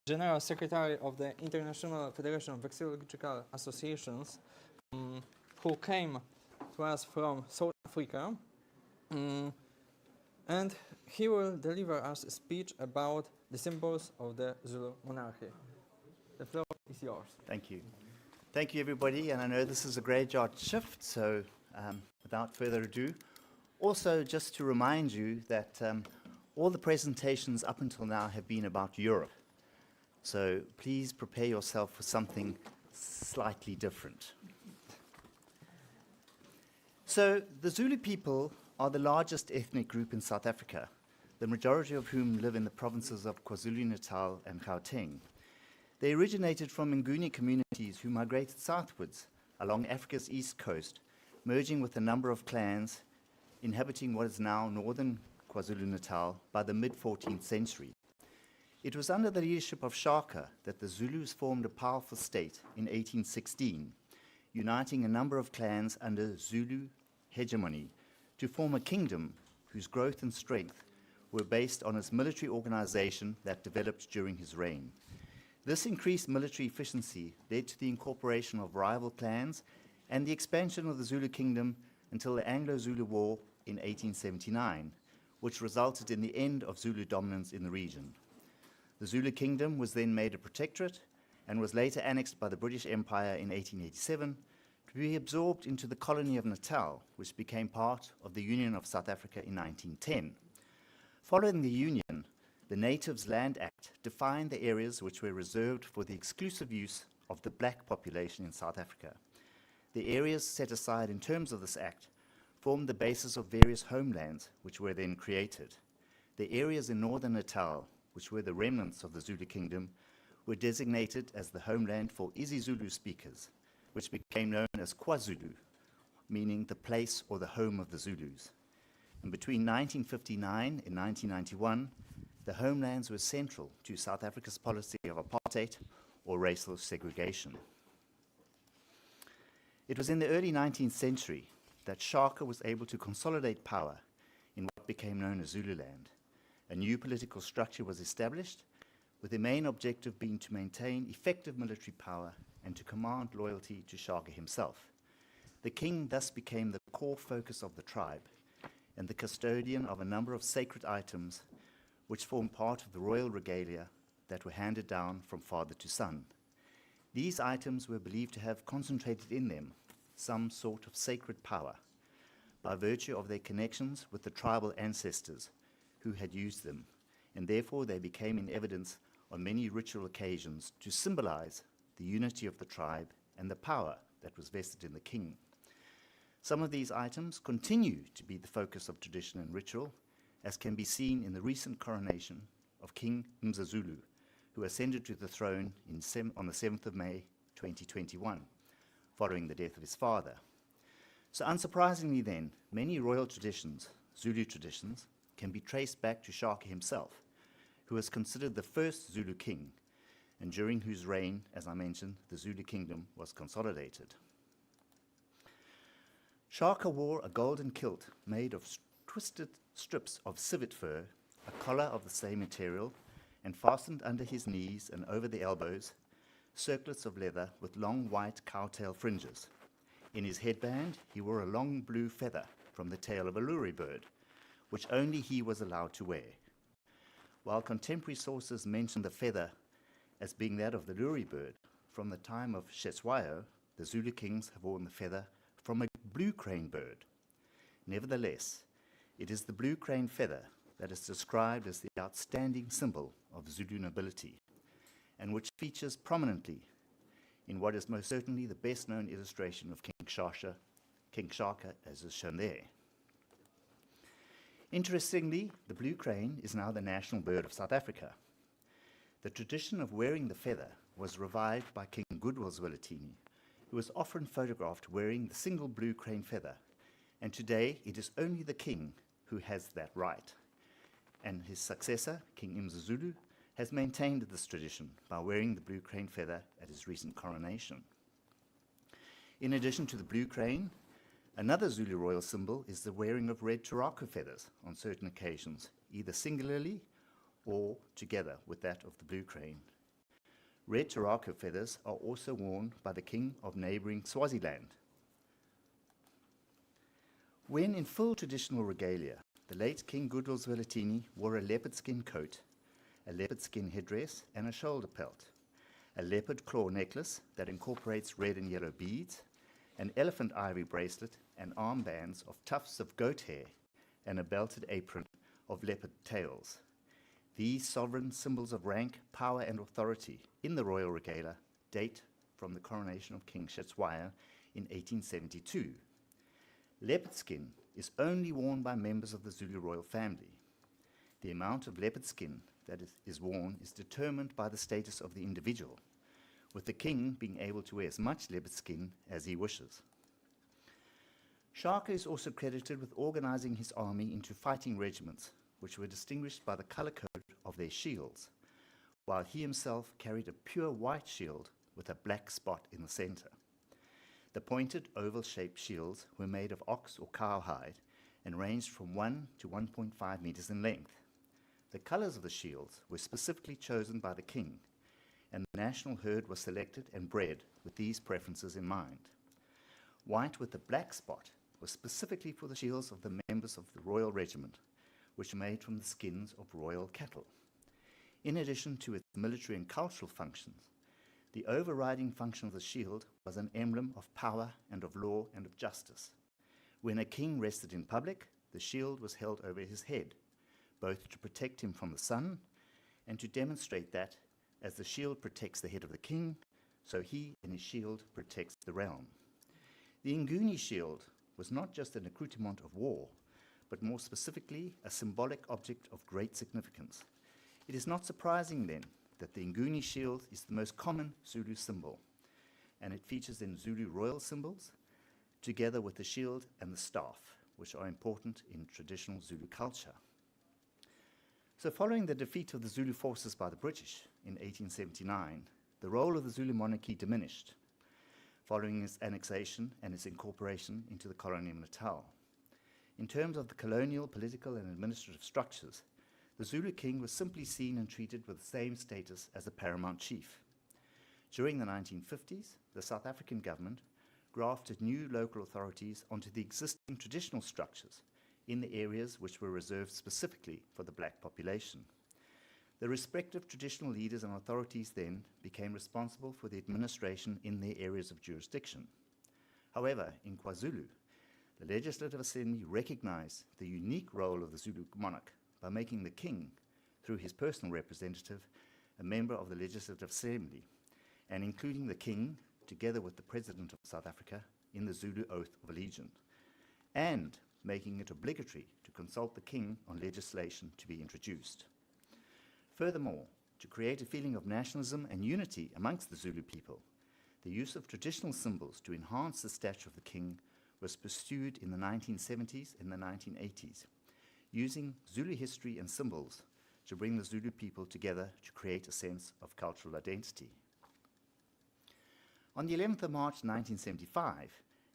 General Secretary of the International Federation of Vexillological Associations, who came to us from South Africa, and he will deliver us a speech about the symbols of the Zulu monarchy. The floor is yours. Thank you. Thank you, everybody, and I know this is a graveyard shift, so without further ado, also just to remind you that all the presentations up until now have been about Europe. So please prepare yourself for something slightly different. So the Zulu people are the largest ethnic group in South Africa, the majority of whom live in the provinces of KwaZulu-Natal and Gauteng. They originated from Nguni communities who migrated southwards along Africa's east coast, merging with a number of clans inhabiting what is now northern KwaZulu-Natal by the mid-14th century. It was under the leadership of Shaka that the Zulus formed a powerful state in 1816, uniting a number of clans under Zulu hegemony to form a kingdom whose growth and strength were based on its military organization that developed during his reign. This increased military efficiency led to the incorporation of rival clans and the expansion of the Zulu kingdom until the Anglo-Zulu War in 1879, which resulted in the end of Zulu dominance in the region. The Zulu kingdom was then made a protectorate and was later annexed by the British Empire in 1887 to be absorbed into the colony of Natal, which became part of the Union of South Africa in 1910. Following the Union, the Natives Land Act defined the areas which were reserved for the exclusive use of the black population in South Africa. The areas set aside in terms of this act formed the basis of various homelands which were then created. The areas in northern Natal, which were the remnants of the Zulu kingdom, were designated as the homeland for isiZulu speakers, which became known as KwaZulu, meaning the place or the home of the Zulus. And between 1959 and 1991, the homelands were central to South Africa's policy of apartheid or racial segregation. It was in the early 19th century that Shaka was able to consolidate power in what became known as Zululand. A new political structure was established, with the main objective being to maintain effective military power and to command loyalty to Shaka himself. The king thus became the core focus of the tribe and the custodian of a number of sacred items which formed part of the royal regalia that were handed down from father to son. These items were believed to have concentrated in them some sort of sacred power by virtue of their connections with the tribal ancestors who had used them, and therefore they became in evidence on many ritual occasions to symbolize the unity of the tribe and the power that was vested in the king. Some of these items continue to be the focus of tradition and ritual, as can be seen in the recent coronation of King Mzazulu, who ascended to the throne on the 7th of May 2021, following the death of his father. So unsurprisingly then, many royal traditions, Zulu traditions, can be traced back to Shaka himself, who was considered the first Zulu king, and during whose reign, as I mentioned, the Zulu kingdom was consolidated. Shaka wore a golden kilt made of twisted strips of civet fur, a collar of the same material, and fastened under his knees and over the elbows, circlets of leather with long white cowtail fringes. In his headband, he wore a long blue feather from the tail of a lory bird, which only he was allowed to wear. While contemporary sources mention the feather as being that of the lory bird, from the time of Cetshwayo, the Zulu kings have worn the feather from a blue crane bird. Nevertheless, it is the blue crane feather that is described as the outstanding symbol of Zulu nobility, and which features prominently in what is most certainly the best known illustration of King Shaka, as is shown there. Interestingly, the blue crane is now the national bird of South Africa. The tradition of wearing the feather was revived by King Goodwill Zwelithini, who was often photographed wearing the single blue crane feather, and today it is only the king who has that right. And his successor, King Mzazulu, has maintained this tradition by wearing the blue crane feather at his recent coronation. In addition to the blue crane, another Zulu royal symbol is the wearing of red turaku feathers on certain occasions, either singularly or together with that of the blue crane. Red Turako feathers are also worn by the king of neighboring Swaziland. When in full traditional regalia, the late King Goodwill Zwelithini wore a leopard skin coat, a leopard skin headdress, and a shoulder pelt, a leopard claw necklace that incorporates red and yellow beads, an elephant ivory bracelet, and armbands of tufts of goat hair, and a belted apron of leopard tails. These sovereign symbols of rank, power, and authority in the royal regalia date from the coronation of King Shetswaya in 1872. Leopard skin is only worn by members of the Zulu royal family. The amount of leopard skin that is worn is determined by the status of the individual, with the king being able to wear as much leopard skin as he wishes. Shaka is also credited with organizing his army into fighting regiments, which were distinguished by the color code of their shields, while he himself carried a pure white shield with a black spot in the center. The pointed oval-shaped shields were made of ox or cow hide and ranged from 1 to 1.5 meters in length. The colors of the shields were specifically chosen by the king, and the national herd was selected and bred with these preferences in mind. White with a black spot was specifically for the shields of the members of the royal regiment, which were made from the skins of royal cattle. In addition to its military and cultural functions, the overriding function of the shield was an emblem of power and of law and of justice. When a king rested in public, the shield was held over his head, both to protect him from the sun and to demonstrate that, as the shield protects the head of the king, so he and his shield protects the realm. The Nguni shield was not just an accoutrement of war, but more specifically a symbolic object of great significance. It is not surprising then that the Nguni shield is the most common Zulu symbol, and it features in Zulu royal symbols, together with the shield and the staff, which are important in traditional Zulu culture. So following the defeat of the Zulu forces by the British in 1879, the role of the Zulu monarchy diminished, following its annexation and its incorporation into the colony of Natal. In terms of the colonial, political, and administrative structures, the Zulu king was simply seen and treated with the same status as the paramount chief. During the 1950s, the South African government grafted new local authorities onto the existing traditional structures in the areas which were reserved specifically for the black population. The respective traditional leaders and authorities then became responsible for the administration in their areas of jurisdiction. However, in KwaZulu, the Legislative Assembly recognized the unique role of the Zulu monarch by making the king, through his personal representative, a member of the Legislative Assembly, and including the king, together with the President of South Africa, in the Zulu Oath of Allegiance, and making it obligatory to consult the king on legislation to be introduced. Furthermore, to create a feeling of nationalism and unity amongst the Zulu people, the use of traditional symbols to enhance the stature of the king was pursued in the 1970s and the 1980s, using Zulu history and symbols to bring the Zulu people together to create a sense of cultural identity. On the 11th of March 1975,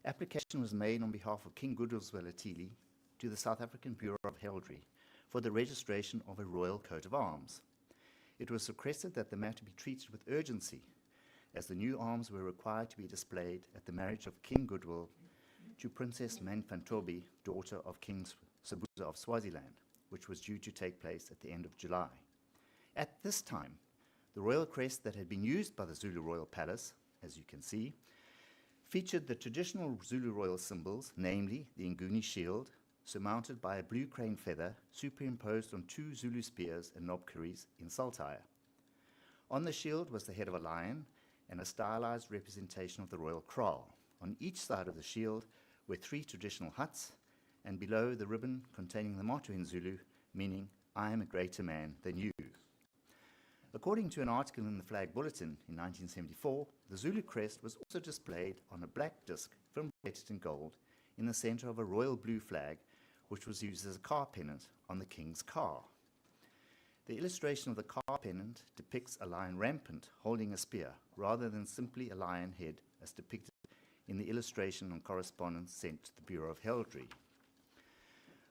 application was made on behalf of King Goodwill Zwelithini to the South African Bureau of Heraldry for the registration of a royal coat of arms. It was requested that the matter be treated with urgency, as the new arms were required to be displayed at the marriage of King Goodwill to Princess Manfantobi, daughter of King Sobhuza of Swaziland, which was due to take place at the end of July. At this time, the royal crest that had been used by the Zulu royal palace, as you can see, featured the traditional Zulu royal symbols, namely the Nguni shield, surmounted by a blue crane feather superimposed on 2 Zulu spears and knobkerries in saltire. On the shield was the head of a lion and a stylized representation of the royal kraal. On each side of the shield were 3 traditional huts, and below the ribbon containing the motto in Zulu, meaning, "I am a greater man than you." According to an article in the Flag Bulletin in 1974, the Zulu crest was also displayed on a black disc film-plated in gold in the center of a royal blue flag, which was used as a car pennant on the king's car. The illustration of the car pennant depicts a lion rampant holding a spear, rather than simply a lion head as depicted in the illustration on correspondence sent to the Bureau of Heraldry.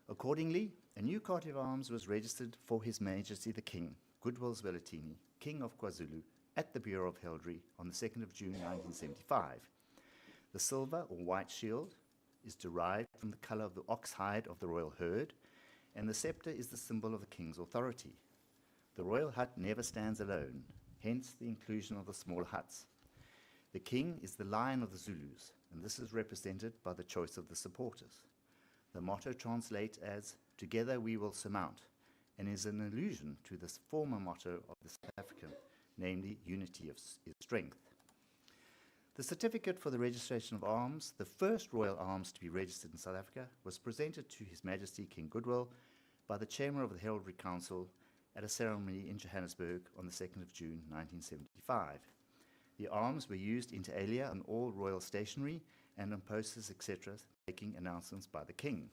Accordingly, a new coat of arms was registered for His Majesty the King, Goodwill Zwelithini, King of KwaZulu, at the Bureau of Heraldry on the 2nd of June 1975. The silver or white shield is derived from the color of the ox hide of the royal herd, and the scepter is the symbol of the king's authority. The royal hut never stands alone, hence the inclusion of the smaller huts. The king is the lion of the Zulus, and this is represented by the choice of the supporters. The motto translates as, "Together we will surmount," and is an allusion to the former motto of the South African, namely, unity is strength. The certificate for the registration of arms, the first royal arms to be registered in South Africa, was presented to His Majesty King Goodwill by the Chairman of the Heraldry Council at a ceremony in Johannesburg on the 2nd of June 1975. The arms were used inter alia on all royal stationery and on posters, etc., making announcements by the king.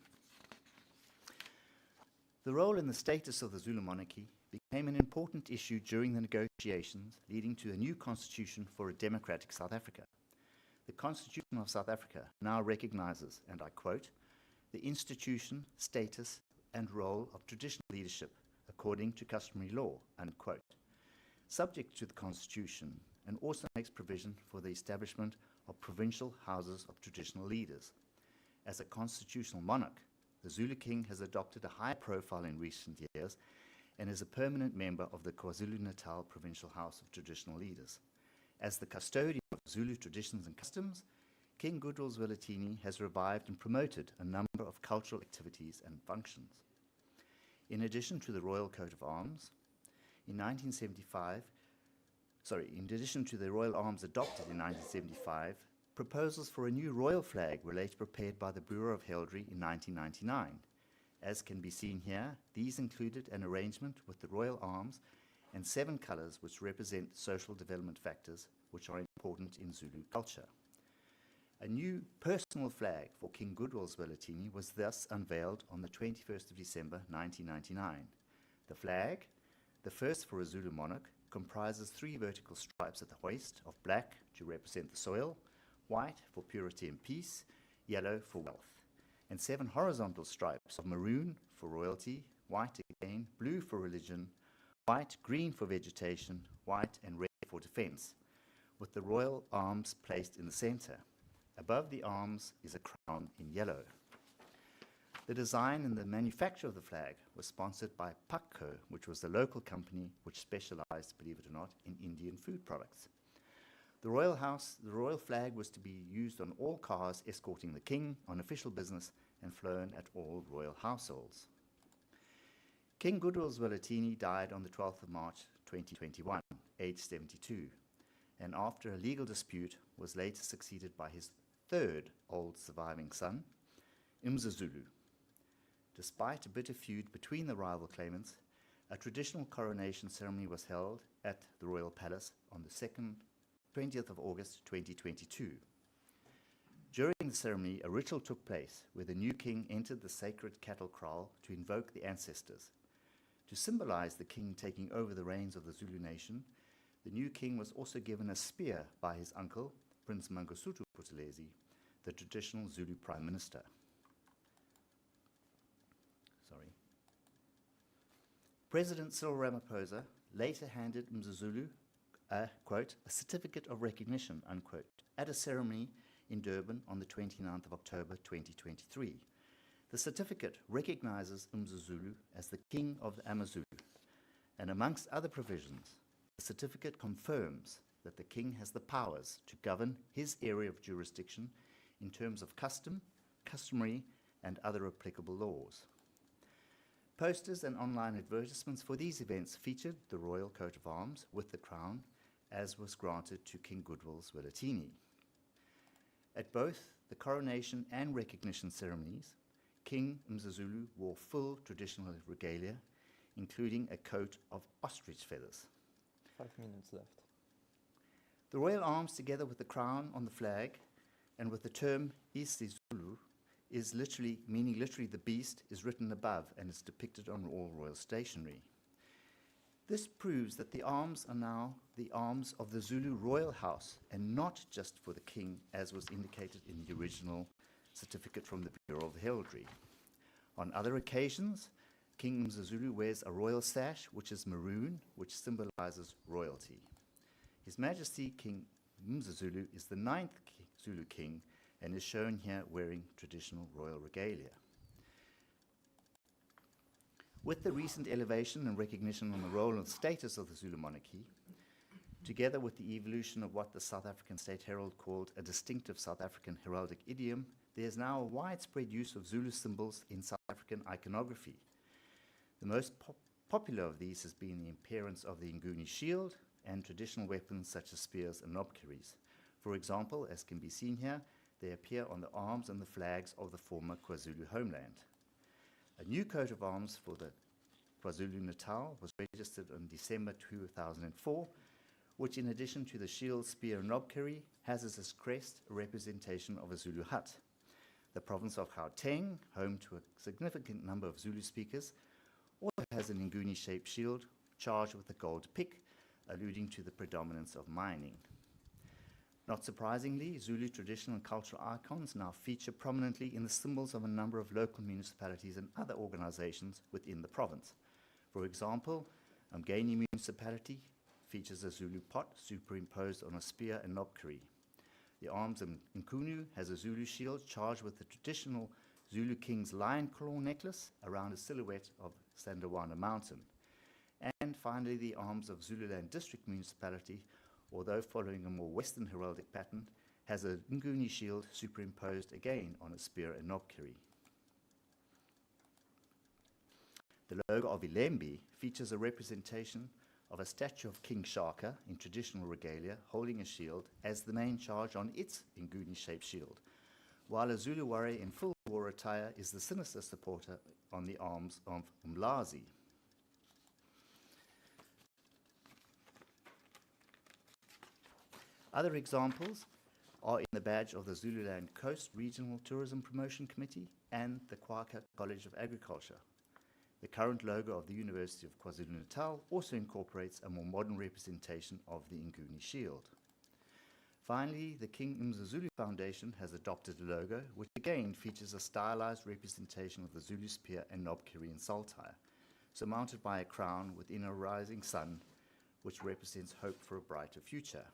The role and the status of the Zulu monarchy became an important issue during the negotiations leading to a new constitution for a democratic South Africa. The Constitution of South Africa now recognizes, and I quote, "the institution, status, and role of traditional leadership according to customary law," unquote, subject to the Constitution, and also makes provision for the establishment of provincial houses of traditional leaders. As a constitutional monarch, the Zulu king has adopted a high profile in recent years and is a permanent member of the KwaZulu-Natal Provincial House of Traditional Leaders. As the custodian of Zulu traditions and customs, King Goodwill Zwelithini has revived and promoted a number of cultural activities and functions. In addition to the Royal Coat of Arms, in addition to the Royal Arms adopted in 1975, proposals for a new royal flag were later prepared by the Bureau of Heraldry in 1999. As can be seen here, these included an arrangement with the Royal Arms and 7 colors which represent social development factors which are important in Zulu culture. A new personal flag for King Goodwill Zwelithini was thus unveiled on the 21st of December 1999. The flag, the first for a Zulu monarch, comprises 3 vertical stripes at the waist of black to represent the soil, white for purity and peace, yellow for wealth, and 7 horizontal stripes of maroon for royalty, white again, blue for religion, white, green for vegetation, white and red for defense, with the royal arms placed in the center. Above the arms is a crown in yellow. The design and the manufacture of the flag was sponsored by Pakco, which was the local company which specialized, believe it or not, in Indian food products. The royal flag was to be used on all cars escorting the king on official business and flown at all royal households. King Goodwill Zwelithini died on the 12th of March 2021, aged 72, and after a legal dispute was later succeeded by his 3rd old surviving son, Zulu. Despite a bitter feud between the rival claimants, a traditional coronation ceremony was held at the Royal Palace on the 20th of August 2022. During the ceremony, a ritual took place where the new king entered the sacred cattle kraal to invoke the ancestors. To symbolize the king taking over the reins of the Zulu nation, the new king was also given a spear by his uncle, Prince Mangosuthu Buthelezi, the traditional Zulu prime minister. President Cyril Ramaphosa later handed Mzulu a, quote, "a certificate of recognition," unquote, at a ceremony in Durban on the 29th of October 2023. The certificate recognizes Mzulu as the king of the Amazulu, and amongst other provisions, the certificate confirms that the king has the powers to govern his area of jurisdiction in terms of customary, and other applicable laws. Posters and online advertisements for these events featured the royal coat of arms with the crown, as was granted to King Goodwill Zwelithini. At both the coronation and recognition ceremonies, King Mzulu wore full traditional regalia, including a coat of ostrich feathers. 5 minutes left. The royal arms, together with the crown on the flag, and with the term isiZulu, is literally the beast, is written above and is depicted on all royal stationery. This proves that the arms are now the arms of the Zulu royal house and not just for the king, as was indicated in the original certificate from the Bureau of Heraldry. On other occasions, King Mzulu wears a royal sash, which is maroon, which symbolizes royalty. His Majesty King Mzulu is the 9th Zulu king and is shown here wearing traditional royal regalia. With the recent elevation and recognition on the role and status of the Zulu monarchy, together with the evolution of what the South African State Herald called a distinctive South African heraldic idiom, there is now a widespread use of Zulu symbols in South African iconography. The most popular of these has been the appearance of the Nguni shield and traditional weapons such as spears and knobkerries. For example, as can be seen here, they appear on the arms and the flags of the former KwaZulu homeland. A new coat of arms for the KwaZulu-Natal was registered in December 2004, which in addition to the shield, spear, and knobkerrie, has as its crest a representation of a Zulu hut. The province of Gauteng, home to a significant number of Zulu speakers, also has an Nguni-shaped shield charged with a gold pick, alluding to the predominance of mining. Not surprisingly, Zulu traditional and cultural icons now feature prominently in the symbols of a number of local municipalities and other organizations within the province. For example, Mgeni municipality features a Zulu pot superimposed on a spear and knobkerrie. The arms of Nkunu has a Zulu shield charged with the traditional Zulu king's lion claw necklace around a silhouette of Sandawana mountain. And finally, the arms of Zululand district municipality, although following a more western heraldic pattern, has a Nguni shield superimposed again on a spear and knobkerrie. The logo of Ilembe features a representation of a statue of King Shaka in traditional regalia holding a shield as the main charge on its Nguni-shaped shield, while a Zulu warrior in full war attire is the sinister supporter on the arms of Umlazi. Other examples are in the badge of the Zululand Coast Regional Tourism Promotion Committee and the Kwaka College of Agriculture. The current logo of the University of KwaZulu-Natal also incorporates a more modern representation of the Nguni shield. Finally, the King Mzulu Foundation has adopted a logo which again features a stylized representation of the Zulu spear and knobkerrie and saltire, surmounted by a crown within a rising sun, which represents hope for a brighter future.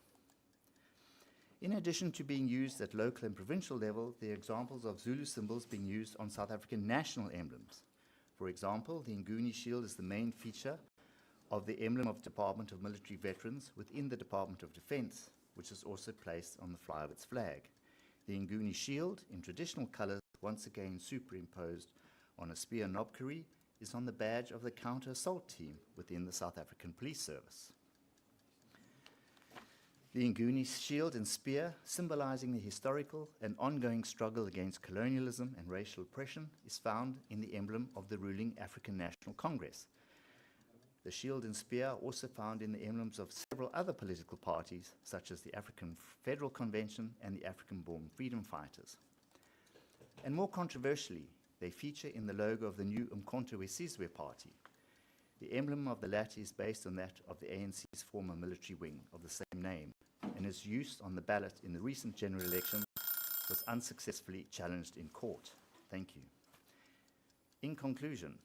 In addition to being used at local and provincial level, there are examples of Zulu symbols being used on South African national emblems. For example, the Nguni shield is the main feature of the emblem of the Department of Military Veterans within the Department of Defense, which is also placed on the fly of its flag. The Nguni shield, in traditional colors, once again superimposed on a spear knobkerrie, is on the badge of the counter-assault team within the South African Police Service. The Nguni shield and spear, symbolizing the historical and ongoing struggle against colonialism and racial oppression, is found in the emblem of the ruling African National Congress. The shield and spear are also found in the emblems of several other political parties, such as the African Federal Convention and the African-born Freedom Fighters. And more controversially, they feature in the logo of the new Umkhonto we Sizwe party. The emblem of the latter is based on that of the ANC's former military wing of the same name, and its use on the ballot in the recent general election was unsuccessfully challenged in court. Thank you. In conclusion,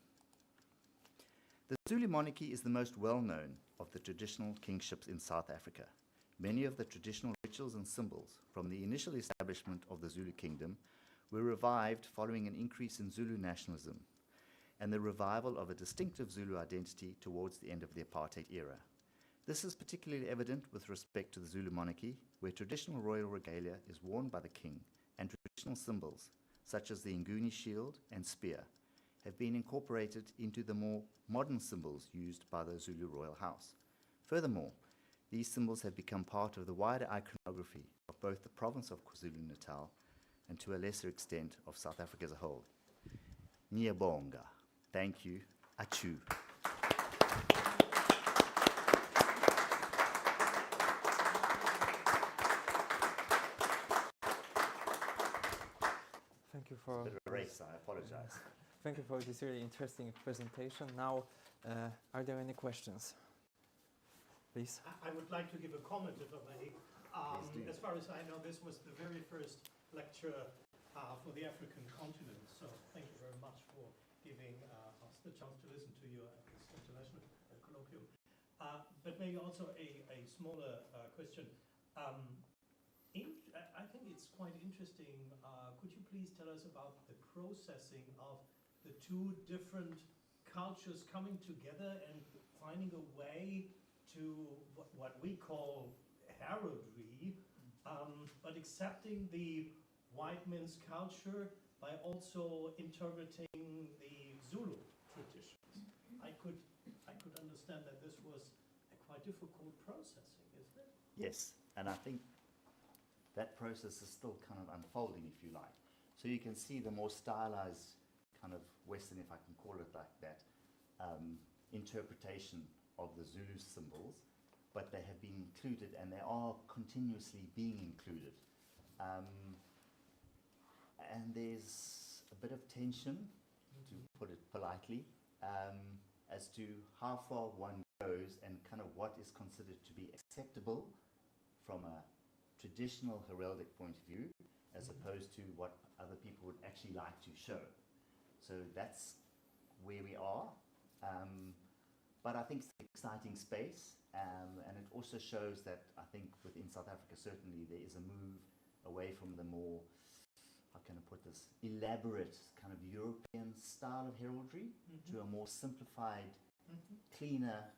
the Zulu monarchy is the most well-known of the traditional kingships in South Africa. Many of the traditional rituals and symbols from the initial establishment of the Zulu kingdom were revived following an increase in Zulu nationalism and the revival of a distinctive Zulu identity towards the end of the apartheid era. This is particularly evident with respect to the Zulu monarchy, where traditional royal regalia is worn by the king, and traditional symbols, such as the Nguni shield and spear, have been incorporated into the more modern symbols used by the Zulu royal house. Furthermore, these symbols have become part of the wider iconography of both the province of KwaZulu-Natal and to a lesser extent of South Africa as a whole. Ngiyabonga. Thank you. Achu. Thank you for Bit of a race, I apologize. Thank you for this really interesting presentation. Now, are there any questions? Please. I would like to give a comment, if I may. As far as I know, this was the very first lecture for the African continent. So thank you very much for giving us the chance to listen to you at this international colloquium. But maybe also a smaller question. I think it's quite interesting. Could you please tell us about the processing of the two different cultures coming together and finding a way to what we call heraldry, but accepting the white man's culture by also interpreting the Zulu traditions? I could understand that this was a quite difficult processing, isn't it? Yes, and I think that process is still kind of unfolding, if you like. So you can see the more stylized kind of Western, if I can call it like that, interpretation of the Zulu symbols, but they have been included and they are continuously being included. And there's a bit of tension, to put it politely, as to how far one goes and kind of what is considered to be acceptable from a traditional heraldic point of view, as opposed to what other people would actually like to show. So that's where we are. But I think it's an exciting space, and it also shows that I think within South Africa, certainly there is a move away from the more, how can I put this, elaborate kind of European style of heraldry to a more simplified, cleaner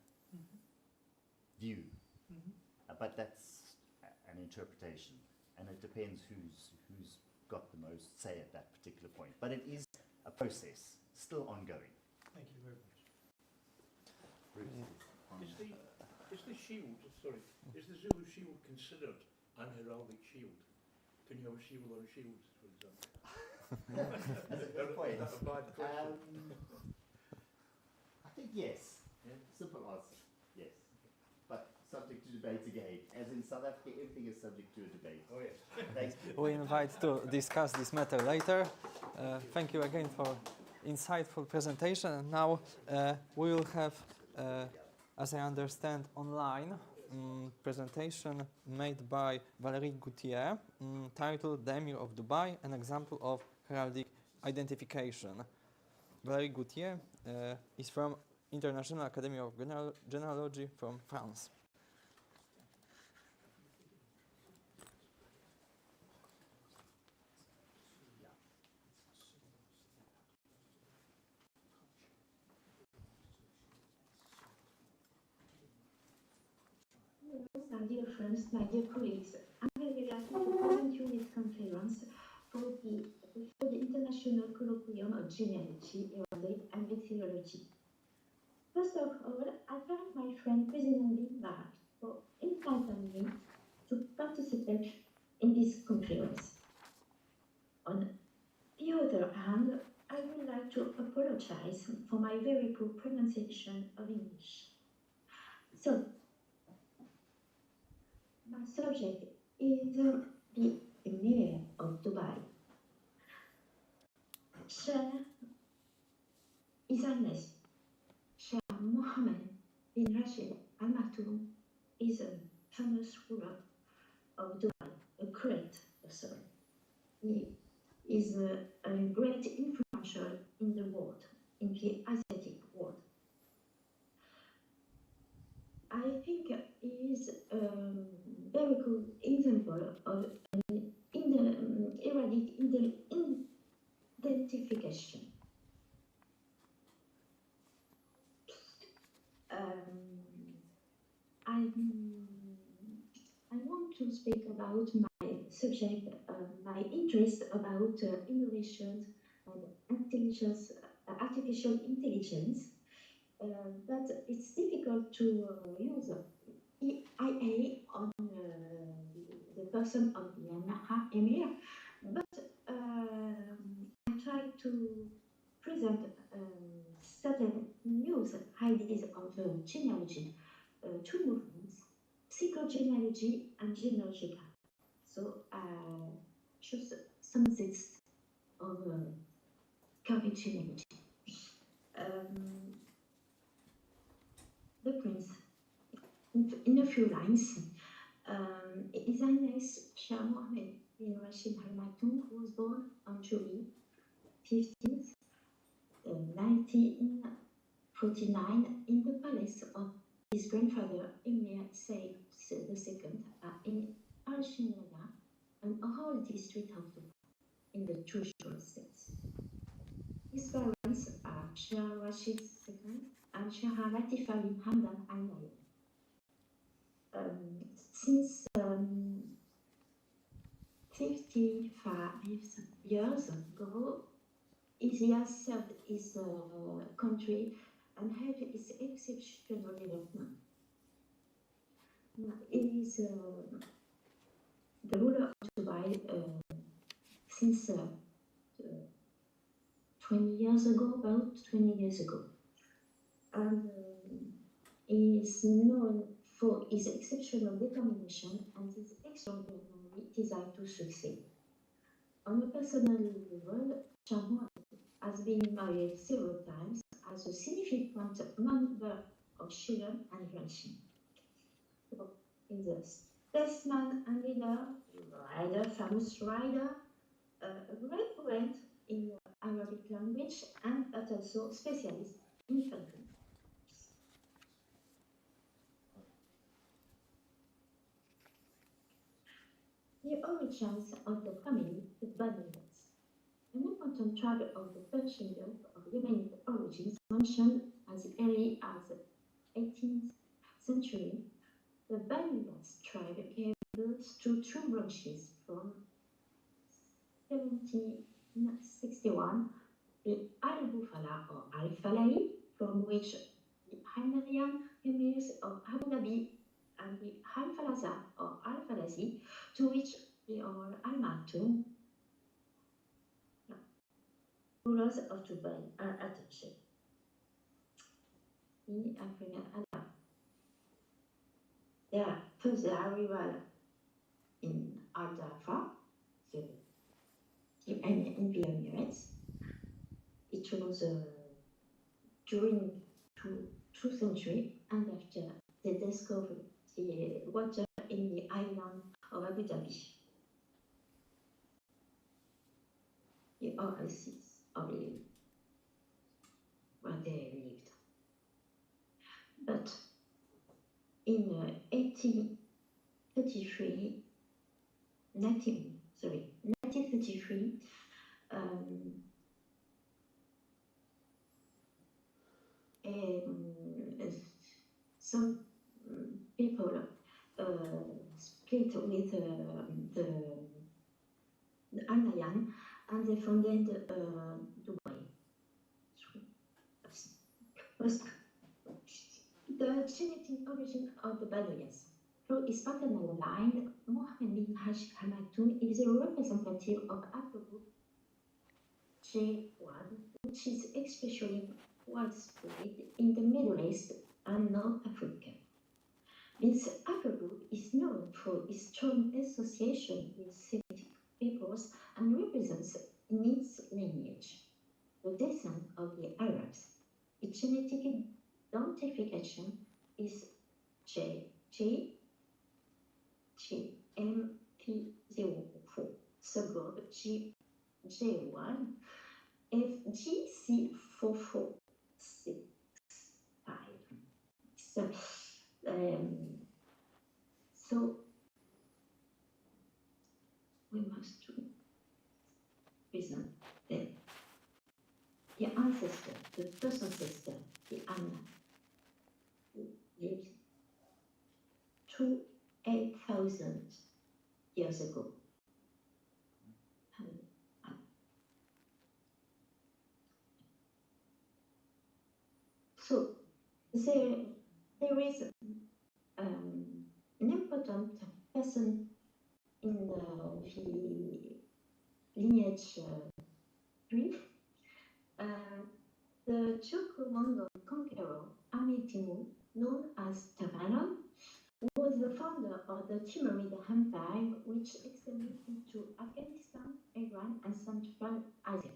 view. But that's an interpretation, and it depends who's got the most say at that particular point. But it is a process, still ongoing. Thank you very much. Is the shield, sorry, is the Zulu shield considered an heraldic shield? Can you have a shield or a shield, for example? That's a good point. That's a bad question. I think yes. Yeah? Simple answer, yes. But subject to debate again. As in South Africa, everything is subject to a debate. Oh yes. Thank you. We invite to discuss this matter later. Thank you again for insightful presentation. And now we will have, as I understand, online presentation made by Valérie Gauthier, titled "The Emir of Dubai, an example of heraldic identification." Valérie Gauthier is from International Academy of Genealogy from France. My dear friends, my dear colleagues, I'm very glad to present you this conference for the International Colloquium of Genealogy, Heraldry and Vexillology. First of all, I thank my friend President Bimbarak for inviting me to participate in this conference. On the other hand, I would like to apologize for my very poor pronunciation of English. So, my subject is the Emir of Dubai. Shah His Highness Shah Mohammed bin Rashid Al Maktoum is a famous ruler of Dubai, a great person. He is a great influential in the world, in the Asiatic world. I think he is a very good example of heraldic identification. I want to speak about my subject, my interest about innovations and intelligence, artificial intelligence. But it's difficult to use EIA on the person of the Emir. But I try to present certain new ideas of genealogy, two movements, psychogenealogy and genealogical. So choose some things of current genealogy. The prince, in a few lines, His Highness Shah Mohammed bin Rashid Al Maktoum was born on July 15th, 1949 in the palace of his grandfather, Emir II, in Al-Shinaya, an whole district of the in the two short states. His parents are Shah Rashid II and Shah Latif Ali Hamdan Al Nahyan. Since 55 years ago, he has served his country and had its exceptional development. He is the ruler of Dubai since 20 years ago, about 20 years ago. And he is known for his exceptional determination and his extraordinary desire to succeed. On a personal level, Shah has been married several times as a significant member of children and grandchildren. So, in the statesman and leader, famous writer, a great poet in Arabic language, and also specialist in country. The origins of the family, the Banians, an important tribe of the Persian Gulf of Yemenite origins mentioned as early as the 18th century. The Banians tribe gave birth to two branches from 1761, the Al-Bufala or Al-Falai, from which the Himyarian Emirs of Abu Dhabi, and the Al-Falaza or Al-Falazi, to which they are Al-Maktoum, rulers of Dubai, are attached. Their first arrival in Al-Dafa, in the Emirates, it was during two centuries, and after they discovered the water in the island of Abu Dhabi, the oasis of where they lived. But in 1933, some people split with the Al-Nahyan, and they founded Dubai. The genetic origin of the Badawians. Through his paternal line, Mohammed bin Hashim Al Maktoum is a representative of haplogroup J1, which is especially widespread in the Middle East and North Africa. This haplogroup is known for its strong association with Semitic peoples and represents in its lineage the descent of the Arabs. Its genetic identification is GMP04, subgroup J1, FGC4465. So we must present the ancestor, the first ancestor, the Anna, lived 8,000 years ago. So there is an important person in the lineage tree. The Turco-Mongol conqueror Amir Timur, known as Tamerlan, was the founder of the Timurid Empire, which extended into Afghanistan, Iran, and Central Asia.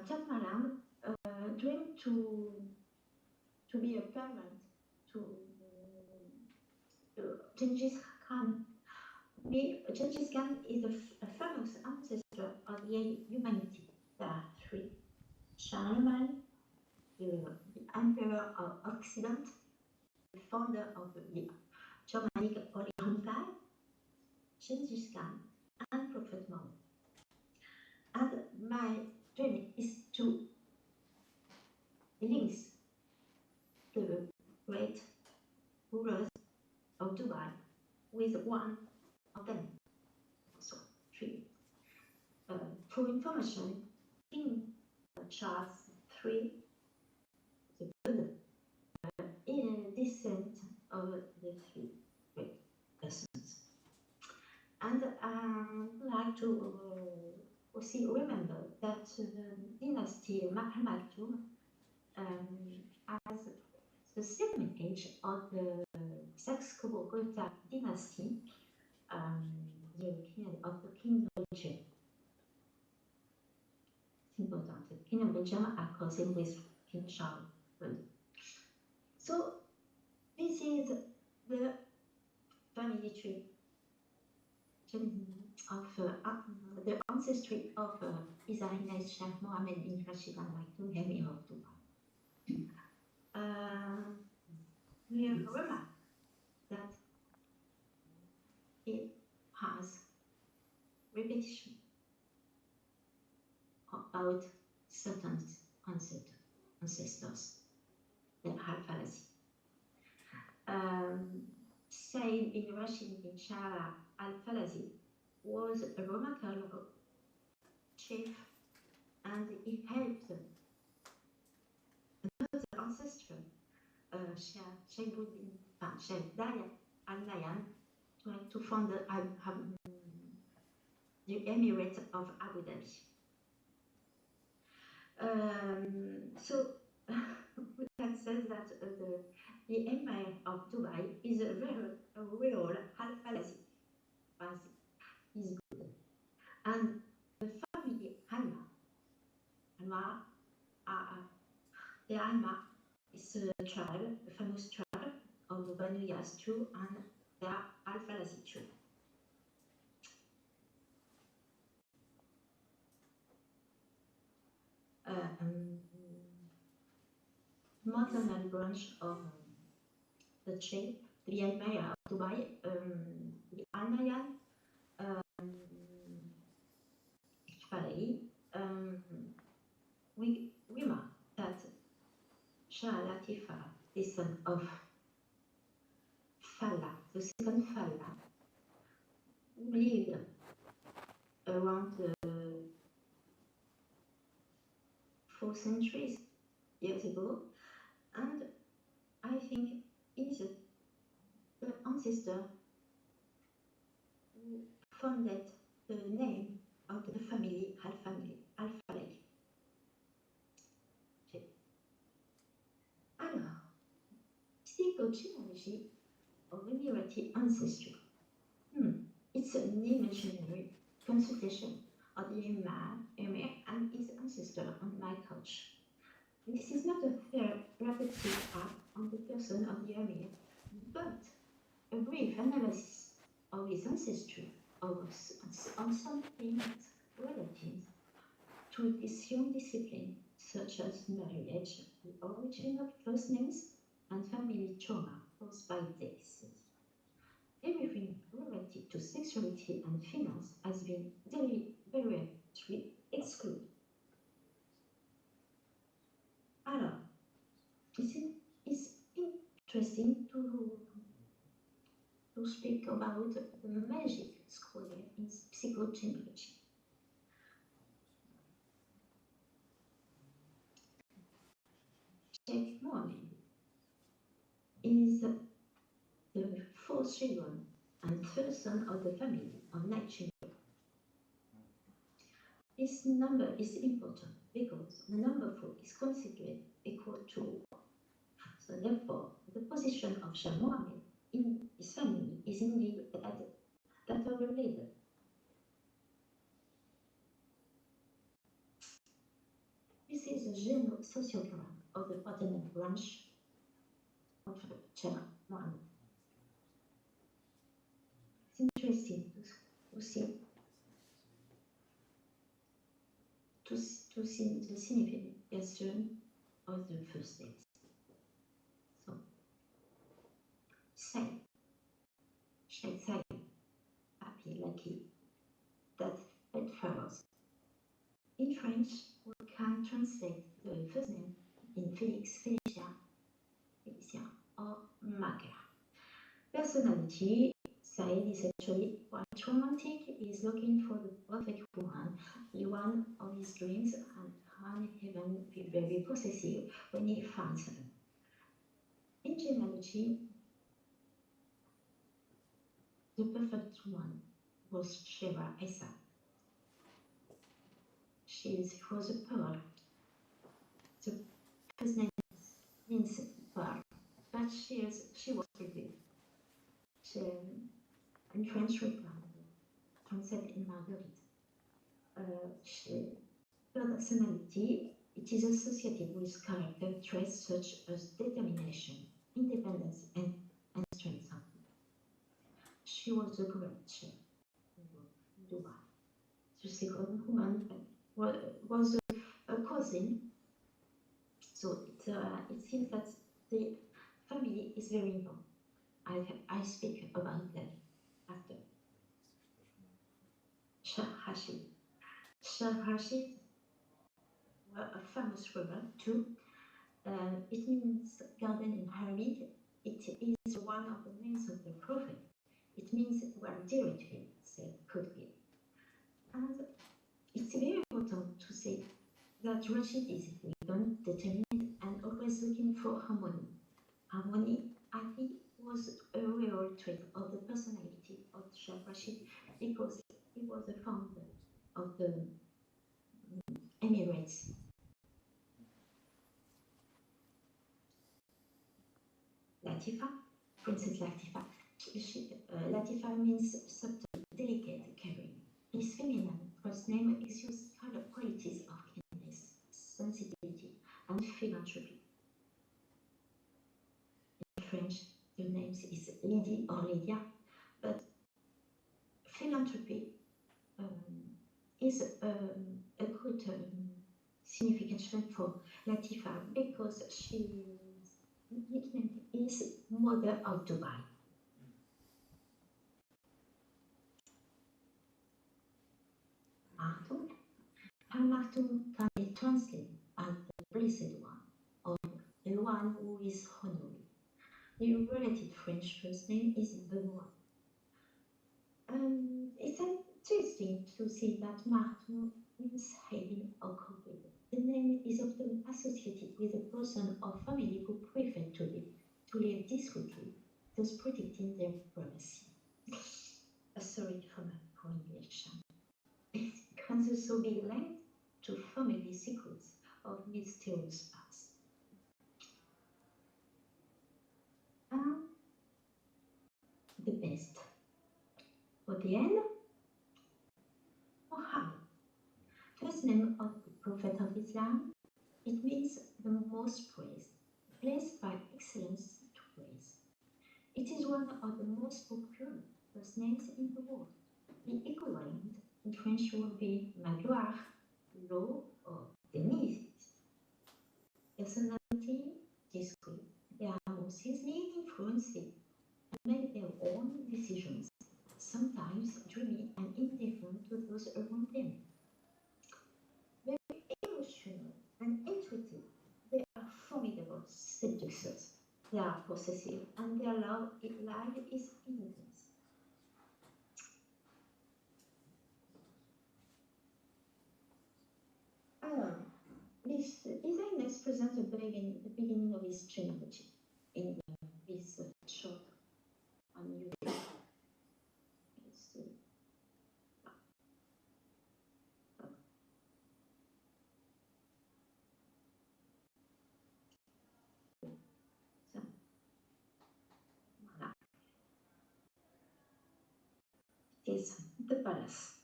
Tamerlan dreamed to be a parent to Genghis Khan. Genghis Khan is a famous ancestor of the humanity. There are three: Charlemagne, the Emperor of Occident, the founder of the Germanic Holy Empire, Genghis Khan, and Prophet Muhammad. And my dream is to link the great rulers of Dubai with one of them. So, three. For information, King Charles III, the good, in descent of the three great persons. And I would like to also remember that the dynasty Al-Maktoum as the second age of the Sakartvelo dynasty, the king of the Kingdom of Belgium. It's important. The Kingdom of Belgium are cousin with King Charles III. So this is the family tree of the ancestry of His Highness Sheikh Mohammed bin Rashid Al Maktoum, Emir of Dubai. We have remarked that it has repetition about certain ancestors that have fallacy. Sayyid bin Rashid bin Shara al-Falazi was a remarkable chief, and he helped another ancestor, Sheikh Daya al-Nayan, to found the Emirate of Abu Dhabi. So we can say that the Emir of Dubai is a real al-Falazi. Is good. And the family Alma, the Alma is a tribe, a famous tribe of the Banu Yas too, and they are Al-Falazi too. Maternal branch of the chief, the Emir of Dubai, the Al-Nayan, we remark that Shah Latifa, the son of Fala, the second Fala, lived around 4 centuries years ago, and I think is the ancestor who founded the name of the family, Al-Falaj. Alors, psychogenealogy of Emirati ancestry. It's an imaginary consultation of the Emir and his ancestor on my couch. This is not a therapeutic act on the person of the Emir, but a brief analysis of his ancestry on something relative to this young discipline, such as marriage, the origin of first names, and family trauma caused by death. Everything related to sexuality and finance has been deliberately excluded. Alors, it's interesting to speak about the magic square in psychogenealogy. Sheikh Mohammed is the fourth children and third son of the family of 9 children. This number is important because the number 4 is considered equal to 1. So therefore, the position of Shah Mohammed in his family is indeed that of a leader. This is a general sociogram of the paternal branch of Shah Mohammed. It's interesting to see the signification of the first names. So, say, happy, lucky, that bedfellows. In French, we can translate the first name in Félix, Félicien, or Mager. Personality side is actually quite romantic. He is looking for the perfect woman, the one of his dreams, and can even be very possessive when he finds her. In genealogy, the perfect one was Sheva Esa. She was a pearl. The first name means pearl, but she was pretty. In French, we can translate in Marguerite. Her personality, it is associated with character traits such as determination, independence, and strength. She was a great chef in Dubai. The second woman was a cousin, so it seems that the family is very important. I speak about that after. Shah Rashid. Shah Rashid was a famous ruler too. It means garden in Arabic. It is one of the names of the prophet. It means where directly said could be. And it's very important to say that Rashid is driven, determined, and always looking for harmony. Harmony, I think, was a real trait of the personality of Shah Rashid because he was the founder of the Emirates. Latifa, Princess Latifa. Latifa means subtle, delicate, caring. His feminine first name exudes qualities of kindness, sensitivity, and philanthropy. In French, the name is Lydie or Lydia, but philanthropy is a good signification for Latifa because she nickname is Mother of Dubai. Martum can be translated as the blessed one, or the one who is honored. The related French first name is Benoit. It's interesting to see that Martum means hiding or covered. The name is often associated with a person or family who prefer to live discreetly, thus protecting their privacy. Sorry for my poor English. It can also be linked to family secrets of mysterious past. The best. For the end, Muhammad. First name of the Prophet of Islam, it means the most praised, blessed by excellence to praise. It is one of the most popular first names in the world. The equivalent in French would be Magloire, Lo, or Denise. Personality, discreet. They are most easily influenced and make their own decisions, sometimes dreamy and indifferent to those around them. Very emotional and intuitive, they are formidable seducers. They are possessive and their life is intense. This design presents the beginning of his genealogy in this short unusual. Is the palace.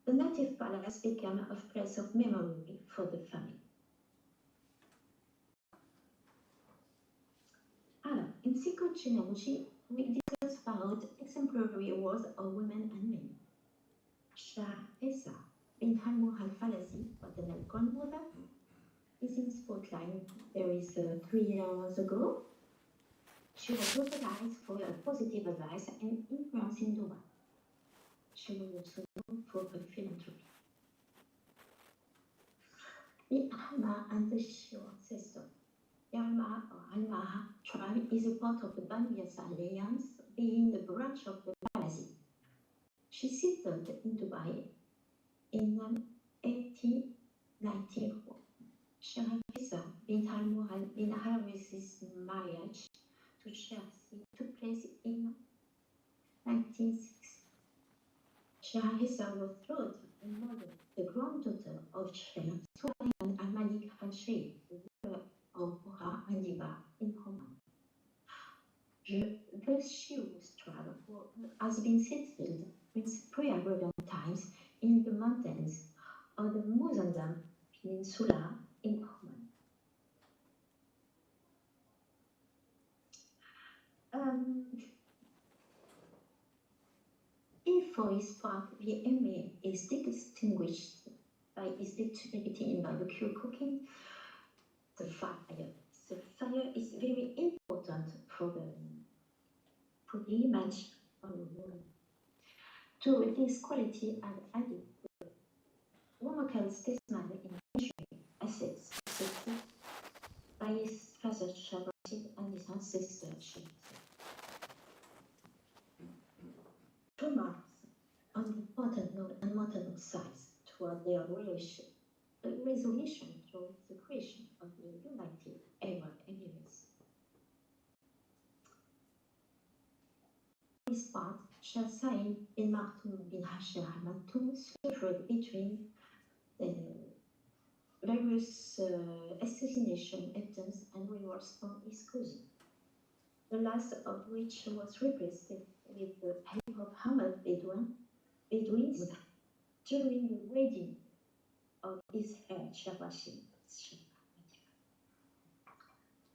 The native palace became a place of memory for the family. In secret genealogy, we discuss about exemplary words of women and men. Shah Esa bin Hamur al-Falazi was the grandmother. is in spotlight. There is 3 years ago. She was recognized for her positive advice and influence in Dubai. She was also known for her philanthropy. The Alma and the Shio ancestor. The Alma or Alma tribe is a part of the Banuyas Alliance, being the branch of the Balazi. She settled in Dubai in 1894. Sharafisa bint al-Muhal bin Harwis's marriage to Sharsi took place in 1906. Sharafisa was thought and model, the granddaughter of Sheikh Suhail and Al-Malik al-Sheikh, the ruler of Bora and Diba in Oman. The Shius tribe has been settled since pre-Arabian times in the mountains of the Muzandam Peninsula in Oman. If for his part the Emir is distinguished by his dexterity in barbecue cooking, the fire is very important for the image of the woman. To this quality and added Womakel statesman in measuring assets accepted by his father Shabrasid and his ancestor Shamsi. Two marks on the paternal and maternal sides toward their resolution towards the creation of the United Arab Emirates. For his part, Shah Said bin Maktoum bin Hashir al-Maktoum suffered between the various assassination attempts and rewards from his cousin, the last of which was repressed with the help of Hamad Bedouins during the wedding of his heir Shabashi,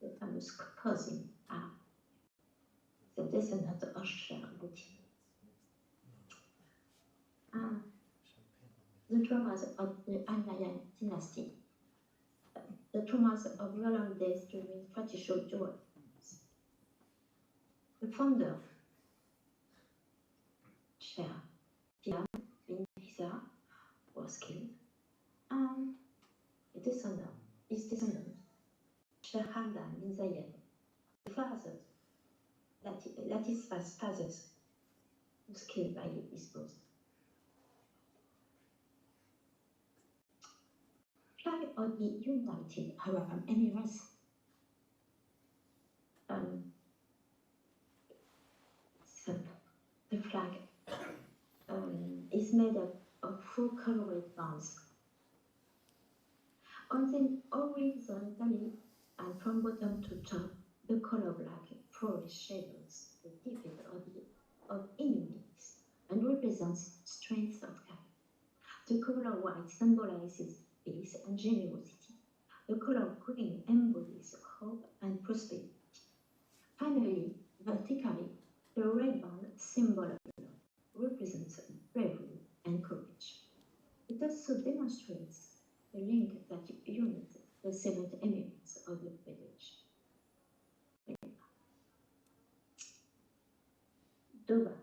the famous cousin, the descendant of Sharabuti. The dramas of the Umayyan dynasty, the dramas of long days during fratricial duels. The founder, Shah Fiam bin Hisa, was killed, and his descendant, Shah Hamdan bin Zayed, the father, Latifah's father, was killed by his post. Flag of the United Arab Emirates. So the flag is made up of 4 colored bands. On the horizontally and from bottom to top, the color black foreshadows the defeat of enemies and represents strength of character. The color white symbolizes peace and generosity. The color green embodies hope and prosperity. Finally, vertically, the red band, symbol of love, represents bravery and courage. It also demonstrates the link that unites the 7 Emirates of the village. Duba,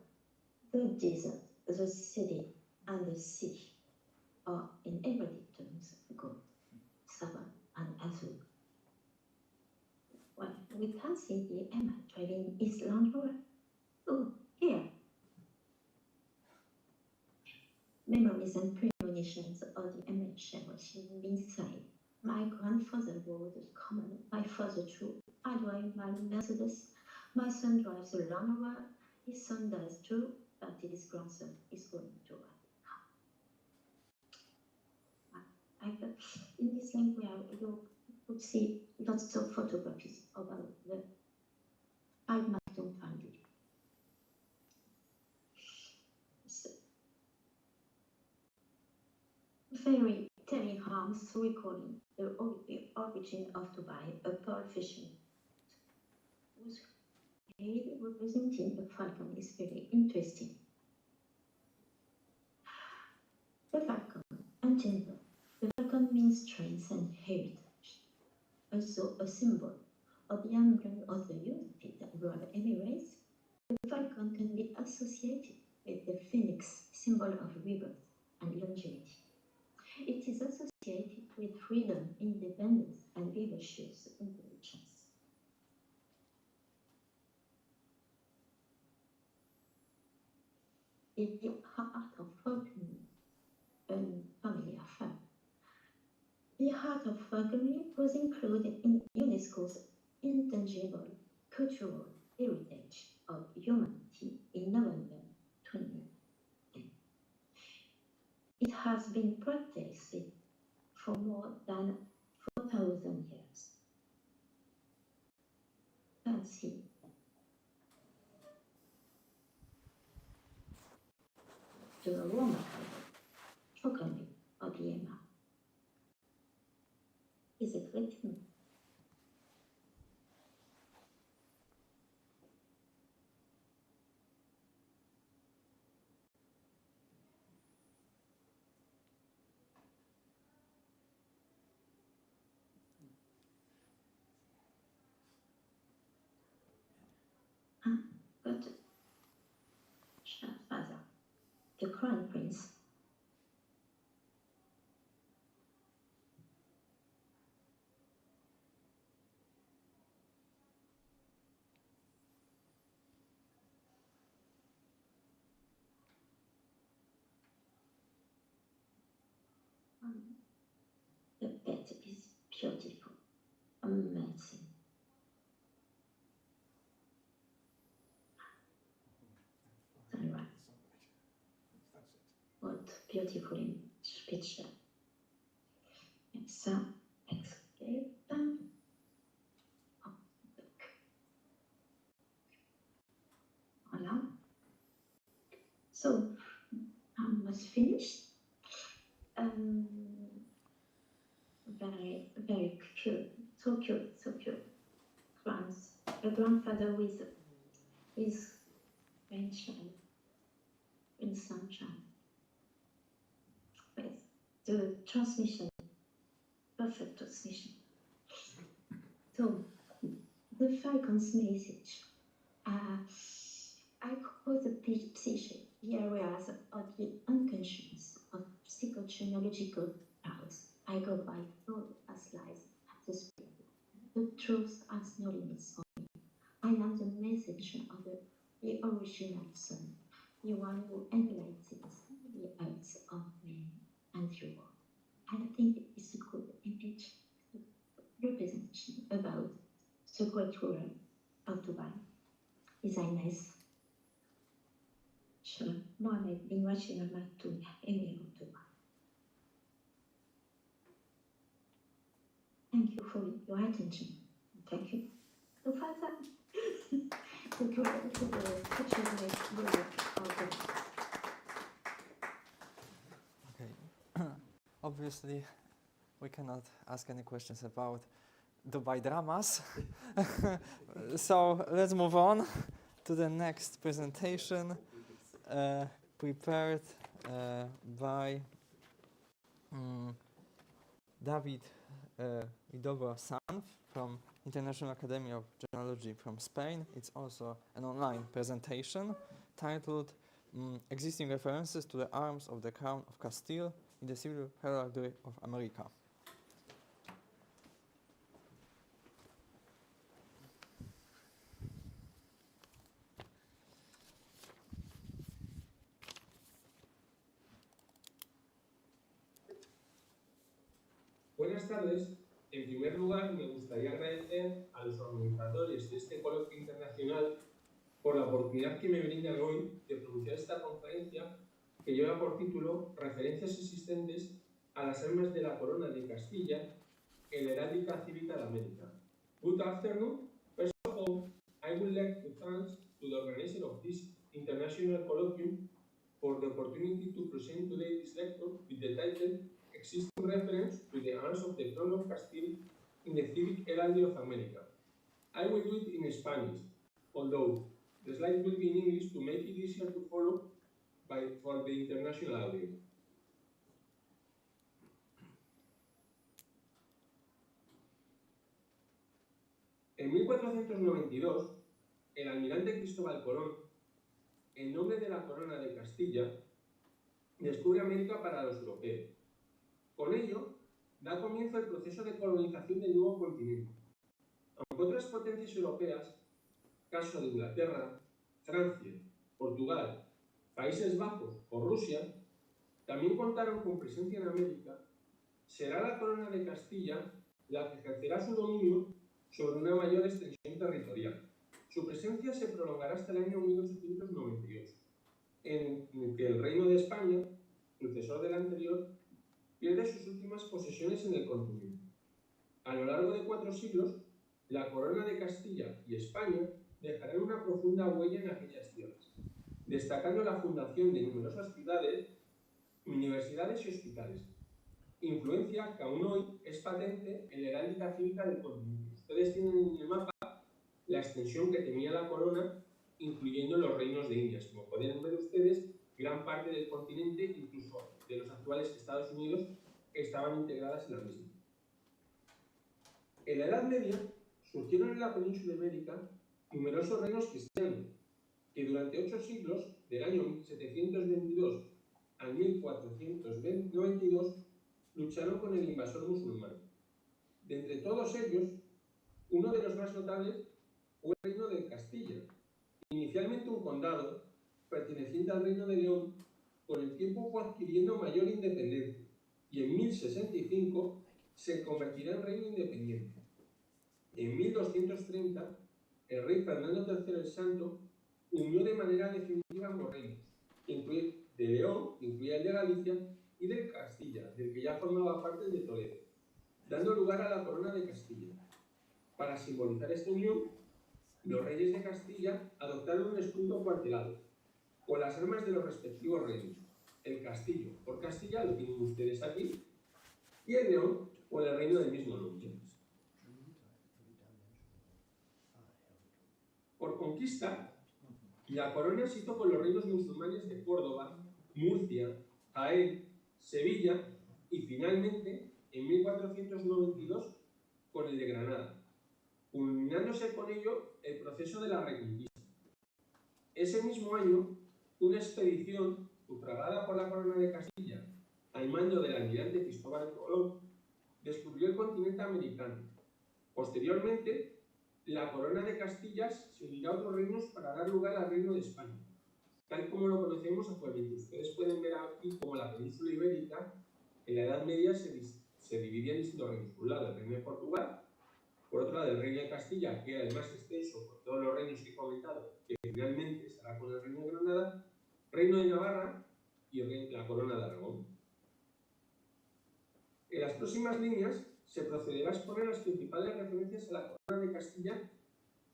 the desert, the city, and the sea are in Arabic terms gold, Saba, and Azul. Well, we can see the Emma driving his Land Rover. Oh, here. Memories and premonitions of the Emma cherishing inside. My grandfather rode common, my father too. I drive my Mercedes. My son drives a Land Rover. His son does too, but his grandson is going to ride. In this link, you could see lots of photographies about the Al-Maktoum family. So, very telling harms recalling the origin of Dubai, a pearl fishing whose head representing a falcon is very interesting. The falcon and timber. The falcon means strength and heritage. also a symbol of the emblem of the United Arab Emirates. The falcon can be associated with the phoenix, symbol of rebirth and longevity. It is associated with freedom, independence, and vivacious intelligence. In the heart of falconry, family affair. The heart of falconry was included in UNESCO's intangible cultural heritage of humanity in November 2010. It has been practiced for more than 4,000 years. Fancy. To a Roman falconry of the Emma. Is it written? But father, the crown prince, the pet is beautiful, amazing. Sunrise. What beautiful speech. So, escape. Voilà. So, almost finished. Very cute. So cute, so cute. A grandfather with his grandchild, grandson. With the transmission, perfect transmission. So, the falcon's message. I call the psyche the areas of the unconscious of psychogenealogical powers. I go by thought as lies at the spirit. The truth has no limits for me. I am the messenger of the original sun, the one who enlightens the hearts of men and the world. I think it's a good image representation about the great ruler of Dubai, His Highness Mohammed bin Rashid Al Maktoum, Emir of Dubai. Thank you for your attention. Thank you. So Father, the cultural work of Okay. Obviously, we cannot ask any questions about Dubai dramas. So let's move on to the next presentation, prepared by David Sanz from International Academy of Genealogy from Spain. It's also an online presentation titled Existing References to the Arms of the Crown of Castile in the Civil Heraldry of America. Buenas tardes. En primer lugar, me gustaría agradecer a los organizadores de este coloquio internacional por la oportunidad que me brindan hoy de pronunciar esta conferencia que lleva por título Referencias existentes a las armas de la corona de Castilla en la heráldica cívica de América. Good afternoon. First of all, I would like to thank to the organization of this international colloquium for the opportunity to present today this lecture with the title Existing Reference to the Arms of the Crown of Castile in the Civic Heraldry of America. I will do it in Spanish, although the slides will be in English to make it easier to follow for the international audience. En 1492, el almirante Cristóbal Colón, en nombre de la corona de Castilla, descubre América para los europeos. Con ello, da comienzo el proceso de colonización del nuevo continente. Aunque otras potencias europeas, caso de Inglaterra, Francia, Portugal, Países Bajos o Rusia, también contaron con presencia en América, será la corona de Castilla la que ejercerá su dominio sobre una mayor extensión territorial. Su presencia se prolongará hasta el año 1898, en que el Reino de España, sucesor del anterior, pierde sus últimas posesiones en el continente. A lo largo de 4 siglos, la corona de Castilla y España dejarán una profunda huella en aquellas tierras, destacando la fundación de numerosas ciudades, universidades y hospitales, influencia que aún hoy es patente en la heráldica cívica del continente. Ustedes tienen en el mapa la extensión que tenía la corona, incluyendo los reinos de Indias. Como pueden ver ustedes, gran parte del continente, incluso de los actuales Estados Unidos, estaban integradas en la misma. En la Edad Media surgieron en la península ibérica numerosos reinos cristianos, que durante 8 siglos, del año 1722 al 1492, lucharon con el invasor musulmán. De entre todos ellos, uno de los más notables fue el reino de Castilla, inicialmente un condado perteneciente al reino de León. Con el tiempo fue adquiriendo mayor independencia y en 1065 se convertirá en reino independiente. En 1230, el rey Fernando III el Santo unió de manera definitiva ambos reinos, de León, que incluía el de Galicia, y de Castilla, del que ya formaba parte el de Toledo, dando lugar a la corona de Castilla. Para simbolizar esta unión, los reyes de Castilla adoptaron un escudo cuartelado, con las armas de los respectivos reinos. El castillo por Castilla, lo tienen ustedes aquí, y el león por el reino del mismo nombre. Por conquista, la corona se hizo con los reinos musulmanes de Córdoba, Murcia, Jaén, Sevilla y finalmente, en 1492, con el de Granada, culminándose con ello el proceso de la Reconquista. Ese mismo año, una expedición sufragada por la corona de Castilla, al mando del almirante Cristóbal Colón, descubrió el continente americano. Posteriormente, la corona de Castilla se unirá a otros reinos para dar lugar al reino de España, tal como lo conocemos actualmente. Ustedes pueden ver aquí como la península ibérica, en la Edad Media se dividía en distintos reinos. Por un lado, el reino de Portugal, por otro lado, el reino de Castilla, que era el más extenso por todos los reinos que he comentado, que finalmente estará con el reino de Granada, reino de Navarra y la corona de Aragón. En las próximas líneas se procederá a exponer las principales referencias a la corona de Castilla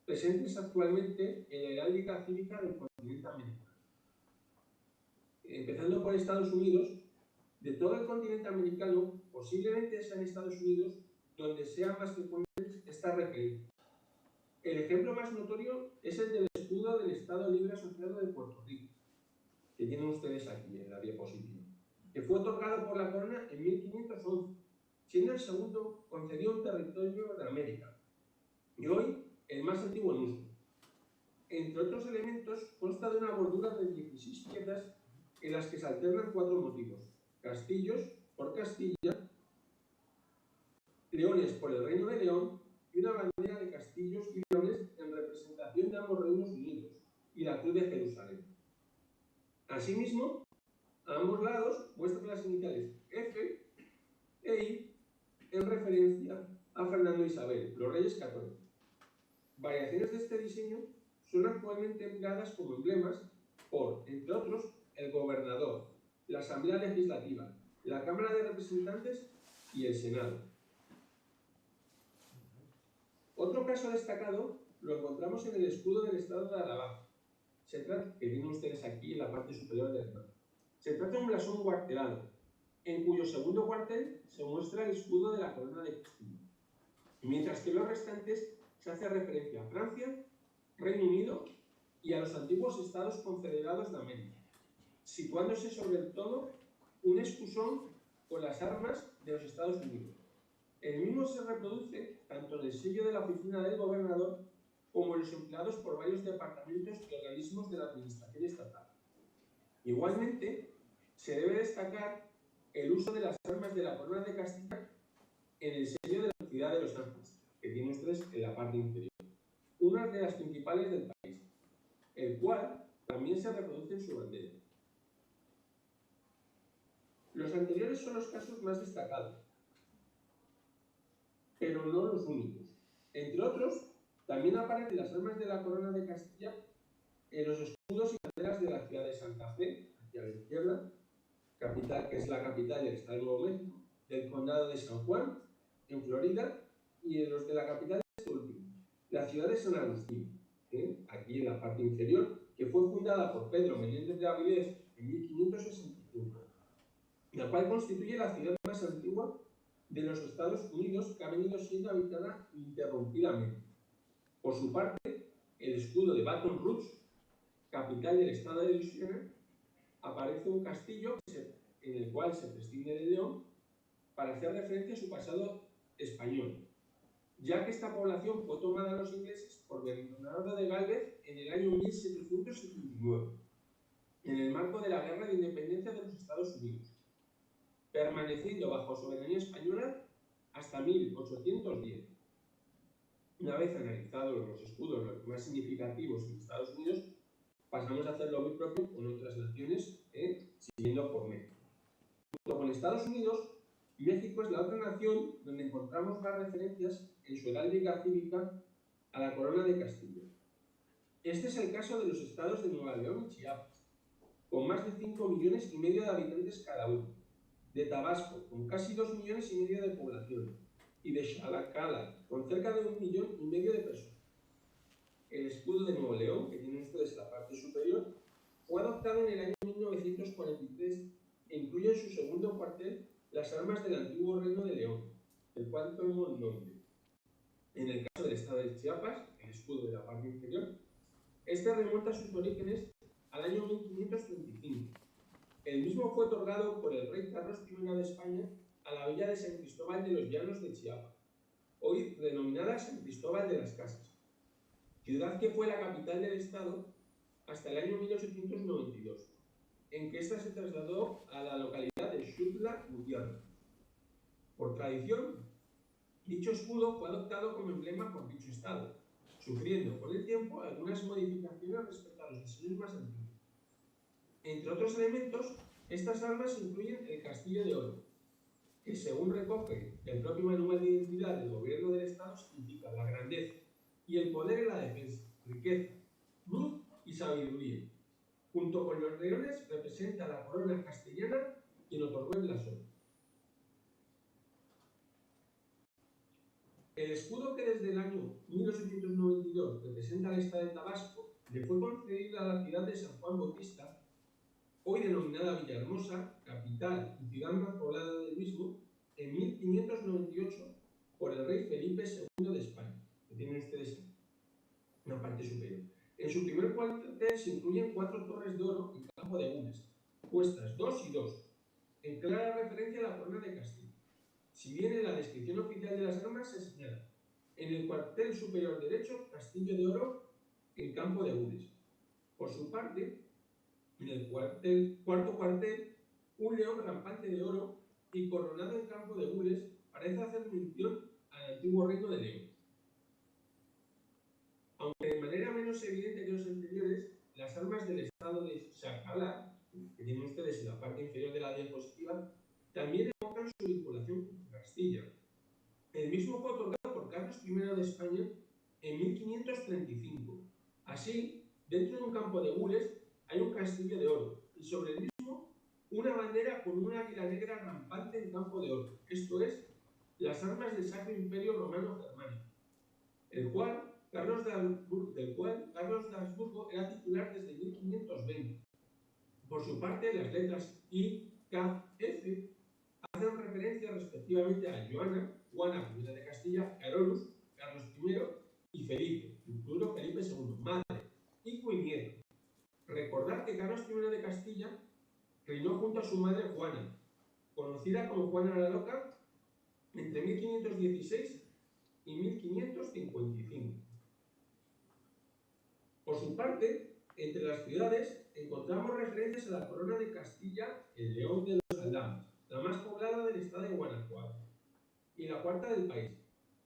presentes actualmente en la heráldica cívica del continente americano. Empezando por Estados Unidos, de todo el continente americano, posiblemente sea en Estados Unidos donde sean más frecuentes estas referencias. El ejemplo más notorio es el del escudo del Estado Libre Asociado de Puerto Rico, que tienen ustedes aquí en la diapositiva, que fue otorgado por la corona en 1511, siendo el segundo concedido un territorio de América, y hoy el más antiguo en uso. Entre otros elementos, consta de una bordura de 16 piezas en las que se alternan 4 motivos: castillos por Castilla, leones por el Reino de León y una bandera de castillos y leones en representación de ambos reinos unidos y la cruz de Jerusalén. Asimismo, a ambos lados muestran las iniciales F e I en referencia a Fernando e Isabel, los reyes católicos. Variaciones de este diseño son actualmente empleadas como emblemas por, entre otros, el gobernador, la Asamblea Legislativa, la Cámara de Representantes y el Senado. Otro caso destacado lo encontramos en el escudo del estado de Alabama, que tienen ustedes aquí en la parte superior del mapa. Se trata de un blasón cuartelado, en cuyo segundo cuartel se muestra el escudo de la corona de Castilla, mientras que los restantes se hace referencia a Francia, Reino Unido y a los antiguos Estados Confederados de América, situándose sobre el todo un escusón con las armas de los Estados Unidos. El mismo se reproduce tanto en el sello de la oficina del gobernador como en los empleados por varios departamentos y organismos de la administración estatal. Igualmente, se debe destacar el uso de las armas de la corona de Castilla en el sello de la ciudad de los Ángeles, que tienen ustedes en la parte inferior, una de las principales del país, el cual también se reproduce en su bandera. Los anteriores son los casos más destacados, pero no los únicos. Entre otros, también aparecen las armas de la corona de Castilla en los escudos y banderas de la ciudad de Santa Fe, hacia la izquierda, capital, que es la capital del Estado de Nuevo México, del condado de San Juan, en Florida, y en los de la capital de este último, la ciudad de San Agustín, aquí en la parte inferior, que fue fundada por Pedro Menéndez de Avilés en 1565, la cual constituye la ciudad más antigua de los Estados Unidos que ha venido siendo habitada ininterrumpidamente. Por su parte, el escudo de Baton Rouge, capital del estado de Luisiana, aparece un castillo en el cual se prescinde del león para hacer referencia a su pasado español, ya que esta población fue tomada a los ingleses por Bernardo de Gálvez en el año 1779, en el marco de la Guerra de Independencia de los Estados Unidos, permaneciendo bajo soberanía española hasta 1810. Una vez analizados los escudos los más significativos en Estados Unidos, pasamos a hacer lo muy propio con otras naciones, siguiendo por México. Junto con Estados Unidos, México es la otra nación donde encontramos más referencias en su heráldica cívica a la corona de Castilla. Este es el caso de los estados de Nueva León y Chiapas, con más de 5,5 millones de habitantes cada uno, de Tabasco, con casi 2,5 millones de población, y de Tlaxcala, con cerca de 1,5 millones de personas. El escudo de Nuevo León, que tienen ustedes en la parte superior, fue adoptado en el año 1943 e incluye en su segundo cuartel las armas del antiguo Reino de León, del cual tomó el nombre. En el caso del estado de Chiapas, el escudo de la parte inferior, este remonta a sus orígenes al año 1535. El mismo fue otorgado por el rey Carlos I de España a la villa de San Cristóbal de los Llanos de Chiapas, hoy denominada San Cristóbal de las Casas, ciudad que fue la capital del estado hasta el año 1892, en que ésta se trasladó a la localidad de Xutla Gutiérrez. Por tradición, dicho escudo fue adoptado como emblema por dicho estado, sufriendo con el tiempo algunas modificaciones respecto a los diseños más antiguos. Entre otros elementos, estas armas incluyen el castillo de oro, que según recoge el propio manual de identidad del gobierno del estado, significa la grandeza y el poder en la defensa, riqueza, luz y sabiduría. Junto con los leones representa la corona castellana quien otorgó el blasón. El escudo que desde el año 1892 representa al estado de Tabasco le fue concedido a la ciudad de San Juan Bautista, hoy denominada Villahermosa, capital y ciudad más poblada del mismo, en 1598 por el rey Felipe II de España, que tienen ustedes en la parte superior. En su primer cuartel se incluyen 4 torres de oro en campo de gules, puestas 2 y 2, en clara referencia a la corona de Castilla. Si bien en la descripción oficial de las armas se señala en el cuartel superior derecho castillo de oro en campo de gules. Por su parte, en el cuarto cuartel, un león rampante de oro y coronado en campo de gules parece hacer mención al antiguo reino de León. Aunque de manera menos evidente que los anteriores, las armas del estado de Tlaxcala, que tienen ustedes en la parte inferior de la diapositiva, también evocan su vinculación con Castilla. El mismo fue otorgado por Carlos I de España en 1535. Así, dentro de un campo de gules hay un castillo de oro y sobre el mismo una bandera con un águila negra rampante en campo de oro, esto es, las armas del Sacro Imperio Romano Germánico, del cual Carlos de Habsburgo era titular desde 1520. Por su parte, las letras I, K, F hacen referencia respectivamente a Juana I de Castilla, Carolus, Carlos I y Felipe, incluido Felipe II, madre, hijo y nieto. Recordar que Carlos I de Castilla reinó junto a su madre Juana, conocida como Juana la Loca, entre 1516 y 1555. Por su parte, entre las ciudades encontramos referencias a la corona de Castilla, el León de los Aldames, la más poblada del estado de Guanajuato, y la cuarta del país,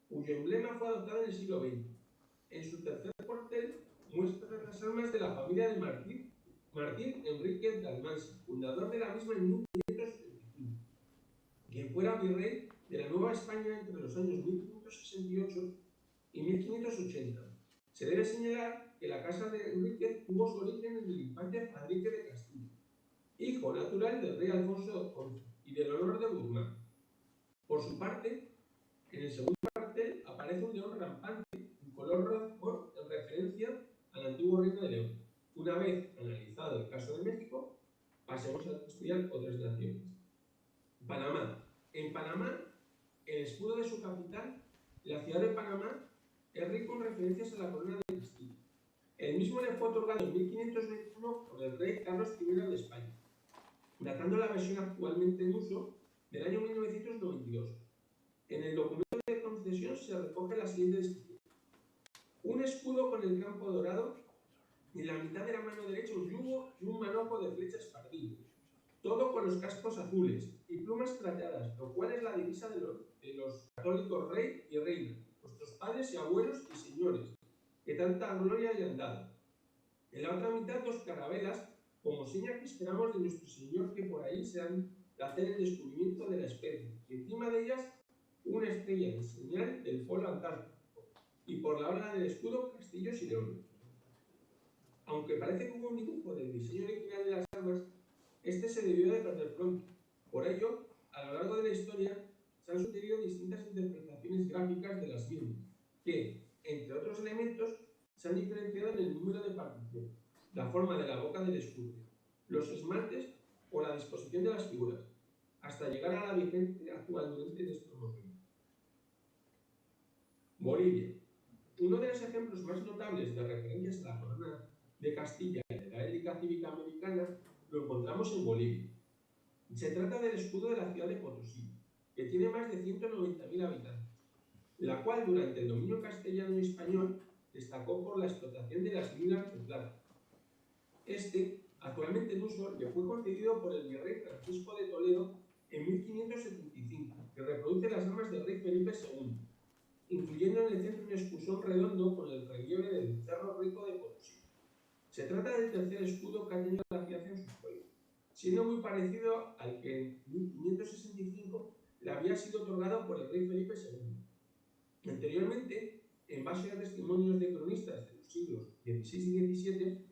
cuyo emblema fue adoptado en el siglo XX. En su tercer cuartel muestra las armas de la familia de Martín Enríquez de Almansa, fundador de la misma en 1575, quien fuera virrey de la Nueva España entre los años 1568 y 1580. Se debe señalar que la casa de Enríquez tuvo su origen en el infante Fadrique de Castilla, hijo natural del rey Alfonso XI y del honor de Guzmán. Por su parte, en el segundo cuartel aparece un león rampante en color rojo en referencia al antiguo reino de León. Una vez analizado el caso de México, pasemos a estudiar otras naciones. Panamá. En Panamá, el escudo de su capital, la ciudad de Panamá, es rico en referencias a la corona de Castilla. El mismo le fue otorgado en 1521 por el rey Carlos I de España, datando la versión actualmente en uso del año 1992. En el documento de concesión se recoge la siguiente descripción: un escudo con el campo dorado y en la mitad de la mano derecha un yugo y un manojo de flecha esparcido, todo con los cascos azules y plumas plateadas, lo cual es la divisa de los católicos rey y reina, nuestros padres y abuelos y señores, que tanta gloria hayan dado. En la otra mitad dos carabelas, como seña que esperamos de nuestro Señor que por ahí se han de hacer el descubrimiento de la especie, y encima de ellas una estrella en señal del polo antártico, y por la orla del escudo castillos y leones. Aunque parece como un dibujo del diseño original de las armas, este se debió de perder pronto. Por ello, a lo largo de la historia, se han sugerido distintas interpretaciones gráficas de las mismas, que, entre otros elementos, se han diferenciado en el número de partición, la forma de la boca del escudo, los esmaltes o la disposición de las figuras, hasta llegar a la vigente actualmente de estos modelos. Bolivia. Uno de los ejemplos más notables de referencias a la corona de Castilla y de la ética cívica americana lo encontramos en Bolivia. Se trata del escudo de la ciudad de Potosí, que tiene más de 190.000 habitantes, la cual durante el dominio castellano y español destacó por la explotación de las minas de plata. Este, actualmente en uso, le fue concedido por el virrey Francisco de Toledo en 1575, que reproduce las armas del rey Felipe II, incluyendo en el centro un escusón redondo con el relieve del Cerro Rico de Potosí. Se trata del tercer escudo que ha tenido la ciudad en su historia, siendo muy parecido al que en 1565 le había sido otorgado por el rey Felipe II. Anteriormente, en base a testimonios de cronistas de los siglos XVI y XVII,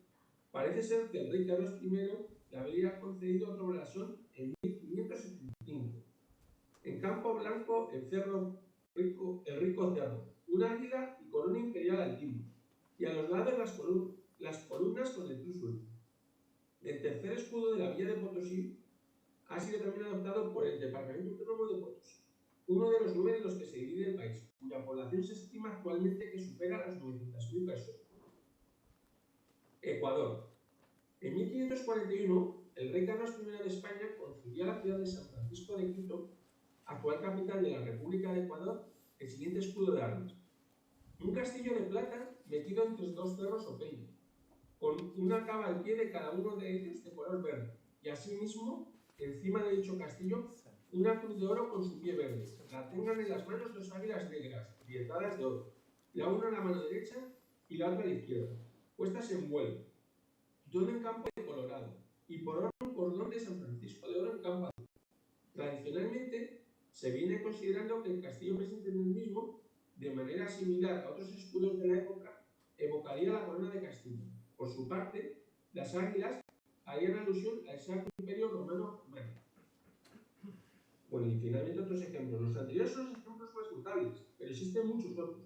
parece ser que el rey Carlos I le habría concedido otro blasón en 1575. En campo blanco, el rico cerro, un águila y corona imperial antigua, y a los lados las columnas con el cruz suelto. El tercer escudo de la villa de Potosí ha sido también adoptado por el departamento autónomo de Potosí, uno de los 9 en los que se divide el país, cuya población se estima actualmente que supera las 900.000 personas. Ecuador. En 1541, el rey Carlos I de España concedió a la ciudad de San Francisco de Quito, actual capital de la República de Ecuador, el siguiente escudo de armas: un castillo de plata metido entre dos cerros o peñas, con una cava al pie de cada uno de ellos de color verde, y asimismo, encima de dicho castillo, una cruz de oro con su pie verde. La tengan en las manos dos águilas negras, dientadas de oro, la una en la mano derecha y la otra a la izquierda, puestas en vuelo, todo en campo de colorado, y por oro un cordón de San Francisco de oro en campo azul. Tradicionalmente, se viene considerando que el castillo presente en el mismo, de manera similar a otros escudos de la época, evocaría la corona de Castilla. Por su parte, las águilas harían alusión al Sacro Imperio Romano Germánico. Bueno, y finalmente otros ejemplos. Los anteriores son los ejemplos más notables, pero existen muchos otros,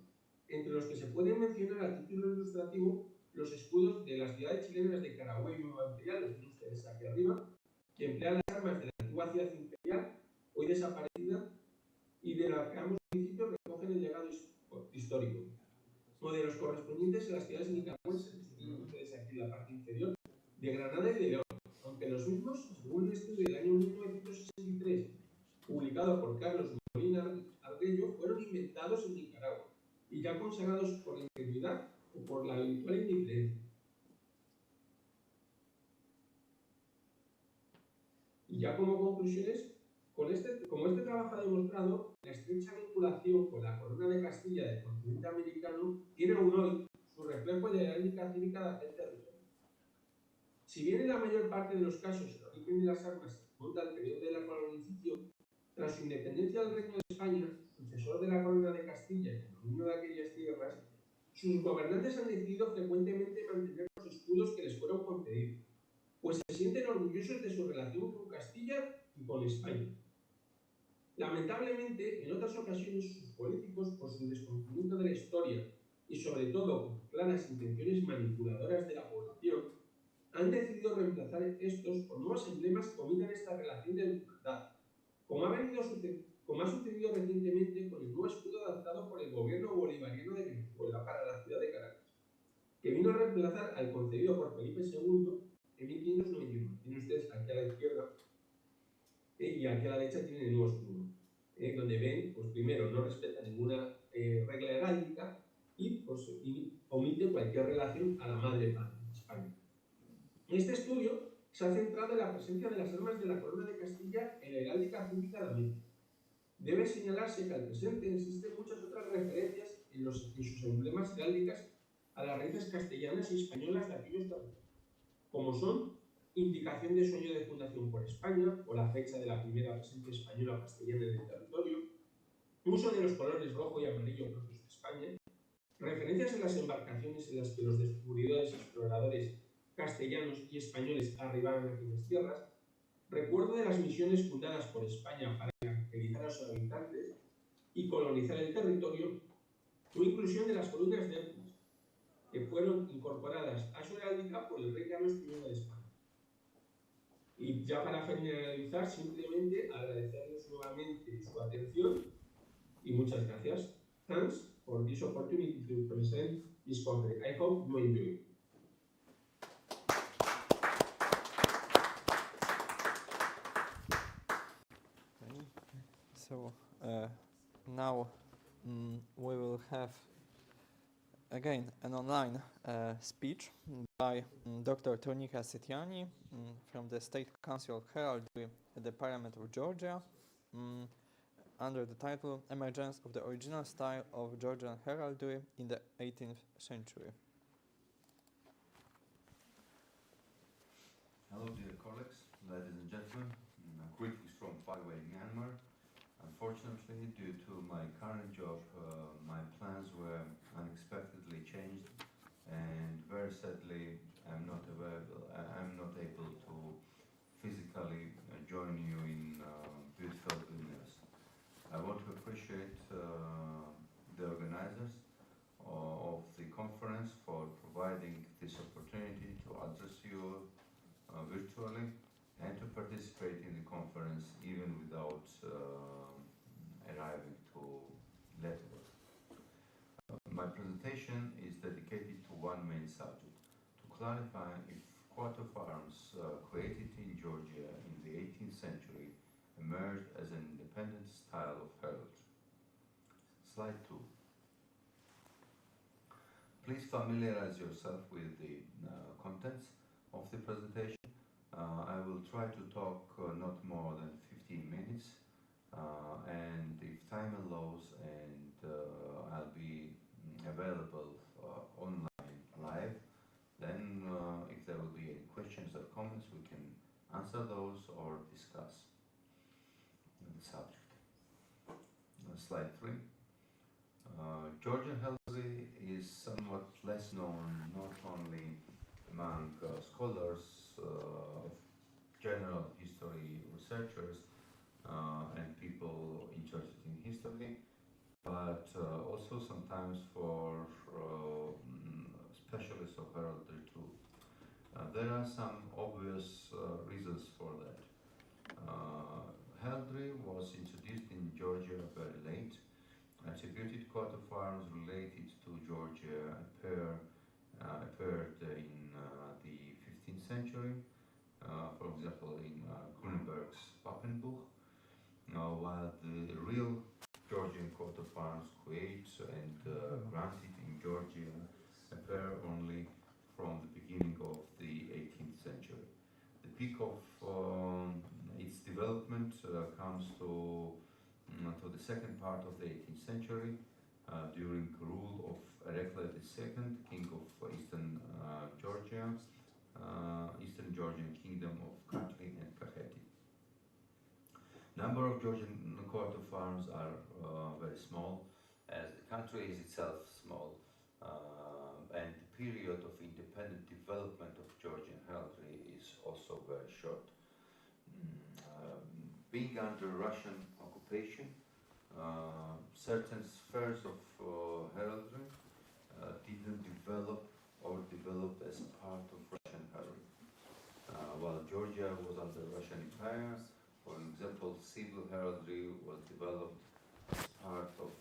entre los que se pueden mencionar a título ilustrativo los escudos de las ciudades chilenas de Carahue y Nueva Imperial, los ven ustedes aquí arriba, que emplean las armas de la antigua ciudad imperial, hoy desaparecida, y de la que ambos municipios recogen el legado histórico, o de los correspondientes a las ciudades nicaragüenses, que tienen ustedes aquí en la parte inferior, de Granada y de León, aunque los mismos, según un estudio del año 1963, publicado por Carlos Molina consagrados por la ingenuidad o por la habitual indiferencia. Y ya como conclusiones, como este trabajo ha demostrado, la estrecha vinculación con la corona de Castilla del continente americano tiene aún hoy su reflejo en la heráldica cívica de aquel territorio. Si bien en la mayor parte de los casos el origen de las armas se remonta al periodo del colonificio, tras su independencia del Reino de España, sucesor de la corona de Castilla y el dominio de aquellas tierras, sus gobernantes han decidido frecuentemente mantener los escudos que les fueron concedidos, pues se sienten orgullosos de su relación con Castilla y con España. Lamentablemente, en otras ocasiones, sus políticos, por su desconocimiento de la historia y sobre todo por claras intenciones manipuladoras de la población, han decidido reemplazar estos por nuevos emblemas que omitan esta relación de hermandad, como ha sucedido recientemente con el nuevo escudo adaptado por el gobierno bolivariano de Venezuela para la ciudad de Caracas, que vino a reemplazar al concedido por Felipe II en 1591. Tienen ustedes aquí a la izquierda y aquí a la derecha tienen el nuevo escudo, donde ven, pues primero, no respeta ninguna regla heráldica y omite cualquier relación a la madre patria, España. Este estudio se ha centrado en la presencia de las armas de la corona de Castilla en la heráldica cívica de América. Debe señalarse que al presente existen muchas otras referencias en sus emblemas heráldicas a las raíces castellanas y españolas de aquellos territorios, como son indicación de su año de fundación por España o la fecha de la primera presencia española o castellana en el territorio, uso de los colores rojo y amarillo propios de España, referencias en las embarcaciones en las que los descubridores y exploradores castellanos y españoles arribaron a aquellas tierras, recuerdo de las misiones fundadas por España para evangelizar a sus habitantes y colonizar el territorio, o inclusión de las columnas de Hércules, que fueron incorporadas a su heráldica por el rey Carlos I de España. Y ya para finalizar, simplemente agradecerles nuevamente su atención y muchas gracias. Thanks for this opportunity to present this conference. I hope you enjoy it. Okay. So now we will have again an online speech by Dr. Tonika Setiani from the State Council of Heraldry at the Parliament of Georgia under the title Emergence of the Original Style of Georgian Heraldry in the 18th Century. Hello dear colleagues, ladies and gentlemen, greetings from faraway Myanmar. Unfortunately, due to my current job, my plans were unexpectedly changed, and very sadly, I'm not able to physically join you in beautiful Vilnius. I want to appreciate the organizers of the conference for providing this opportunity to address you virtually and to participate in the conference even without arriving to Letterbox. My presentation is dedicated to one main subject, to clarify if coat of arms created in Georgia in the 18th century emerged as an independent style of heraldry. Slide 2. Please familiarize yourself with the contents of the presentation. I will try to talk not more than 15 minutes, and if time allows, and I'll be available online live, then if there will be any questions or comments, we can answer those or discuss the subject. Slide 3. Georgian heraldry is somewhat less known not only among scholars of general history researchers and people interested in history, but also sometimes for specialists of heraldry too. There are some obvious reasons for that. Heraldry was introduced in Georgia very late. Attributed coat of arms related to Georgia appeared in the 15th century, for example in Grunberg's Pappenbuch, while the real Georgian coat of arms created and granted in Georgia appear only from the beginning of the 18th century. The peak of its development comes to the second part of the 18th century during the rule of Heraclius II, king of Eastern Georgia, Eastern Georgian kingdom of Katli and Kakheti. Number of Georgian coat of arms are very small, as the country is itself small, and the period of independent development of Georgian heraldry is also very short. Being under Russian occupation, certain spheres of heraldry didn't develop or developed as part of Russian heraldry. While Georgia was under Russian Empire, for example, civil heraldry was developed as part of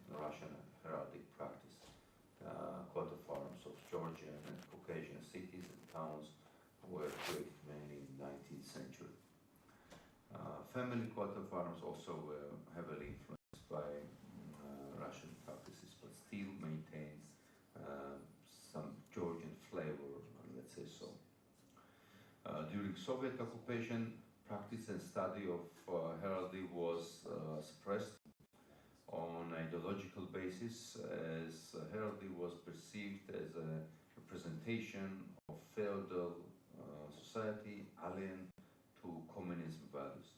Russian heraldic practice. Coat of arms of Georgian and Caucasian cities and towns were created mainly in the 19th century. Family coat of arms also were heavily influenced by Russian practices, but still maintains some Georgian flavor, let's say so. During Soviet occupation, practice and study of heraldry was suppressed on ideological basis, as heraldry was perceived as a representation of feudal society alien to communism values.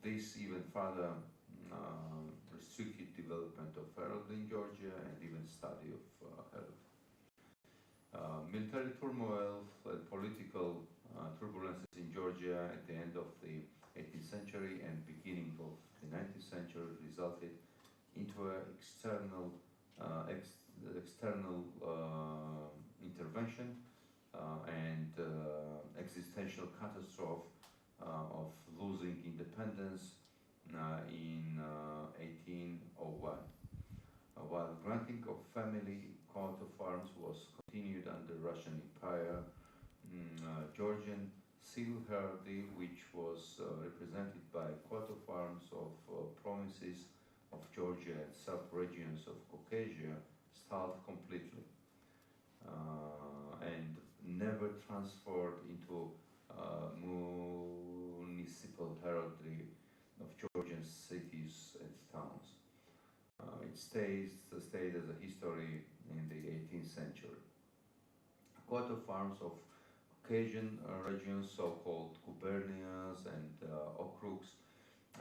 This even further restricted development of heraldry in Georgia and even study of heraldry. Military turmoil and political turbulences in Georgia at the end of the 18th century and beginning of the 19th century resulted into an external intervention and existential catastrophe of losing independence in 1801. While granting of family coat of arms was continued under Russian Empire, Georgian civil heraldry, which was represented by coat of arms of provinces of Georgia and sub-regions of Caucasia, stalled completely and never transferred into municipal heraldry of Georgian cities and towns. It stayed as a history in the 18th century. Coat of arms of Caucasian regions, so-called gubernias and okrugs,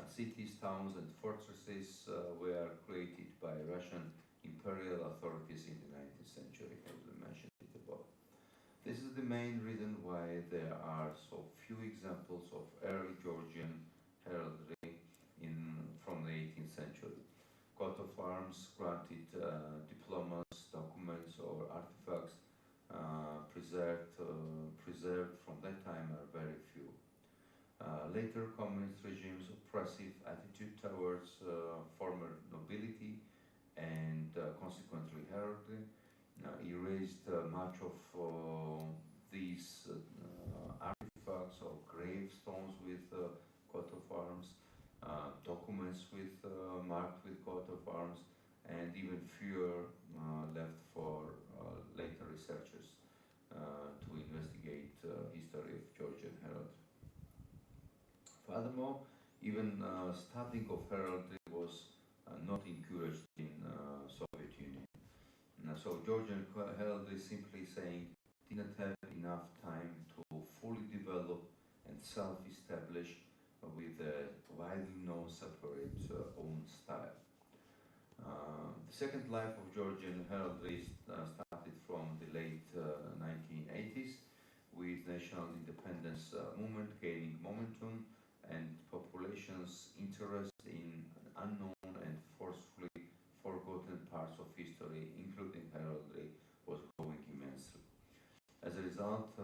cities, towns and fortresses were created by Russian imperial authorities in the 19th century, as we mentioned it above. This is the main reason why there are so few examples of early Georgian heraldry from the 18th century. Coat of arms granted diplomas, documents or artifacts preserved from that time are very few. Later communist regimes' oppressive attitude towards former nobility and consequently heraldry erased much of these artifacts or gravestones with coat of arms, documents marked with coat of arms, and even fewer left for later researchers to investigate history of Georgian heraldry. Furthermore, even studying of heraldry was not encouraged in Soviet Union. So Georgian heraldry, simply saying, didn't have enough time to fully develop and self-establish with a widely known separate own style. The second life of Georgian heraldry started from the late 1980s, with national independence movement gaining momentum and population's interest in unknown and forcefully forgotten parts of history, including heraldry, was growing immensely. As a result,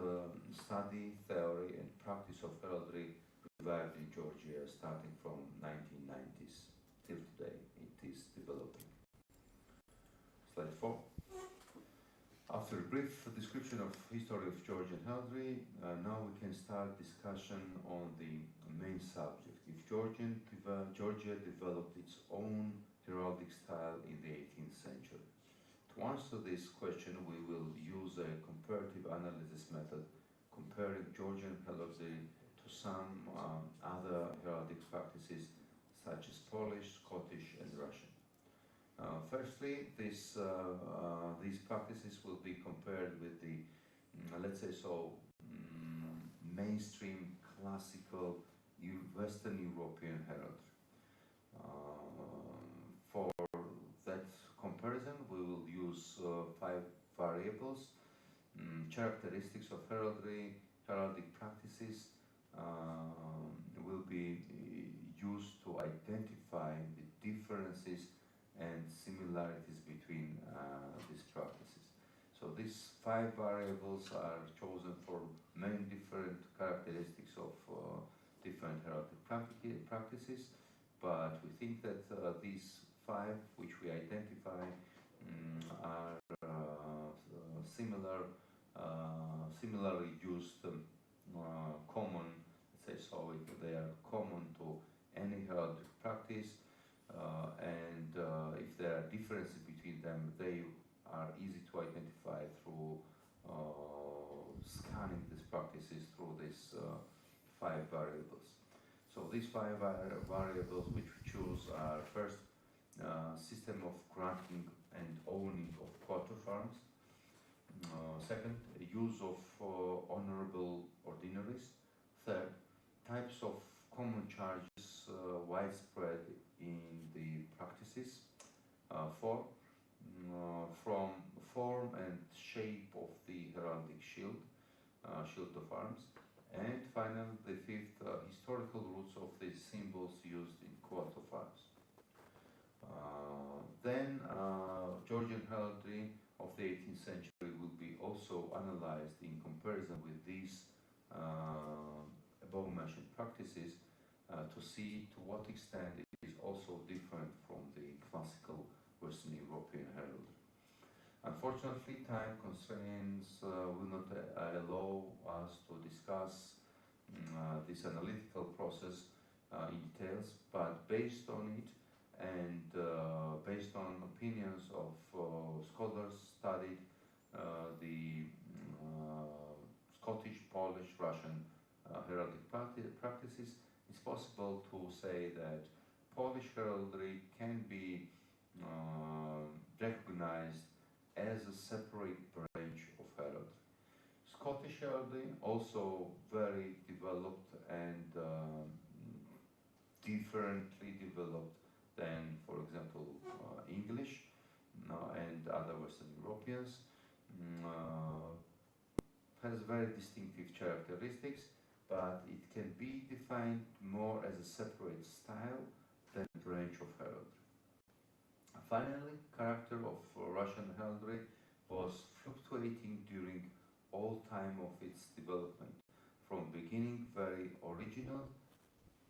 study, theory and practice of heraldry revived in Georgia starting from 1990s till today. It is developing. Slide 4. After a brief description of history of Georgian heraldry, now we can start discussion on the main subject. If Georgia developed its own heraldic style in the 18th century. To answer this question, we will use a comparative analysis method comparing Georgian heraldry to some other heraldic practices such as Polish, Scottish and Russian. Firstly, these practices will be compared with the, let's say so, mainstream classical Western European heraldry. For that comparison, we will use 5 variables, characteristics of heraldry, heraldic practices will be used to identify the differences and similarities between these practices. So these 5 variables are chosen for many different characteristics of different heraldic practices, but we think that these 5 which we identify are similarly used, common, let's say so, they are common to any heraldic practice, and if there are differences between them, they are easy to identify through scanning these practices through these 5 variables. So these 5 variables which we choose are first, system of granting and owning of coat of arms. Second, use of honorable ordinaries. Third, types of common charges widespread in the practices. 4, from form and shape of the heraldic shield, shield of arms. And finally, the 5th, historical roots of the symbols used in coat of arms. Then Georgian heraldry of the 18th century will be also analyzed in comparison with these above mentioned practices to see to what extent it is also different from the classical Western European heraldry. Unfortunately, time constraints will not allow us to discuss this analytical process in details, but based on it and based on opinions of scholars studied the Scottish, Polish, Russian heraldic practices, it's possible to say that Polish heraldry can be recognized as a separate branch of heraldry. Scottish heraldry also very developed and differently developed than, for example, English and other Western Europeans. Has very distinctive characteristics, but it can be defined more as a separate style than a branch of heraldry. Finally, character of Russian heraldry was fluctuating during all time of its development, from beginning very original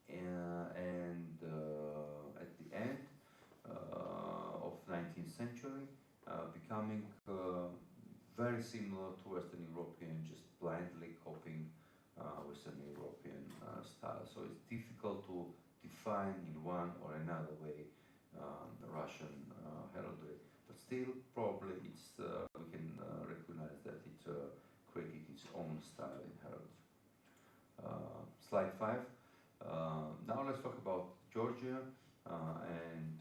and at the end of 19th century becoming very similar to Western European, just blindly copying Western European style. So it's difficult to define in one or another way the Russian heraldry, but still probably it's we can recognize that it created its own style in heraldry. Slide 5. Now let's talk about Georgia and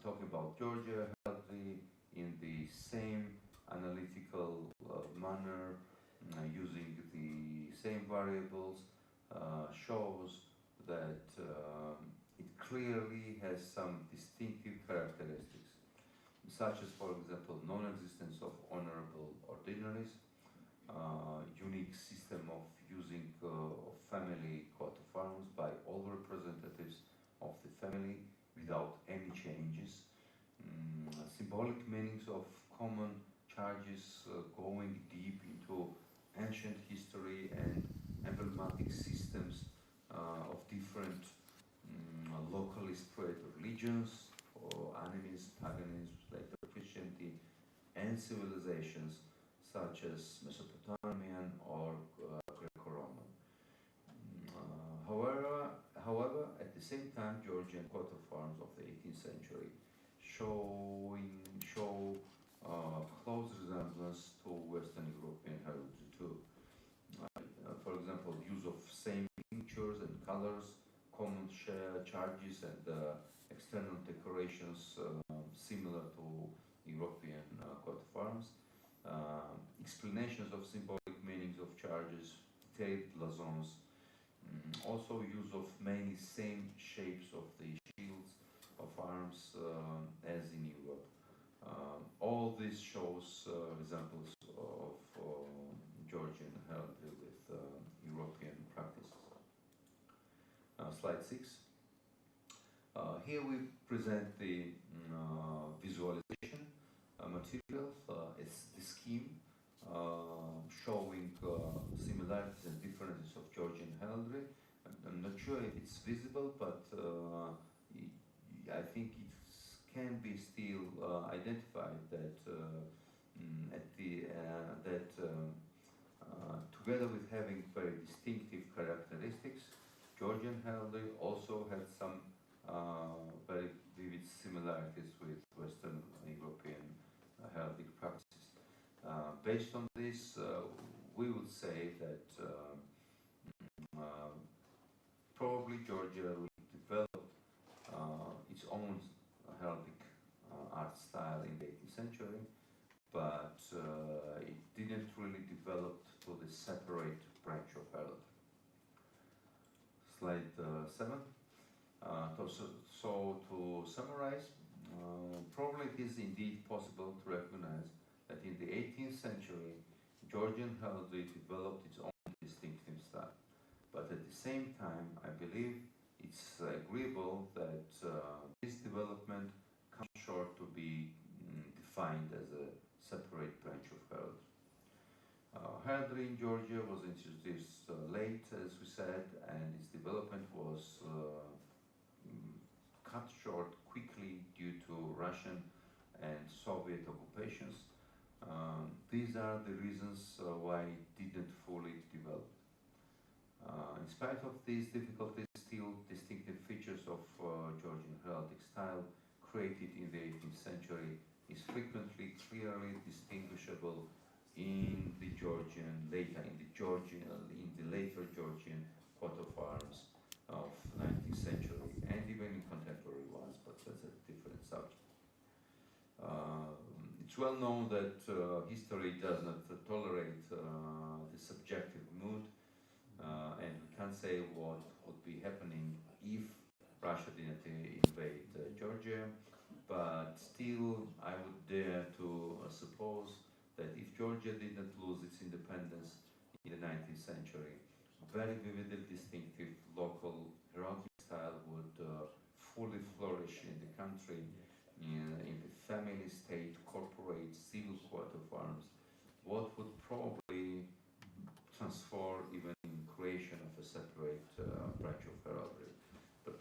talking about Georgia heraldry in the same analytical manner, using the same variables, shows that it clearly has some distinctive characteristics, such as, for example, non-existence of honorable ordinaries, unique system of using of family coat of arms by all representatives of the family without any changes, symbolic meanings of common charges going deep into ancient history and emblematic systems of different locally spread religions, or animism, paganism, later Christianity, and and civilizations such as Mesopotamian or Greco-Roman. However, at the same time, Georgian coat of arms of the 18th century show close resemblance to Western European heraldry too. For example, use of same pictures and colors, common charges and external decorations similar to European coat of arms, explanations of symbolic meanings of charges, detailed blasons, also use of many same shapes of the shields of arms as in Europe. All this shows examples of Georgian heraldry with European practices. Slide 6. Here we present the visualization material. It's the scheme showing similarities and differences of Georgian heraldry. I'm not sure if it's visible, but I think it can be still identified that together with having very distinctive characteristics, Georgian heraldry also had some very vivid similarities with Western European heraldic practices. Based on this, we would say that probably Georgia developed its own heraldic art style in the 18th century, but it didn't really develop to the separate branch of heraldry. Slide 7. So to summarize, probably it is indeed possible to recognize that in the 18th century, Georgian heraldry developed its own distinctive style. But at the same time, I believe it's agreeable that this development comes short to be defined as a separate branch of heraldry. Heraldry in Georgia was introduced late, as we said, and its development was cut short quickly due to Russian and Soviet occupations. These are the reasons why it didn't fully develop. In spite of these difficulties, still distinctive features of Georgian heraldic style created in the 18th century is frequently clearly distinguishable in the later Georgian coat of arms of 19th century and even in contemporary ones, but that's a different subject. It's well known that history does not tolerate the subjective mood, and we can't say what would be happening if Russia didn't invade Georgia, but still I would dare to suppose that if Georgia didn't lose its independence in the 19th century, a very vividly distinctive local heraldic style would fully flourish in the country, in the family, state, corporate, civil coat of arms, what would probably transform even in creation of a separate branch of heraldry. But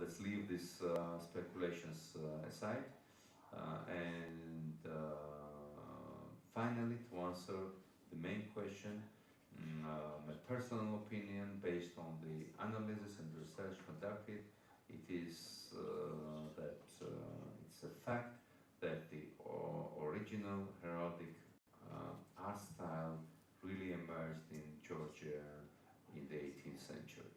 let's leave these speculations aside. And finally, to answer the main question, my personal opinion based on the analysis and research conducted, it is that it's a fact that the original heraldic art style really emerged in Georgia in the 18th century.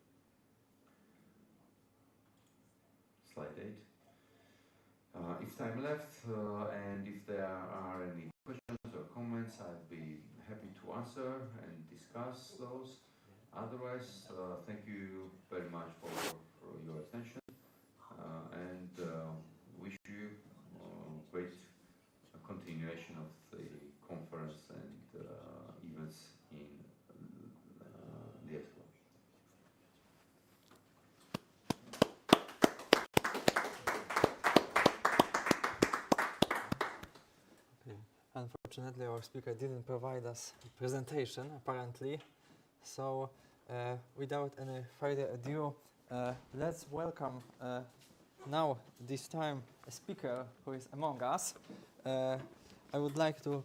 Slide 8. If time left and if there are any questions or comments, I'd be happy to answer and discuss those. Otherwise, thank you very much for your attention and wish you great continuation of the conference and events in Lietuva. Unfortunately, our speaker didn't provide us a presentation, apparently. So, without any further ado, let's welcome now, this time, a speaker who is among us. I would like to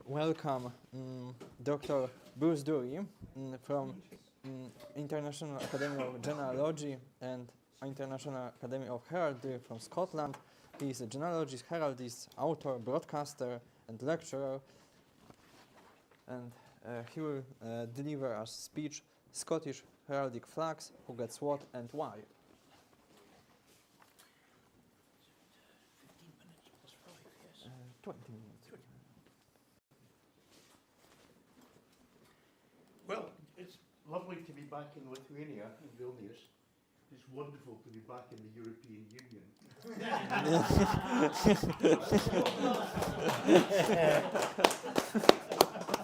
welcome Dr. Bruce Dury from International Academy of Genealogy and International Academy of Heraldry from Scotland. He is a genealogist, heraldist, author, broadcaster, and lecturer. And he will deliver a speech, Scottish Heraldic Flags, Who Gets What and Why. 15 minutes plus 5, yes. 20 minutes. Well, it's lovely to be back in Lithuania, in Vilnius. It's wonderful to be back in the European Union.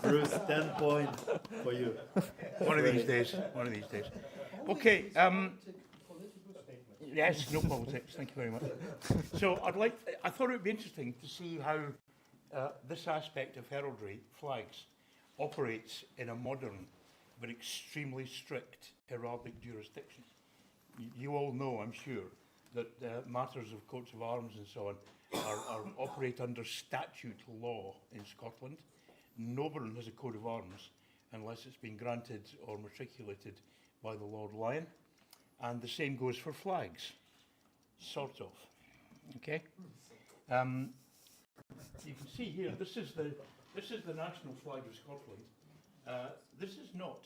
Bruce, 10 points for you. One of these days, one of these days. Okay, yes, no politics, thank you very much. So I thought it would be interesting to see how this aspect of heraldry, flags, operates in a modern but extremely strict heraldic jurisdiction. You all know, I'm sure, that matters of coats of arms and so on operate under statute law in Scotland. Nobody has a coat of arms unless it's been granted or matriculated by the Lord Lion, and the same goes for flags, sort of. Okay. You can see here. This is the national flag of Scotland. This is not.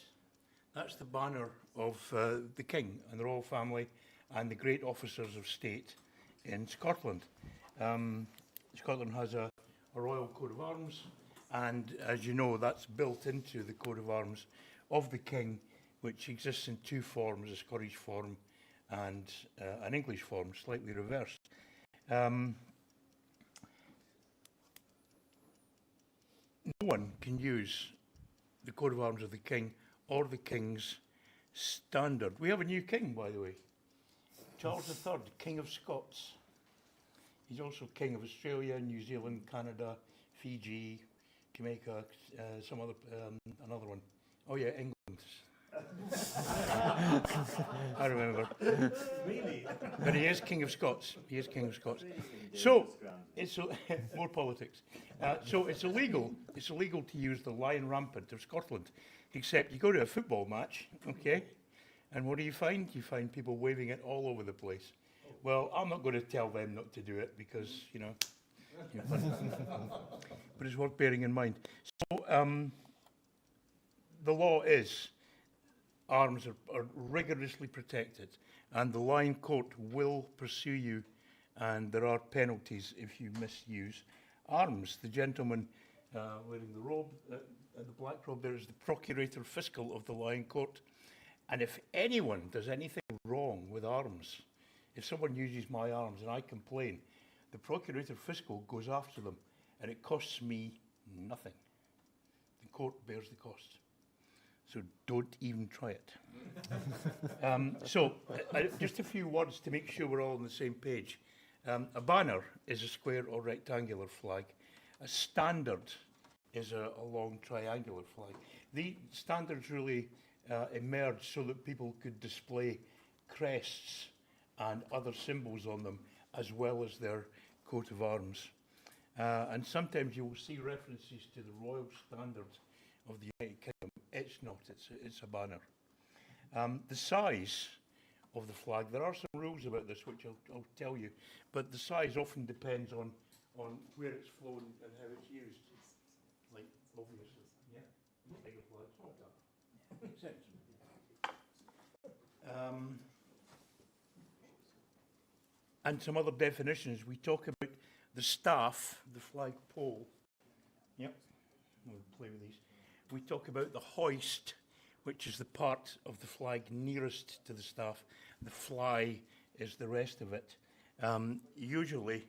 That's the banner of the King and the royal family and the great officers of state in Scotland. Scotland has a royal coat of arms, and as you know, that's built into the coat of arms of the King, which exists in two forms, a Scottish form and an English form, slightly reversed. No one can use the coat of arms of the King or the King's standard. We have a new king, by the way, Charles III, King of Scots. He's also King of Australia, New Zealand, Canada, Fiji, Jamaica, some other, another one. Oh yeah, England. I remember. Really? But he is King of Scots. He is King of Scots. So it's more politics. So it's illegal. It's illegal to use the lion rampant of Scotland, except you go to a football match, okay, and what do you find? You find people waving it all over the place. Well, I'm not going to tell them not to do it because you know but it's worth bearing in mind. So the law is arms are rigorously protected, and the lion court will pursue you, and there are penalties if you misuse arms. The gentleman wearing the robe, the black robe, there is the procurator fiscal of the lion court, and if anyone does anything wrong with arms, if someone uses my arms and I complain, the procurator fiscal goes after them, and it costs me nothing. The court bears the cost. So don't even try it. Just a few words to make sure we're all on the same page. A banner is a square or rectangular flag. A standard is a long triangular flag. The standards really emerged so that people could display crests and other symbols on them, as well as their coat of arms. And sometimes you will see references to the royal standard of the United Kingdom. It's not, it's a banner. The size of the flag, there are some rules about this which I'll tell you, but the size often depends on where it's flown and how it's used. Like, obviously, yeah, bigger flags, like that. Makes sense. And some other definitions. We talk about the staff, the flag pole. Yep, we'll play with these. We talk about the hoist, which is the part of the flag nearest to the staff. The fly is the rest of it. Usually,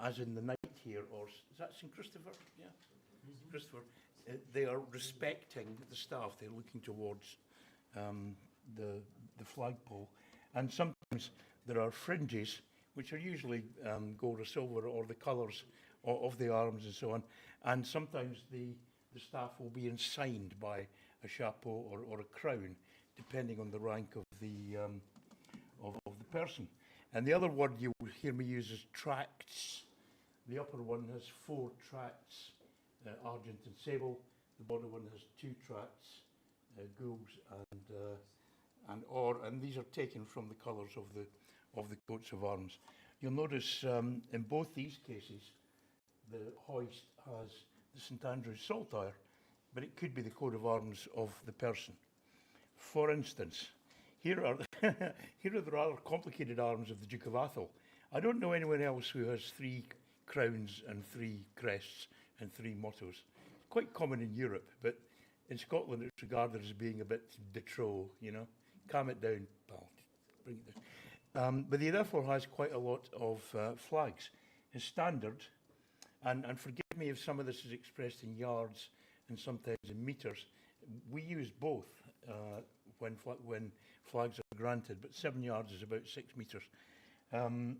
as in the knight here, or is that St. Christopher? Yeah, Christopher. They are respecting the staff. They're looking towards the flagpole. And sometimes there are fringes, which are usually gold or silver, or the colours of the arms and so on. And sometimes the staff will be ensigned by a chapeau or a crown, depending on the rank of the person. And the other word you will hear me use is tracts. The upper one has 4 tracts, argent and sable. The bottom one has 2 tracts, gules and or, and these are taken from the colours of the coats of arms. You'll notice in both these cases, the hoist has the St Andrew's saltire, but it could be the coat of arms of the person. For instance, here are the rather complicated arms of the Duke of Atholl. I don't know anyone else who has 3 crowns and 3 crests and 3 mottos. Quite common in Europe, but in Scotland it's regarded as being a bit de trop, you know. Calm it down, pal. Bring it down. But he therefore has quite a lot of flags. His standard, and forgive me if some of this is expressed in yards and sometimes in metres, we use both when flags are granted, but 7 yards is about 6 metres. And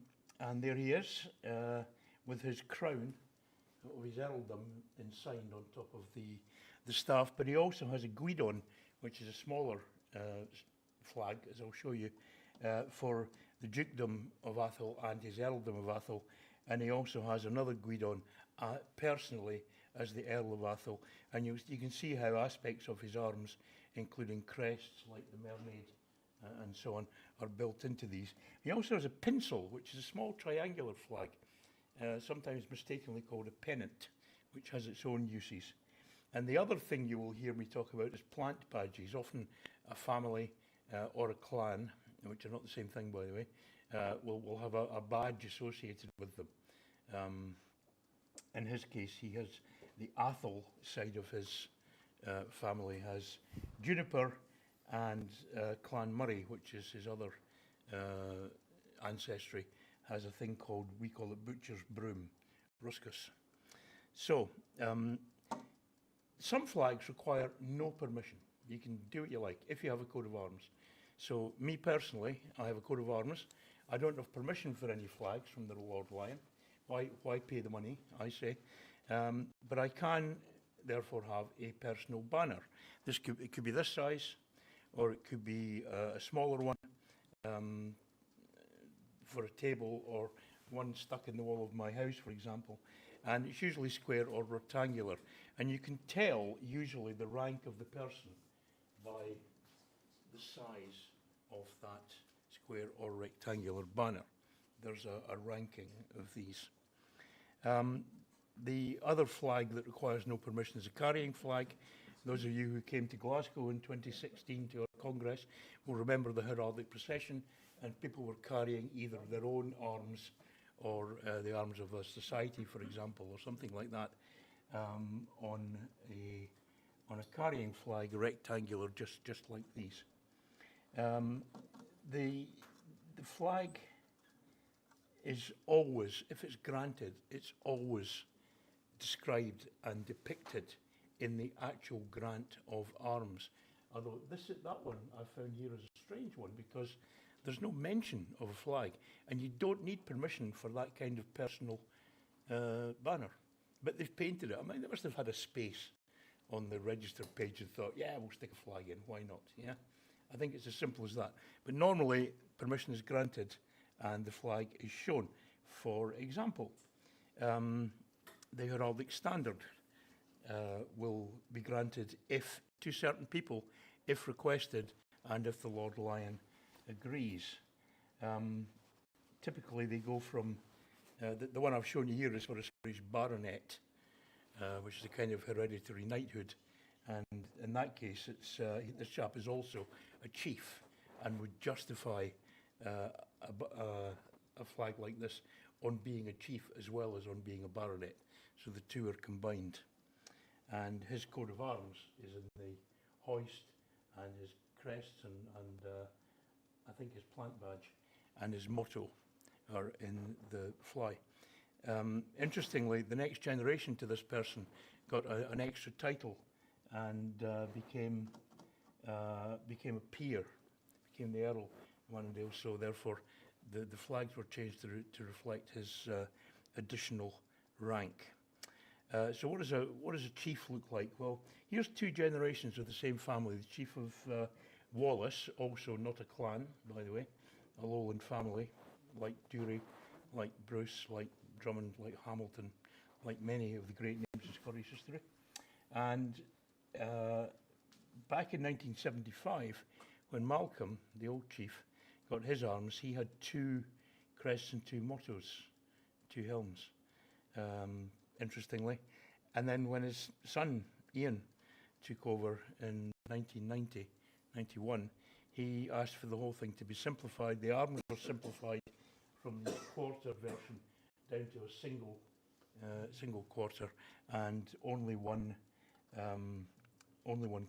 there he is, with his crown of his earldom ensigned on top of the staff, but he also has a guidon, which is a smaller flag, as I'll show you, for the dukedom of Atholl and his earldom of Atholl, and he also has another guidon personally as the Earl of Atholl, and you can see how aspects of his arms, including crests like the mermaid and so on, are built into these. He also has a pinsel, which is a small triangular flag, sometimes mistakenly called a pennant, which has its own uses. And the other thing you will hear me talk about is plant badges. Often a family or a clan, which are not the same thing by the way, will have a badge associated with them. In his case, he has the Atholl side of his family has juniper, and Clan Murray, which is his other ancestry, has a thing called, we call it butcher's broom, ruscus. So, some flags require no permission. You can do what you like if you have a coat of arms. So, me personally, I have a coat of arms. I don't have permission for any flags from the Lord Lion. Why pay the money, I say. But I can, therefore, have a personal banner. It could be this size, or it could be a smaller one for a table, or one stuck in the wall of my house, for example. And it's usually square or rectangular. And you can tell, usually, the rank of the person by the size of that square or rectangular banner. There's a ranking of these. The other flag that requires no permission is a carrying flag. Those of you who came to Glasgow in 2016 to our Congress will remember the heraldic procession, and people were carrying either their own arms or the arms of a society, for example, or something like that, on a carrying flag, rectangular, just like these. The flag is always, if it's granted, it's always described and depicted in the actual grant of arms. Although that one I found here is a strange one, because there's no mention of a flag, and you don't need permission for that kind of personal banner. But they've painted it. I mean, they must have had a space on the register page and thought, yeah, we'll stick a flag in, why not? Yeah, I think it's as simple as that. But normally, permission is granted and the flag is shown. For example, the heraldic standard will be granted to certain people, if requested, and if the Lord Lion agrees. Typically, they go from, the one I've shown you here is for a Scottish baronet, which is a kind of hereditary knighthood. And in that case, this chap is also a chief and would justify a flag like this on being a chief as well as on being a baronet. So the two are combined. And his coat of arms is in the hoist, and his crests and I think his plant badge and his motto are in the fly. Interestingly, the next generation to this person got an extra title and became a peer, became the Earl Annandale. So therefore, the flags were changed to reflect his additional rank. So what does a chief look like? Well, here's two generations of the same family. The chief of Wallace, also not a clan, by the way, a lowland family, like Dury, like Bruce, like Drummond, like Hamilton, like many of the great names in Scottish history. And back in 1975, when Malcolm, the old chief, got his arms, he had 2 crests and 2 mottos, 2 helms, interestingly. And then when his son, Ian, took over in 1990, 91, he asked for the whole thing to be simplified. The arms were simplified from the quarter version down to a single quarter, and only one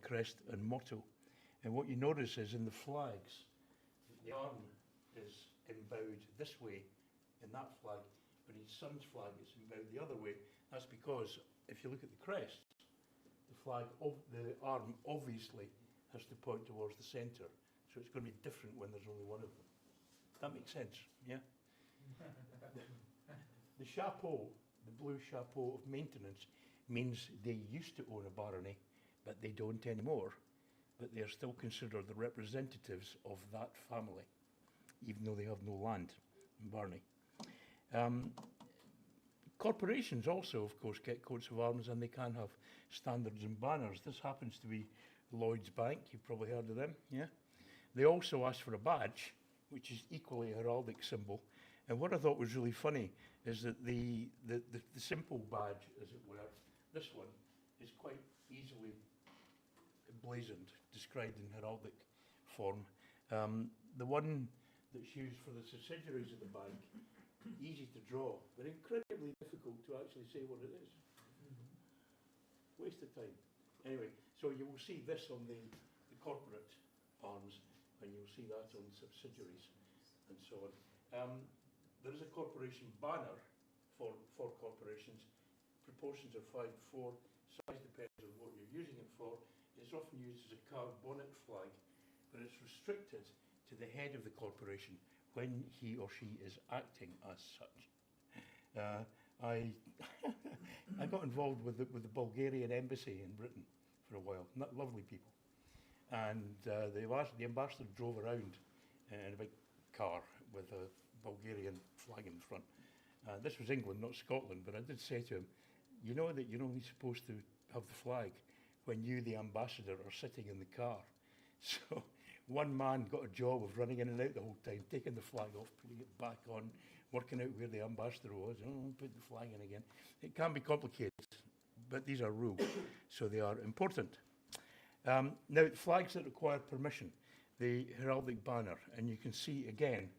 crest and motto. And what you notice is in the flags, the arm is embowed this way in that flag, but his son's flag is embowed the other way. That's because if you look at the crest, the arm obviously has to point towards the centre, so it's going to be different when there's only one of them. That makes sense, yeah? The chapeau, the blue chapeau of maintenance, means they used to own a barony, but they don't anymore. But they are still considered the representatives of that family, even though they have no land in Barney. Corporations also, of course, get coats of arms, and they can have standards and banners. This happens to be Lloyd's Bank. You've probably heard of them, yeah? They also ask for a badge, which is equally a heraldic symbol. And what I thought was really funny is that the simple badge, as it were, this one, is quite easily blazoned, described in heraldic form. The one that's used for the subsidiaries of the bank, easy to draw, but incredibly difficult to actually say what it is. Waste of time. Anyway, so you will see this on the corporate arms, and you'll see that on subsidiaries, and so on. There is a corporation banner for corporations. Proportions are 5:4. Size depends on what you're using it for. It's often used as a carved bonnet flag, but it's restricted to the head of the corporation when he or she is acting as such. I got involved with the Bulgarian embassy in Britain for a while. Lovely people, and the ambassador drove around in a big car with a Bulgarian flag in front. This was England, not Scotland, but I did say to him, you know that you're only supposed to have the flag when you, the ambassador, are sitting in the car. So one man got a job of running in and out the whole time, taking the flag off, putting it back on, working out where the ambassador was, put the flag in again. It can be complicated, but these are rules, so they are important. Now, flags that require permission, the heraldic banner, and you can see again,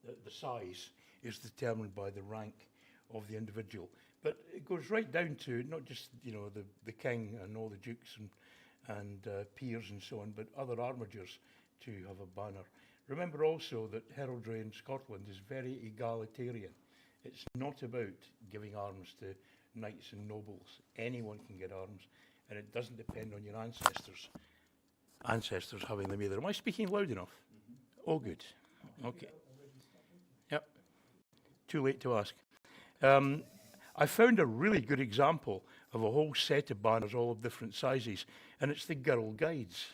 the size is determined by the rank of the individual. But it goes right down to not just the king and all the dukes and peers and so on, but other armigers to have a banner. Remember also that heraldry in Scotland is very egalitarian. It's not about giving arms to knights and nobles. Anyone can get arms, and it doesn't depend on your ancestors having them either. Am I speaking loud enough? Mm-hmm. Oh, good. Okay. Yep. Too late to ask. I found a really good example of a whole set of banners, all of different sizes, and it's the Girl Guides.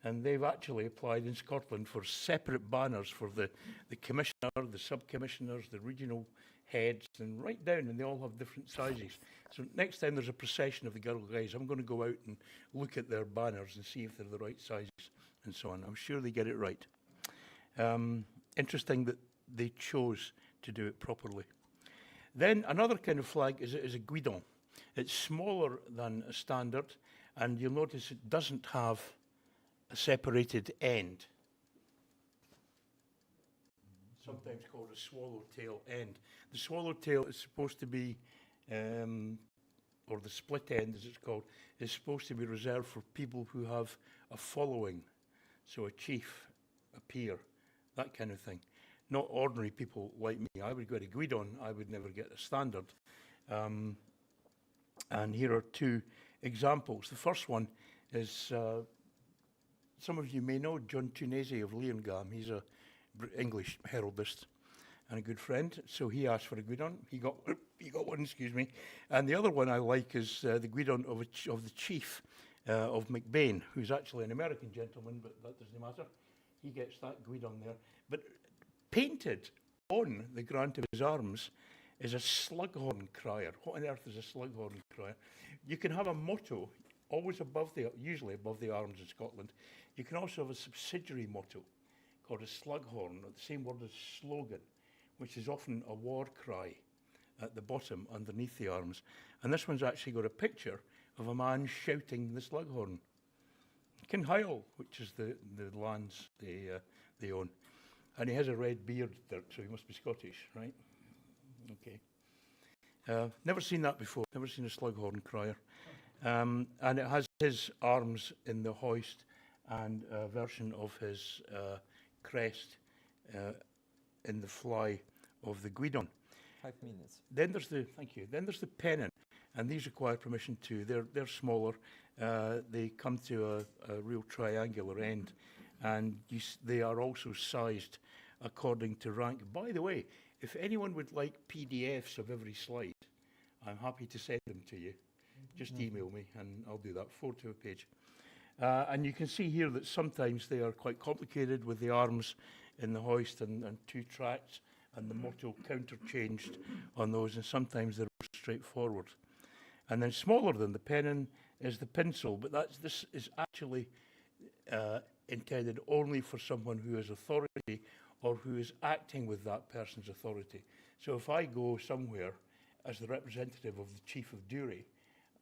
And they've actually applied in Scotland for separate banners for the commissioner, the sub-commissioners, the regional heads, and right down, and they all have different sizes. So next time there's a procession of the Girl Guides, I'm going to go out and look at their banners and see if they're the right sizes and so on. I'm sure they get it right. Interesting that they chose to do it properly. Then another kind of flag is a guidon. It's smaller than a standard, and you'll notice it doesn't have a separated end, sometimes called a swallowtail end. The swallowtail is supposed to be, or the split end as it's called, is supposed to be reserved for people who have a following, so a chief, a peer, that kind of thing. Not ordinary people like me. I would get a guidon, I would never get a standard. And here are two examples. The first one is, some of you may know John Tunesi of Leongam. He's a English heraldist and a good friend. So he asked for a guidon. He got one, excuse me. And the other one I like is the guidon of the chief of McBain, who's actually an American gentleman, but that doesn't matter. He gets that guidon there. But painted on the grant of his arms is a slughorn crier. What on earth is a slughorn crier? You can have a motto always usually above the arms in Scotland. You can also have a subsidiary motto called a slughorn, or the same word as slogan, which is often a war cry at the bottom underneath the arms. And this one's actually got a picture of a man shouting the slughorn. Kinhyle, which is the lands they own. And he has a red beard, so he must be Scottish, right? Okay. Never seen that before, never seen a slughorn crier. And it has his arms in the hoist and a version of his crest in the fly of the guidon. 5 minutes. Then there's Then there's the pennon, and these require permission too. They're smaller. They come to a real triangular end, and they are also sized according to rank. By the way, if anyone would like PDFs of every slide, I'm happy to send them to you. Just email me, and I'll do that. 4 to a page. And you can see here that sometimes they are quite complicated with the arms in the hoist and 2 tracks, and the motto counterchanged on those, and sometimes they're straightforward. And then smaller than the pennon is the pinsel, but this is actually intended only for someone who has authority or who is acting with that person's authority. So if I go somewhere as the representative of the Chief of Dury,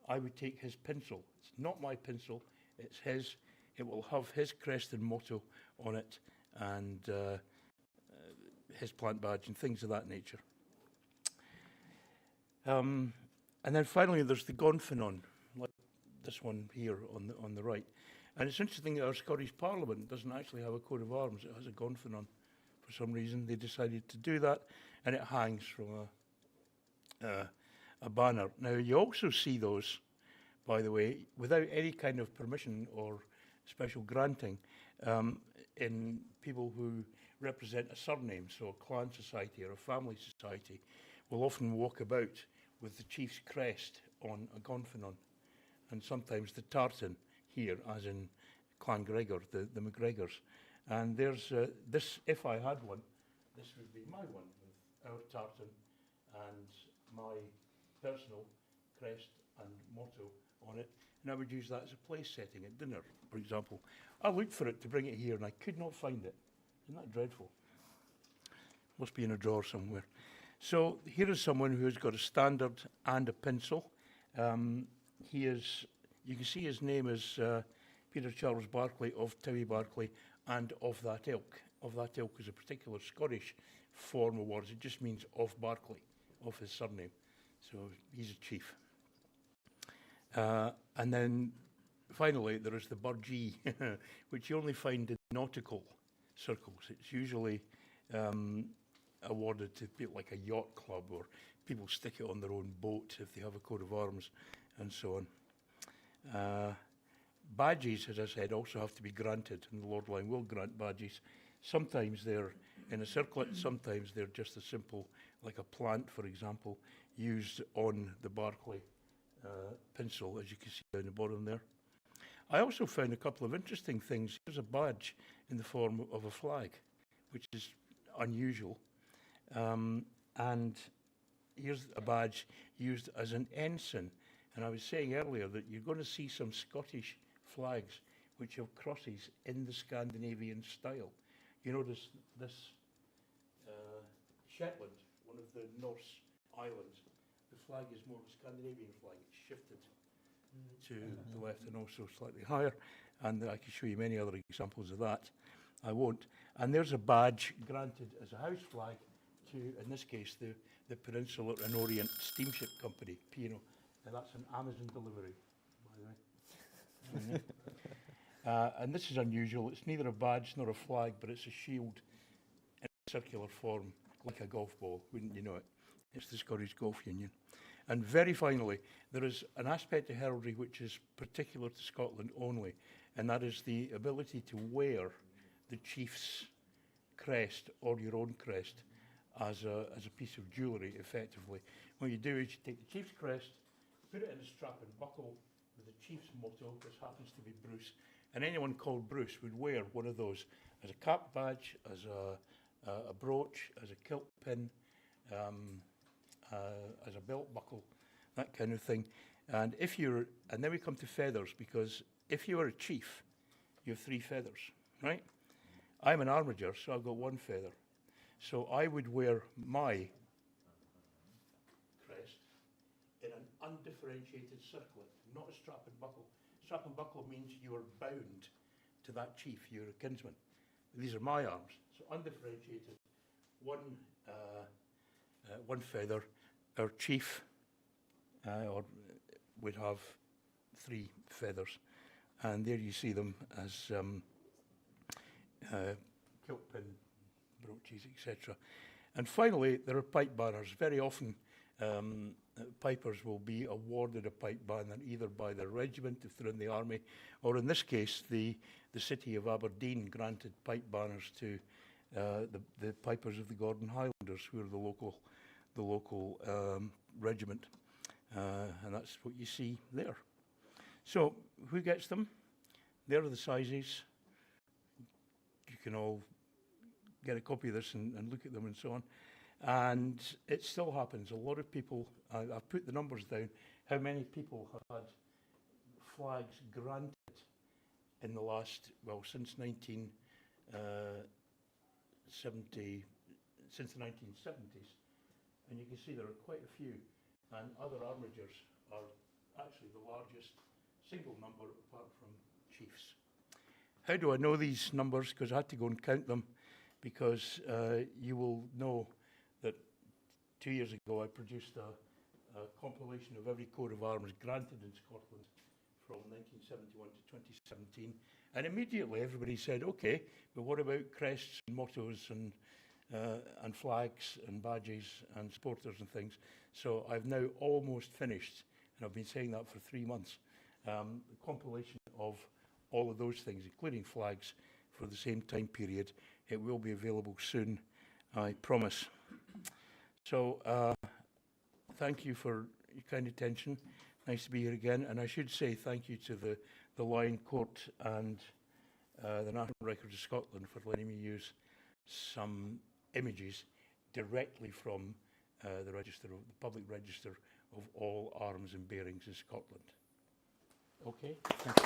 I would take his pinsel. It's not my pinsel, it's his. It will have his crest and motto on it, and his plant badge and things of that nature. And then finally there's the gonfanon, like this one here on the right. And it's interesting that our Scottish Parliament doesn't actually have a coat of arms, it has a gonfanon. For some reason they decided to do that, and it hangs from a banner. Now you also see those, by the way, without any kind of permission or special granting, in people who represent a surname, so a clan society or a family society, will often walk about with the chief's crest on a gonfanon, and sometimes the tartan here, as in Clan Gregor, the MacGregors. And there's this, if I had one, this would be my one, with our tartan and my personal crest and motto on it, and I would use that as a place setting at dinner, for example. I looked for it to bring it here, and I could not find it. Isn't that dreadful? Must be in a drawer somewhere. So here is someone who has got a standard and a pencil. He is, you can see his name is Peter Charles Barclay of Towie Barclay, and of that ilk. Of that ilk is a particular Scottish form of words. It just means of Barclay, of his surname. So he's a chief. And then finally there is the burgee, which you only find in nautical circles. It's usually awarded to people like a yacht club, or people stick it on their own boat if they have a coat of arms, and so on. Badges, as I said, also have to be granted, and the Lord Lion will grant badges. Sometimes they're in a circlet, sometimes they're just a simple, like a plant, for example, used on the Barclay pencil, as you can see down the bottom there. I also found a couple of interesting things. Here's a badge in the form of a flag, which is unusual. And here's a badge used as an ensign. And I was saying earlier that you're going to see some Scottish flags which have crosses in the Scandinavian style. You notice this Shetland, one of the Norse islands, the flag is more of a Scandinavian flag. It's shifted to the left and also slightly higher. And I can show you many other examples of that. I won't. And there's a badge granted as a house flag to, in this case, the Peninsular and Orient Steamship Company, P&O. And that's an Amazon delivery, by the way. And this is unusual. It's neither a badge nor a flag, but it's a shield in a circular form, like a golf ball, wouldn't you know it? It's the Scottish Golf Union. And very finally, there is an aspect of heraldry which is particular to Scotland only, and that is the ability to wear the chief's crest or your own crest as a piece of jewellery, effectively. What you do is you take the chief's crest, put it in a strap and buckle with the chief's motto, which happens to be Bruce, and anyone called Bruce would wear one of those as a cap badge, as a brooch, as a kilt pin, as a belt buckle, that kind of thing. And then we come to feathers, because if you are a chief, you have 3 feathers, right? I'm an armiger, so I've got 1 feather. So I would wear my crest in an undifferentiated circlet, not a strap and buckle. Strap and buckle means you are bound to that chief, you're a kinsman. These are my arms, so undifferentiated, one feather. Our chief would have 3 feathers, and there you see them as kilt pin, brooches, etc. And finally, there are pipe banners. Very often, pipers will be awarded a pipe banner either by their regiment if they're in the army, or in this case, the city of Aberdeen granted pipe banners to the pipers of the Gordon Highlanders, who are the local regiment, and that's what you see there. So, who gets them? There are the sizes. You can all get a copy of this and look at them and so on. And it still happens. A lot of people, I've put the numbers down, how many people have had flags granted in the last, well, since the 1970s. And you can see there are quite a few. And other armigers are actually the largest single number apart from chiefs. How do I know these numbers? Because I had to go and count them, because you will know that 2 years ago I produced a compilation of every coat of arms granted in Scotland from 1971 to 2017, and immediately everybody said, okay, but what about crests and mottos and flags and badges and supporters and things? So I've now almost finished, and I've been saying that for 3 months, the compilation of all of those things, including flags, for the same time period. It will be available soon, I promise. So thank you for your kind attention. Nice to be here again. And I should say thank you to the Lion Court and the National Records of Scotland for letting me use some images directly from the public register of all arms and bearings in Scotland. Okay, thank you.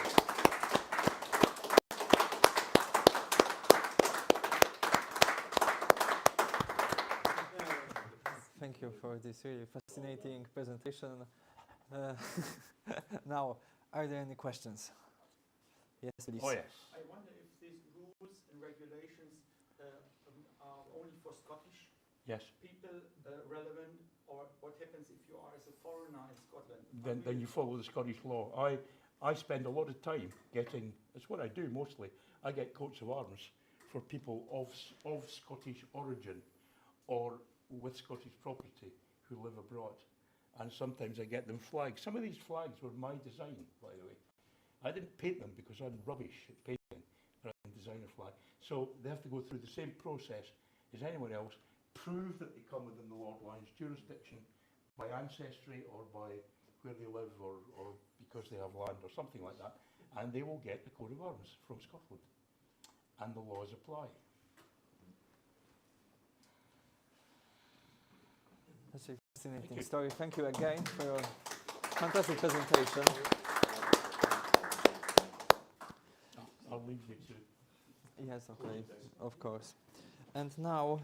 Thank you for this really fascinating presentation. Now, are there any questions? Yes, please. Oh, yes. I wonder if these rules and regulations are only for Scottish Yes. people relevant, or what happens if you are as a foreigner in Scotland? Then you follow the Scottish law. I spend a lot of time getting, it's what I do mostly, I get coats of arms for people of Scottish origin or with Scottish property who live abroad. And sometimes I get them flags. Some of these flags were my design, by the way. I didn't paint them because I'm rubbish at painting, but I can design a flag. So they have to go through the same process as anyone else, prove that they come within the Lord Lion's jurisdiction by ancestry or by where they live or because they have land or something like that, and they will get the coat of arms from Scotland. And the laws apply. That's a fascinating story. Thank you again for your fantastic presentation. I'll leave you to. Yes, okay, of course. And now,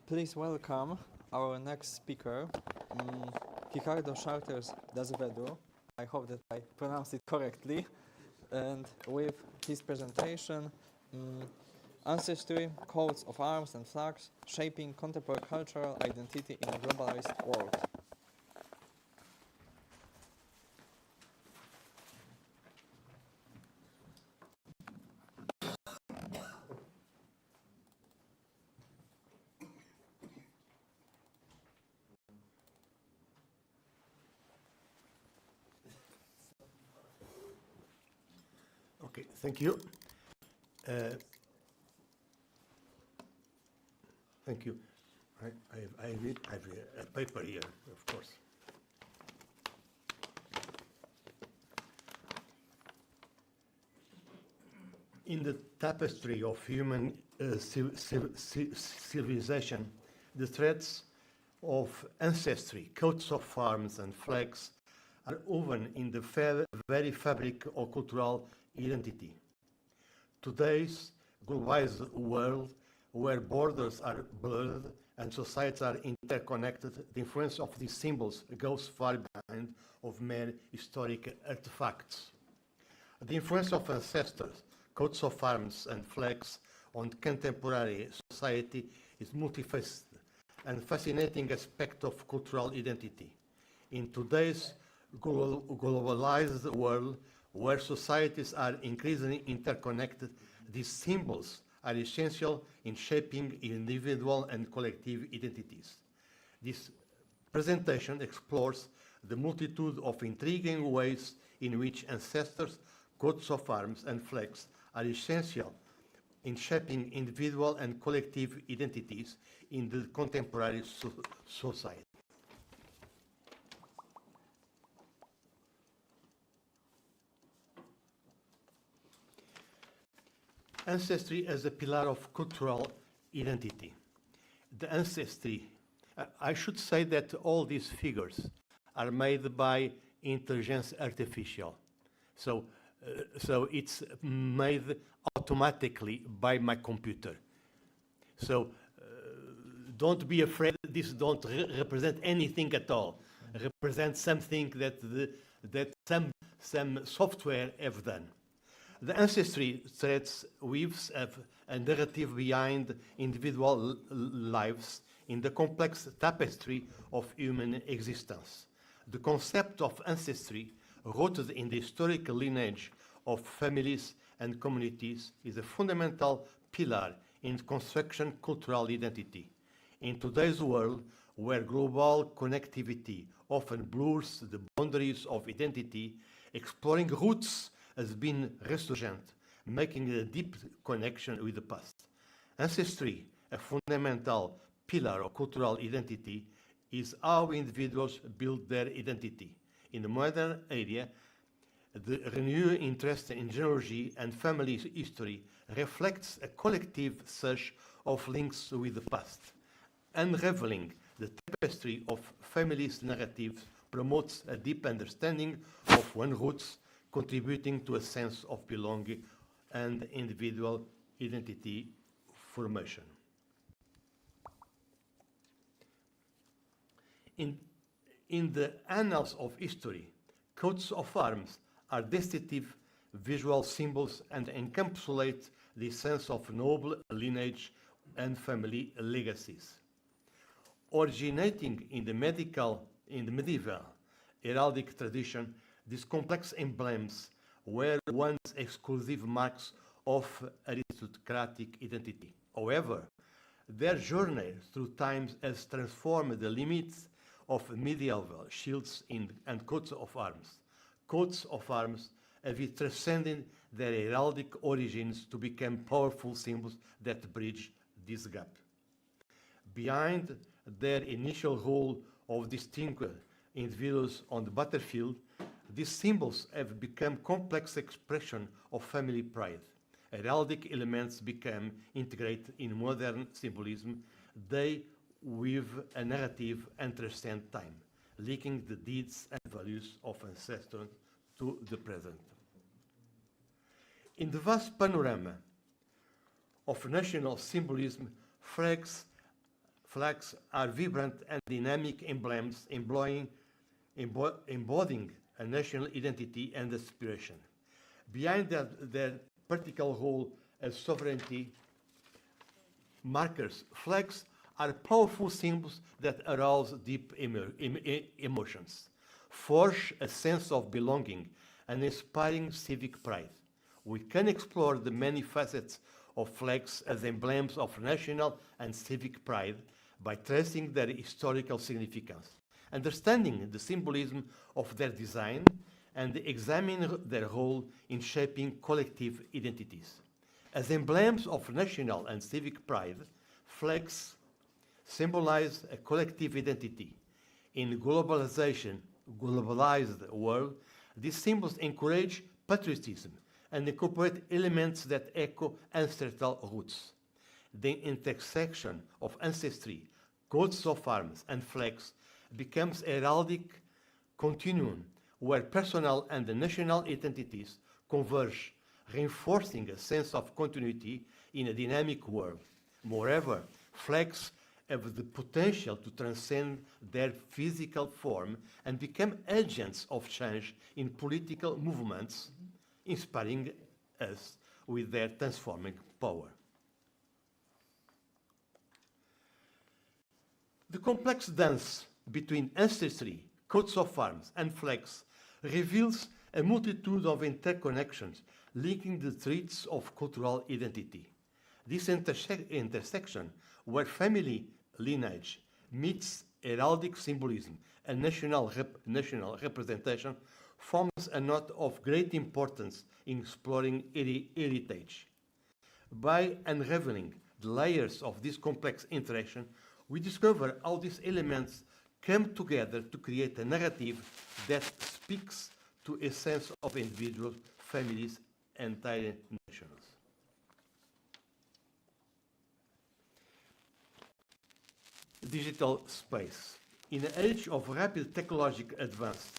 please welcome our next speaker, Ricardo Charters d'Azevedo. I hope that I pronounced it correctly. And with his presentation, Ancestry, Coats of Arms and Flags, Shaping Contemporary Cultural Identity in a Globalized World. Okay, thank you. Thank you. I read a paper here, of course. In the tapestry of human civilization, the threads of ancestry, coats of arms and flags are woven in the very fabric of cultural identity. Today's globalized world, where borders are blurred and societies are interconnected, the influence of these symbols goes far behind of mere historic artifacts. The influence of ancestors, coats of arms and flags on contemporary society is multifaceted and fascinating aspect of cultural identity. In today's globalized world, where societies are increasingly interconnected, these symbols are essential in shaping individual and collective identities. This presentation explores the multitude of intriguing ways in which ancestors, coats of arms, and flags are essential in shaping individual and collective identities in the contemporary society. Ancestry as a pillar of cultural identity. The ancestry, I should say that all these figures are made by intelligence artificial. So it's made automatically by my computer. So don't be afraid, this don't represent anything at all. Represent something that some software have done. The ancestry threads weaves a narrative behind individual lives in the complex tapestry of human existence. The concept of ancestry, rooted in the historical lineage of families and communities, is a fundamental pillar in construction cultural identity. In today's world, where global connectivity often blurs the boundaries of identity, exploring roots has been resurgent, making a deep connection with the past. Ancestry, a fundamental pillar of cultural identity, is how individuals build their identity. In the modern era, the renewed interest in genealogy and family history reflects a collective search of links with the past. Unraveling the tapestry of families' narratives promotes a deep understanding of one's roots, contributing to a sense of belonging and individual identity formation. In the annals of history, coats of arms are distinctive visual symbols and encapsulate the sense of noble lineage and family legacies. Originating in the medieval heraldic tradition, these complex emblems were once exclusive marks of aristocratic identity. However, their journey through time has transformed the limits of medieval shields and coats of arms. Coats of arms have transcended their heraldic origins to become powerful symbols that bridge this gap. Behind their initial role of distinguishing individuals on the battlefield, these symbols have become complex expression of family pride. Heraldic elements become integrated in modern symbolism. They weave a narrative and transcend time, linking the deeds and values of ancestors to the present. In the vast panorama of national symbolism, flags are vibrant and dynamic emblems embodying a national identity and aspiration. Behind their practical role as sovereignty markers, flags are powerful symbols that arouse deep emotions, forge a sense of belonging, and inspiring civic pride. We can explore the many facets of flags as emblems of national and civic pride by tracing their historical significance, understanding the symbolism of their design, and examining their role in shaping collective identities. As emblems of national and civic pride, flags symbolize a collective identity. In globalized world, these symbols encourage patriotism and incorporate elements that echo ancestral roots. The intersection of ancestry, coats of arms, and flags becomes a heraldic continuum where personal and national identities converge, reinforcing a sense of continuity in a dynamic world. Moreover, flags have the potential to transcend their physical form and become agents of change in political movements, inspiring us with their transforming power. The complex dance between ancestry, coats of arms, and flags reveals a multitude of interconnections linking the threads of cultural identity. This intersection, where family lineage meets heraldic symbolism and national representation, forms a knot of great importance in exploring heritage. By unraveling the layers of this complex interaction, we discover how these elements come together to create a narrative that speaks to a sense of individuals, families, and entire nations. Digital space. In an age of rapid technological advance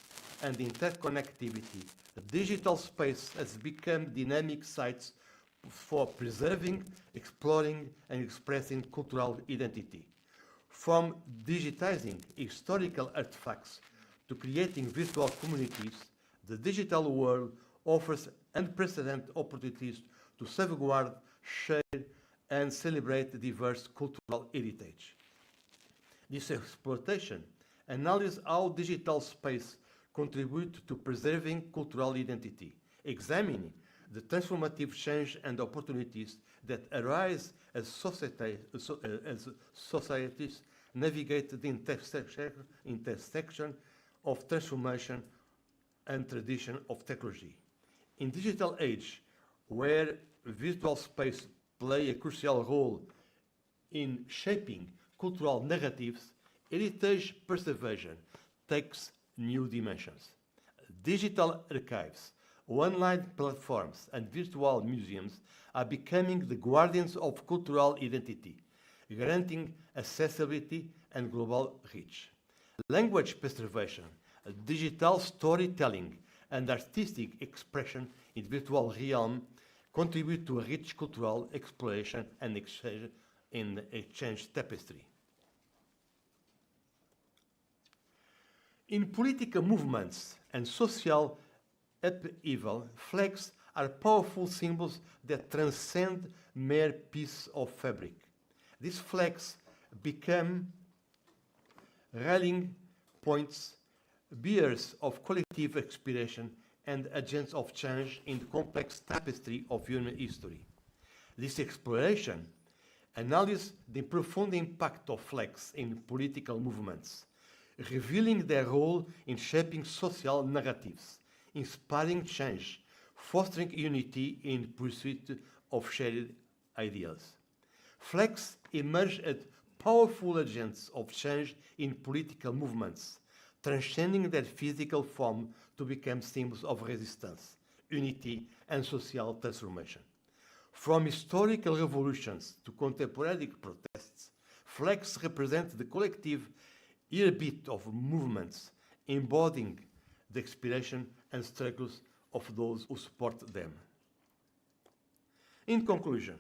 and interconnectivity, the digital space has become dynamic sites for preserving, exploring, and expressing cultural identity. From digitizing historical artifacts to creating virtual communities, the digital world offers unprecedented opportunities to safeguard, share, and celebrate diverse cultural heritage. This exploitation analyzes how digital space contributes to preserving cultural identity, examining the transformative change and opportunities that arise as societies navigate the intersection of transformation and tradition of technology. In digital age, where virtual space play a crucial role in shaping cultural narratives, heritage preservation takes new dimensions. Digital archives, online platforms, and virtual museums are becoming the guardians of cultural identity, granting accessibility and global reach. Language preservation, digital storytelling, and artistic expression in virtual realm contribute to a rich cultural exploration and exchange tapestry. In political movements and social upheaval, flags are powerful symbols that transcend mere pieces of fabric. These flags become rallying points, bearers of collective inspiration, and agents of change in the complex tapestry of human history. This exploration analyzes the profound impact of flags in political movements, revealing their role in shaping social narratives, inspiring change, fostering unity in pursuit of shared ideals. Flags emerge as powerful agents of change in political movements, transcending their physical form to become symbols of resistance, unity, and social transformation. From historical revolutions to contemporary protests, flags represent the collective earbeat of movements, embodying the inspiration and struggles of those who support them. In conclusion,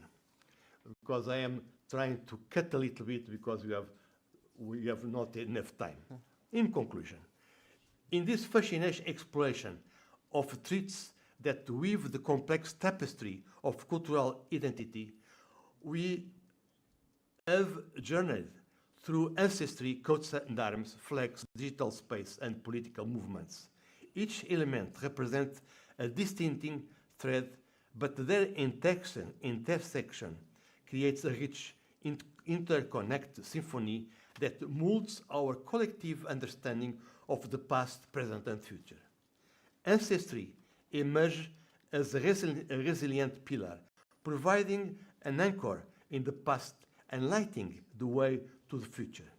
because I am trying to cut a little bit because we have not enough time. In conclusion, in this fascinating exploration of threads that weave the complex tapestry of cultural identity, we have journeyed through ancestry, coats and arms, flags, digital space, and political movements. Each element represents a distinctive thread, but their intersection creates a rich, interconnected symphony that molds our collective understanding of the past, present, and future. Ancestry emerges as a resilient pillar, providing an anchor in the past and lighting the way to the future.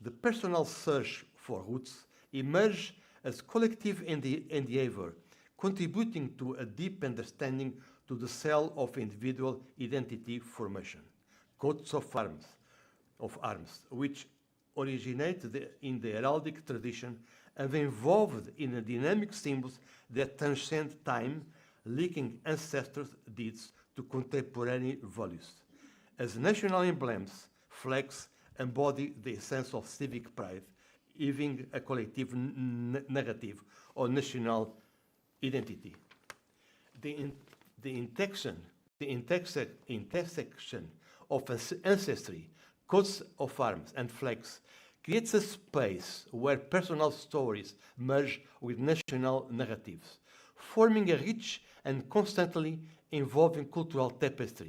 The personal search for roots emerges as collective endeavor, contributing to a deep understanding to the cell of individual identity formation. Coats of arms, which originated in the heraldic tradition and evolved in dynamic symbols that transcend time, linking ancestors' deeds to contemporary values. As national emblems, flags embody the sense of civic pride, giving a collective narrative or national identity. The intersection of ancestry, coats of arms, and flags creates a space where personal stories merge with national narratives, forming a rich and constantly evolving cultural tapestry.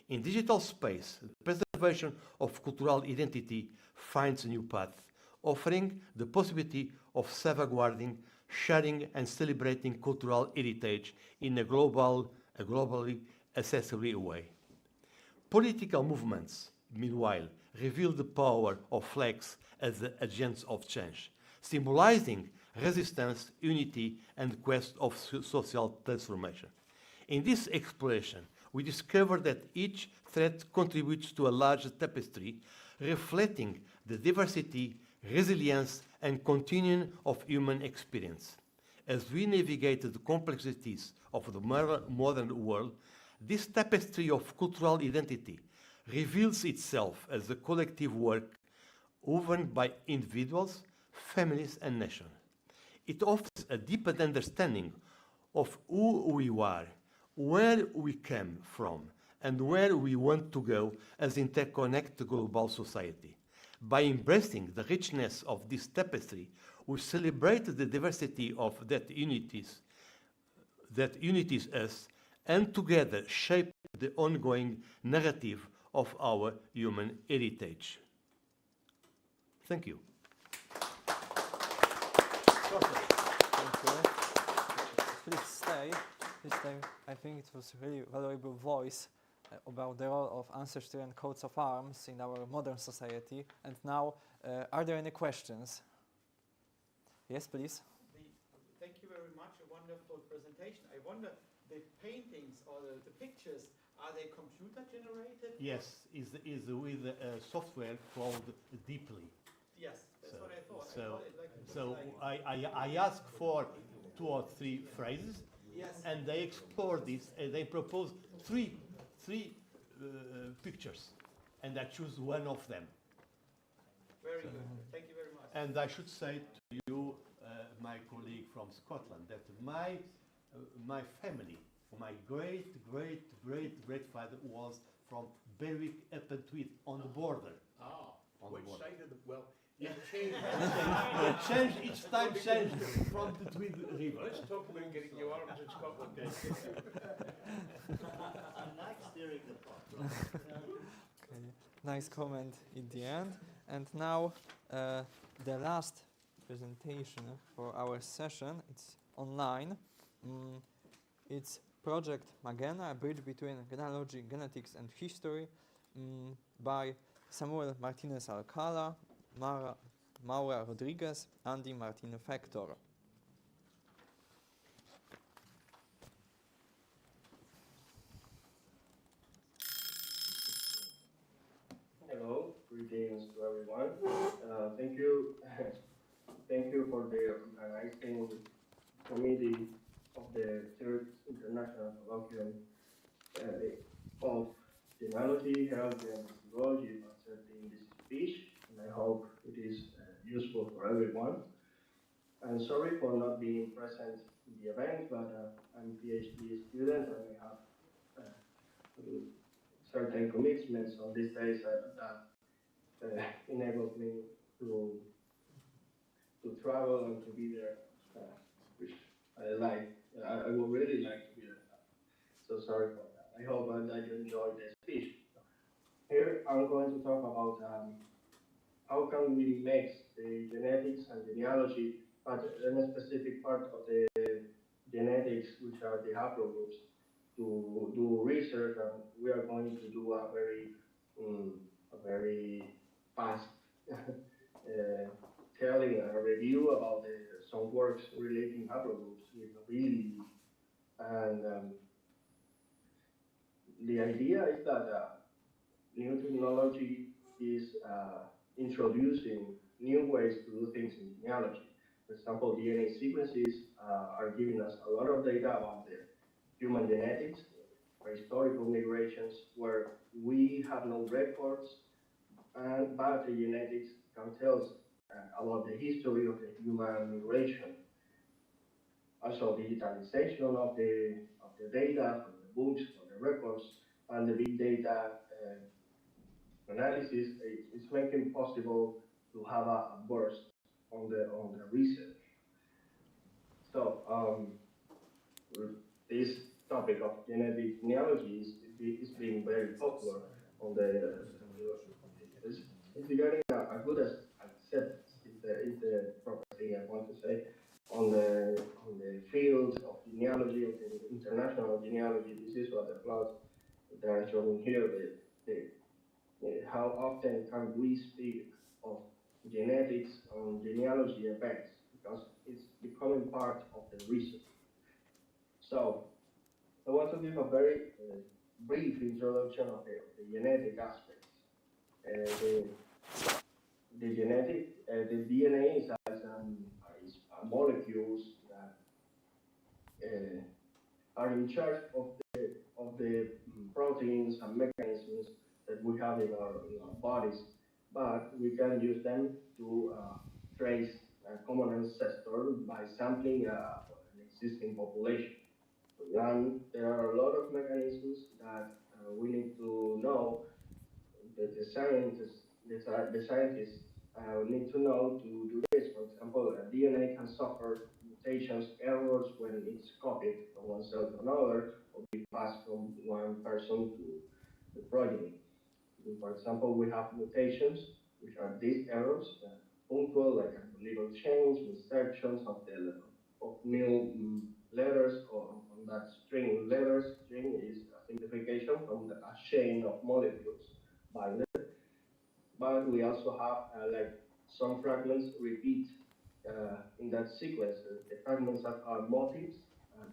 In digital space, the preservation of cultural identity finds a new path, offering the possibility of salvaguarding, sharing, and celebrating cultural heritage in a globally accessible way. Political movements, meanwhile, reveal the power of flags as the agents of change, symbolizing resistance, unity, and quest of social transformation. In this exploration, we discover that each thread contributes to a larger tapestry, reflecting the diversity, resilience, and continuum of human experience. As we navigate the complexities of the modern world, this tapestry of cultural identity reveals itself as a collective work woven by individuals, families, and nations. It offers a deeper understanding of who we are, where we came from, and where we want to go as interconnected global society. By embracing the richness of this tapestry, we celebrate the diversity of that unities us, and together shape the ongoing narrative of our human heritage. Thank you. Please stay. I think it was really valuable voice about the role of ancestry and coats of arms in our modern society. And now, are there any questions? Yes, please. Thank you very much. A wonderful presentation. I wonder, the paintings or the pictures, are they computer generated? Yes, is with a software called Deeply. Yes, that's what I thought. I asked for 2 or 3 phrases, yes, and they explore this, and they propose three pictures, and I choose one of them. very good. Thank you very much. And I should say to you, my colleague from Scotland, that my family, my great-great-great-grandfather was from Berwick upon Tweed, on the border. Ah, On which the border. side of the, well, it changed. It changed, each time changed from the Tweed River. Let's talk about getting your arms in Scotland. I like steering the pot. Okay. Nice comment in the end. And now the last presentation for our session. It's online. It's Project MAGENHA, a bridge between genealogy, genetics, and history, by Samuel Martinez Alcala, Maura Rodriguez, Andy Martin Factor. Hello, greetings to everyone. Thank you, thank you for the organizing committee of the Third International Colloquium of Genealogy, Heraldry, and Psychology for accepting this speech, and I hope it is useful for everyone. I'm sorry for not being present in the event, but I'm a PhD student and I have certain commitments on these days that enabled me to travel and to be there, which I like. I would really like to be there. So sorry for that. I hope that you enjoyed the speech. Here I'm going to talk about how can we mix the genetics and genealogy, but in a specific part of the genetics, which are the haplogroups, to do research, and we are going to do a very fast telling a review about some works relating haplogroups with ability. And the idea is that new technology is introducing new ways to do things in genealogy. For example, DNA sequences are giving us a lot of data about the human genetics, historical migrations, where we have no records, but the genetics can tell us about the history of the human migration. Also, digitalization of the data, from the books, from the records, and the big data analysis is making possible to have a burst on the research. So this topic of genetic genealogy is being very popular on the. It's becoming a good acceptance is the proper thing I want to say on the field of genealogy, of the international genealogy. This is what the plots that are showing here. How often can we speak of genetics on genealogy events, because it's becoming part of the research. So I want to give a very brief introduction of the genetic aspects. The genetic, the DNA is molecules that are in charge of the proteins and mechanisms that we have in our bodies, but we can use them to trace a common ancestor by sampling an existing population. And there are a lot of mechanisms that we need to know, that the scientists need to know to do this. For example, DNA can suffer mutations, errors when it's copied from one cell to another, or be passed from one person to the progeny. For example, we have mutations, which are these errors, punctual, like a little change, insertions of new letters on that string. Letters, string is a simplification from a chain of molecules binded. But we also have like some fragments repeat in that sequence. The fragments are motifs,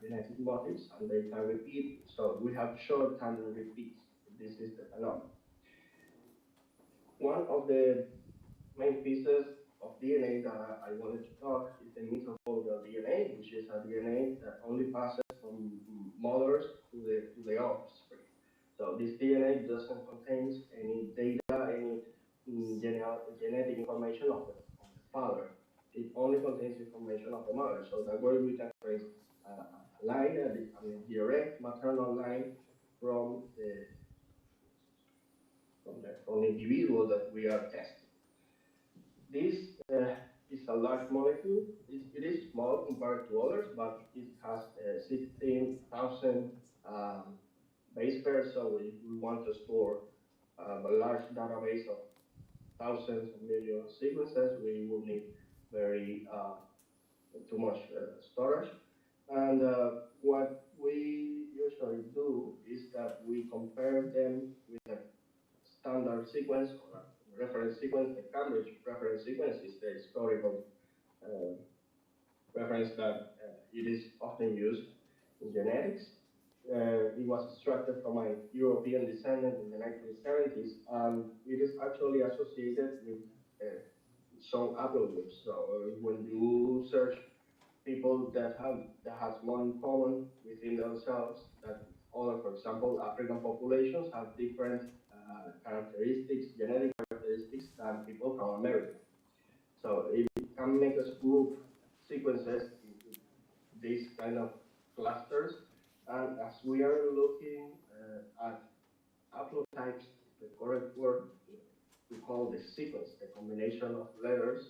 genetic motifs, and they can repeat. So we have short tandem repeats. This is the phenomenon. One of the main pieces of DNA that I wanted to talk is the mitochondrial DNA, which is a DNA that only passes from mothers to the offspring. So this DNA doesn't contain any data, any genetic information of the father. It only contains information of the mother. So that way we can trace a line, a direct maternal line from the individual that we are testing. This is a large molecule. It is small compared to others, but it has 16,000 base pairs. So we want to store a large database of thousands of millions of sequences. We will need very too much storage. And what we usually do is that we compare them with a standard sequence or a reference sequence. The Cambridge reference sequence is the historical reference that it is often used in genetics. It was extracted from a European descendant in the 1970s, and it is actually associated with some haplogroups. So when you search people that has more in common within themselves, that other, for example, African populations have different characteristics, genetic characteristics than people from America. So it can make us group sequences into these kind of clusters. And as we are looking at haplotypes, the correct word we call the sequence, the combination of letters.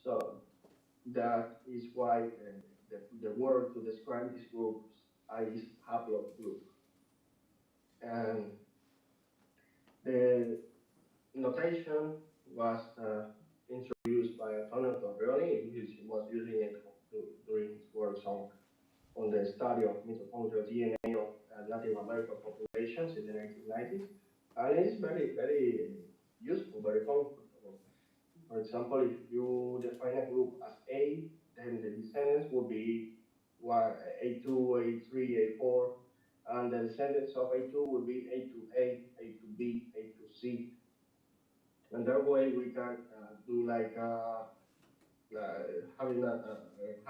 So that is why the word to describe this group is haplogroup. And the notation was introduced by Antonio Torrioni. He was using it during his work on the study of mitochondrial DNA of Native American populations in the 1990s. And it's very, very useful, very comfortable. For example, if you define a group as A, then the descendants will be A2, A3, A4, and the descendants of A2 will be A2A, A2B, A2C. And that way we can do like having a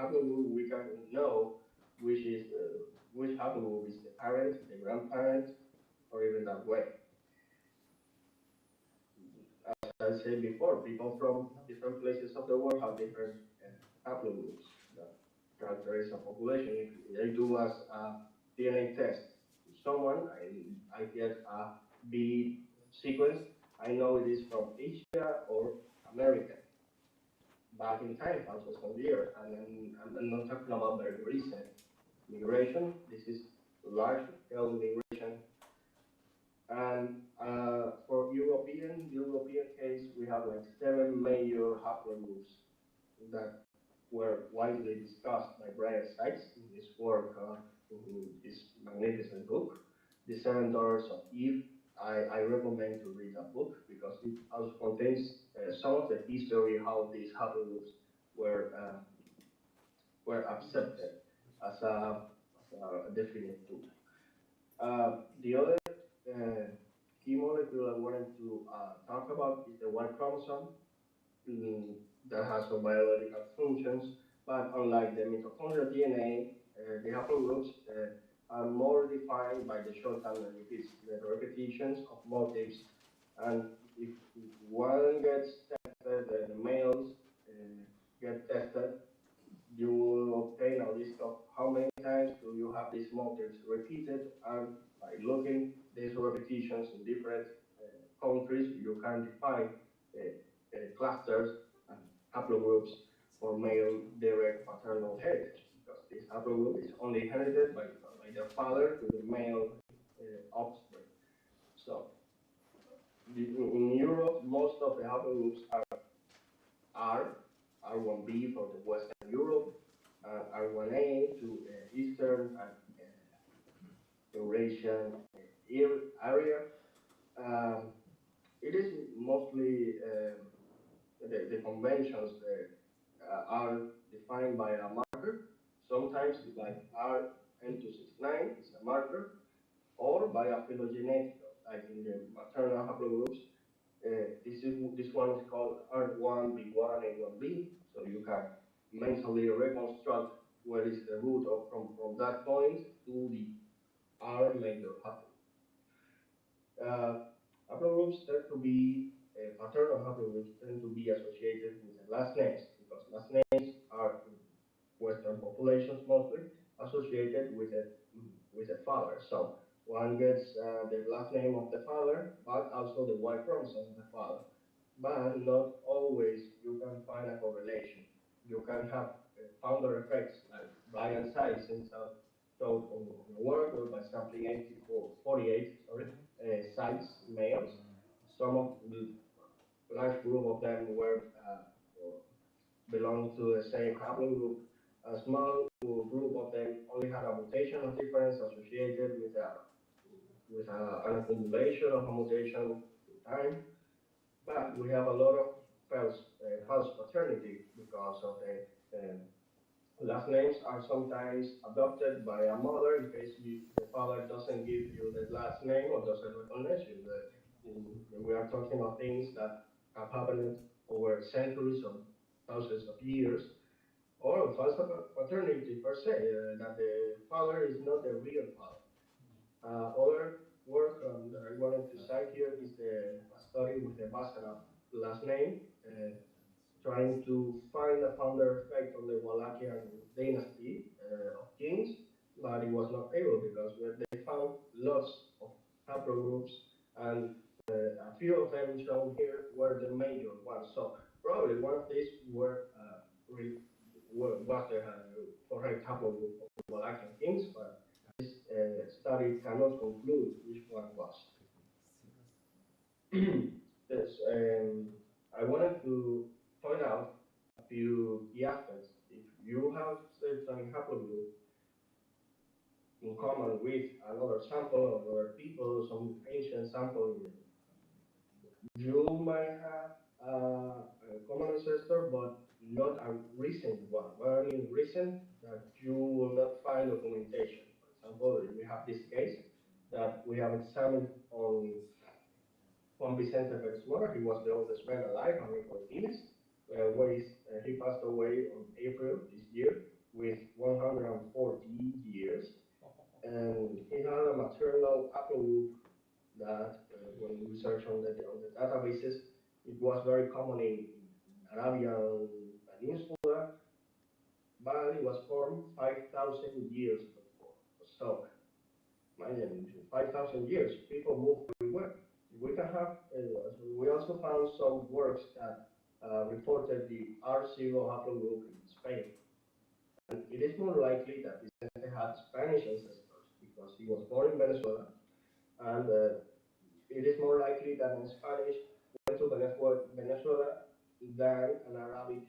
haplogroup, we can know which haplogroup is the parent, the grandparent, or even that way. As I said before, people from different places of the world have different haplogroups that characterize a population. If I do as a DNA test to someone, I get a B sequence, I know it is from Asia or America. Back in time, thousands of years, and I'm not talking about very recent migration. This is large-scale migration. And for European case, we have like 7 major haplogroups that were widely discussed by Brian Sykes in his work, in his magnificent book, The 7 Daughters of Eve. I recommend to read that book because it also contains some of the history how these haplogroups were accepted as a definite tool. The other key molecule I wanted to talk about is the Y chromosome that has some biological functions, but unlike the mitochondrial DNA, the haplogroups are more defined by the short-term repeats, the repetitions of motifs. And if one gets tested, the males get tested, you will obtain a list of how many times do you have these motifs repeated, and by looking these repetitions in different countries, you can define clusters and haplogroups for male direct paternal heritage, because this haplogroup is only inherited by the father to the male offspring. So in Europe, most of the haplogroups are R1b for the Western Europe, R1a to Eastern and Eurasian area. It is mostly the conventions are defined by a marker. Sometimes, like RN269 is a marker, or by a phylogenetic, like in the maternal haplogroups. This one is called R1B1 A1B, so you can mentally reconstruct where is the root of from that point to the R major haplogroup. Haplogroups tend to be paternal haplogroups tend to be associated with the last names, because last names are in Western populations mostly associated with the father. So one gets the last name of the father, but also the Y chromosome of the father. But not always you can find a correlation. You can have founder effects, like Brian Sykes himself showed on the work by sampling 48 sites males. Some of the large group of them were belong to the same haplogroup. A small group of them only had a mutation of difference associated with an accumulation of a mutation in time. But we have a lot of false paternity because of the last names are sometimes adopted by a mother in case the father doesn't give you the last name or doesn't recognize you. We are talking about things that have happened over centuries or thousands of years, or false paternity per se, that the father is not the real father. Other work that I wanted to cite here is the study with the Basara last name, trying to find a founder effect on the Wallachian dynasty of kings, but it was not able because they found lots of haplogroups, and a few of them shown here were the major ones. So probably one of these was the correct haplogroup of the Wallachian kings, but this study cannot conclude which one was. Yes, I wanted to point out a few key aspects. If you have certain haplogroup in common with another sample or other people, some ancient sample, you might have a common ancestor, but not a recent one. What I mean recent, that you will not find documentation. For example, we have this case that we have examined on Juan Vicente Pérez. He was the oldest man alive, Amerikos, he passed away on April this year with 140 years. And he had a maternal haplogroup that, when we search on the databases, it was very common in Arabian Peninsula, but it was formed 5,000 years before. So, imagine 5,000 years, people moved everywhere. We can have, we also found some works that reported the R0 haplogroup in Spain. And it is more likely that Vicente had Spanish ancestors because he was born in Venezuela, and it is more likely that in Spanish went to Venezuela than an Arabic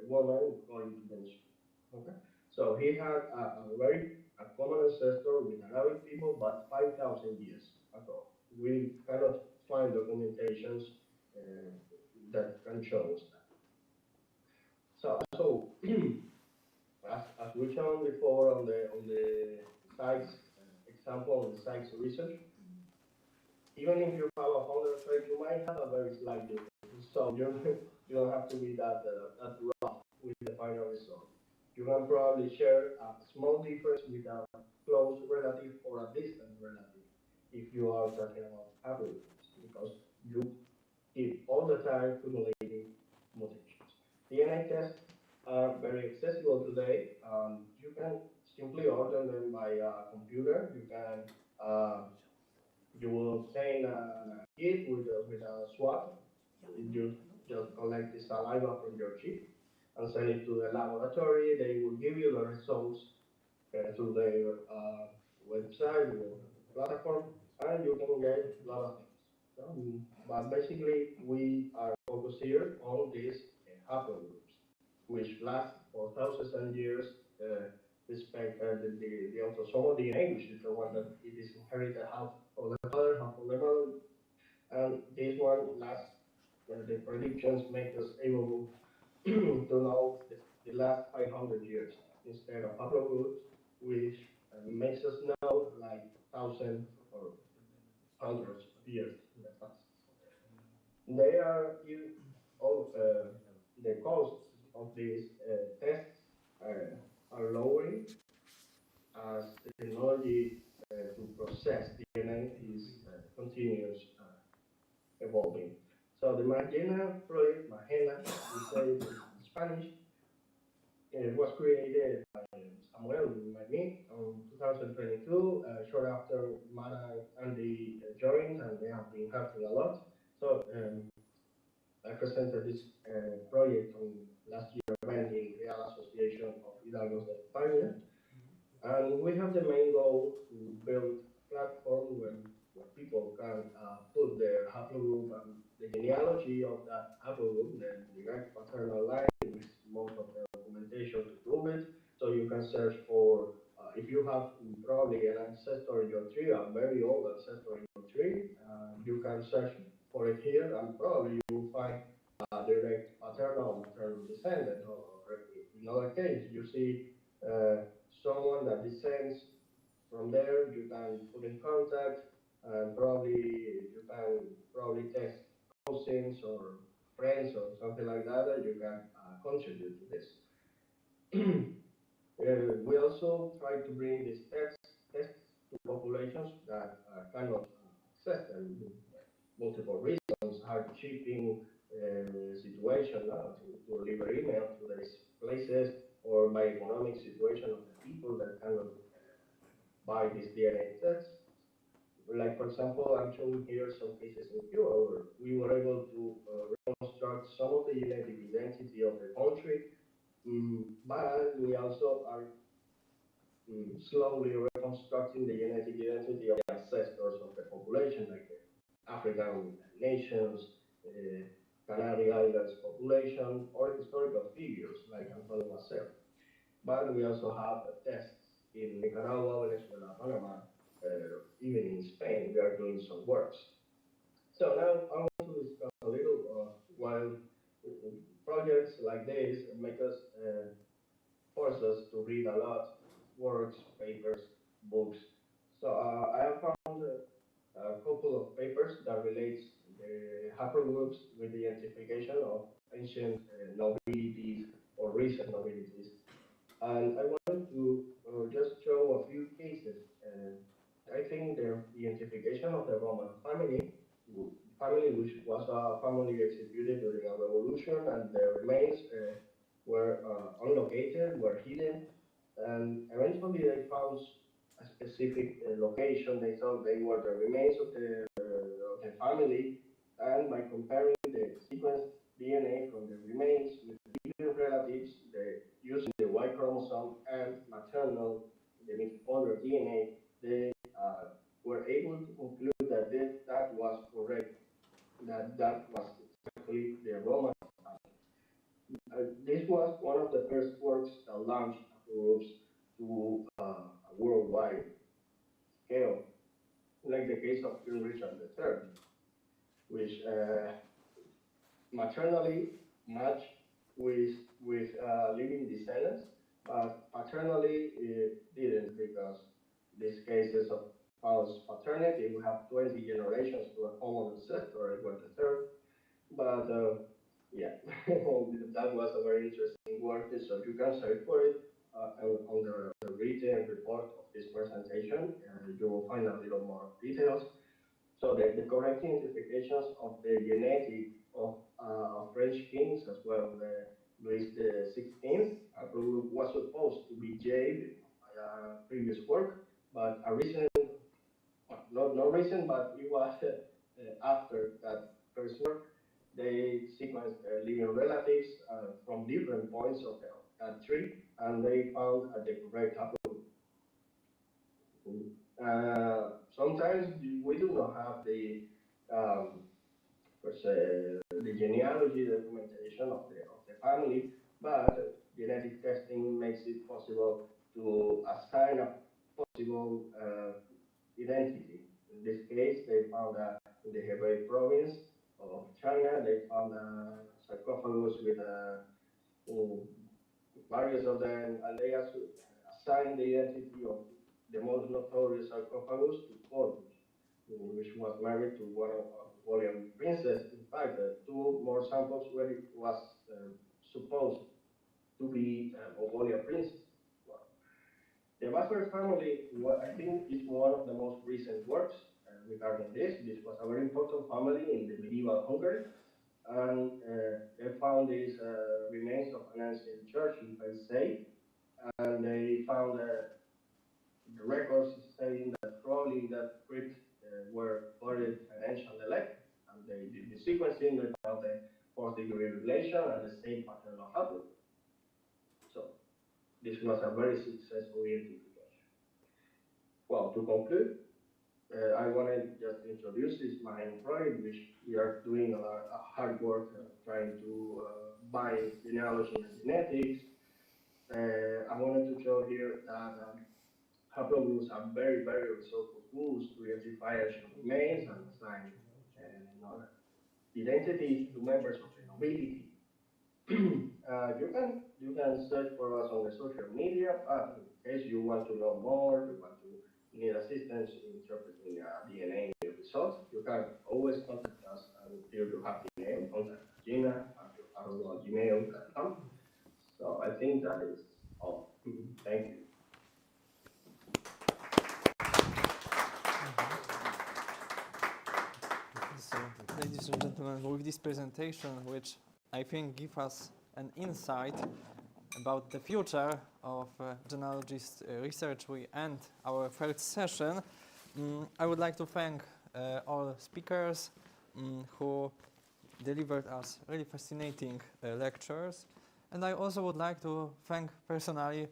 woman going to Venezuela. Okay? So he had a common ancestor with Arabic people, but 5,000 years ago. We cannot find documentations that can show us that. So as we shown before on the sites example, on the sites research, even if you have 100 traits, you might have a very slight difference. So you don't have to be that rough with the final result. You can probably share a small difference with a close relative or a distant relative if you are talking about haplogroups, because you keep all the time accumulating mutations. DNA tests are very accessible today. You can simply order them by computer. You will obtain a kit with a swab. You just collect the saliva from your sheep and send it to the laboratory. They will give you the results through their website, platform, and you can get a lot of things. But basically, we are focused here on these haplogroups, which last for thousands of years. Respect the autosomal DNA, which is the one that it is inherited half from the father, half from the mother, and this one lasts. The predictions make us able to know the last 500 years instead of haplogroups, which makes us know like thousands or hundreds of years in the past. They are all the costs of these tests are lowering as the technology to process DNA is continuous evolving. So the MAGENHA project, MAGENHA, we say it in Spanish, was created by Samuel and me in 2022, short after Mara and Andy joined, and they have been helping a lot. So I presented this project on last year event in Real Association of Hidalgos de España, and we have the main goal to build a platform where people can put their haplogroup and the genealogy of that haplogroup, the direct paternal line, with most of the documentation to prove it. So you can search for, if you have probably an ancestor in your tree, a very old ancestor in your tree, you can search for it here, and probably you will find a direct paternal maternal descendant. Or in other case, you see someone that descends from there, you can put in contact, and you can test cousins or friends or something like that, and you can contribute to this. We also try to bring these tests to populations that cannot access them due to multiple reasons, hardshiping situation to deliver email to these places, or by economic situation of the people that cannot buy these DNA tests. Like, for example, I'm showing here some cases in Cuba where we were able to reconstruct some of the genetic identity of the country, but we also are slowly reconstructing the genetic identity of the ancestors of the population, like the African nations, Canary Islands population, or historical figures like Antonio Maceo. But we also have tests in Nicaragua, Venezuela, Panama, even in Spain. We are doing some works. So now I want to discuss a little while projects like this make us force us to read a lot, works, papers, books. So I have found a couple of papers that relates the haplogroups with the identification of ancient nobilities or recent nobilities. And I wanted to just show a few cases. I think the identification of the Roman family which was a family executed during a revolution, and the remains were unlocated, were hidden, and eventually they found a specific location. They thought they were the remains of the family, and by comparing the sequenced DNA from the remains with living relatives, using the Y chromosome and maternal, the other DNA, they were able to conclude that that was correct, that was exactly the Roman family. This was one of the first works that launched groups to a worldwide scale, like the case of King Richard III, which maternally matched with living descendants, but paternally it didn't, because these cases of false paternity, we have 20 generations to a common ancestor, Edward III. But yeah, that was a very interesting work. So you can search for it on the written report of this presentation, and you will find a little more details. So the correct identifications of the genetic of French kings as well, Louis XVI, was supposed to be J by a previous work, but a recent, not recent, but it was after that first work, they sequenced living relatives from different points of that tree, and they found the correct haplogroup. Sometimes we do not have the genealogy documentation of the family, but genetic testing makes it possible to assign a possible identity. In this case, they found that in the Hebei province of China, they found a sarcophagus with various of them, and they assigned the identity of the most notorious sarcophagus to Portus, which was married to one of Mongolian princes. In fact, two more samples where it was supposed to be Mongolian princes. The Basler family, I think, is one of the most recent works regarding this. This was a very important family in the medieval Hungary, and they found these remains of an ancient church in Paysay, and they found the records saying that probably in that crypt were buried an ancient elect, and they did the sequencing. They found the fourth-degree relation and the same paternal haplogroup. So this was a very successful identification. Well, to conclude, I want to just introduce this main project, which we are doing a hard work trying to bind genealogy and genetics. I wanted to show here that haplogroups are very, very resourceful tools to identify ancient remains and assign identities to members of the nobility. You can search for us on the social media, but in case you want to know more, you need assistance in interpreting DNA results, you can always contact us, and here you have the email, contact gmail.com. So I think that is all. Thank you. So, ladies and gentlemen, with this presentation, which I think gives us an insight about the future of genealogist research, we end our third session. I would like to thank all speakers who delivered us really fascinating lectures. And I also would like to thank personally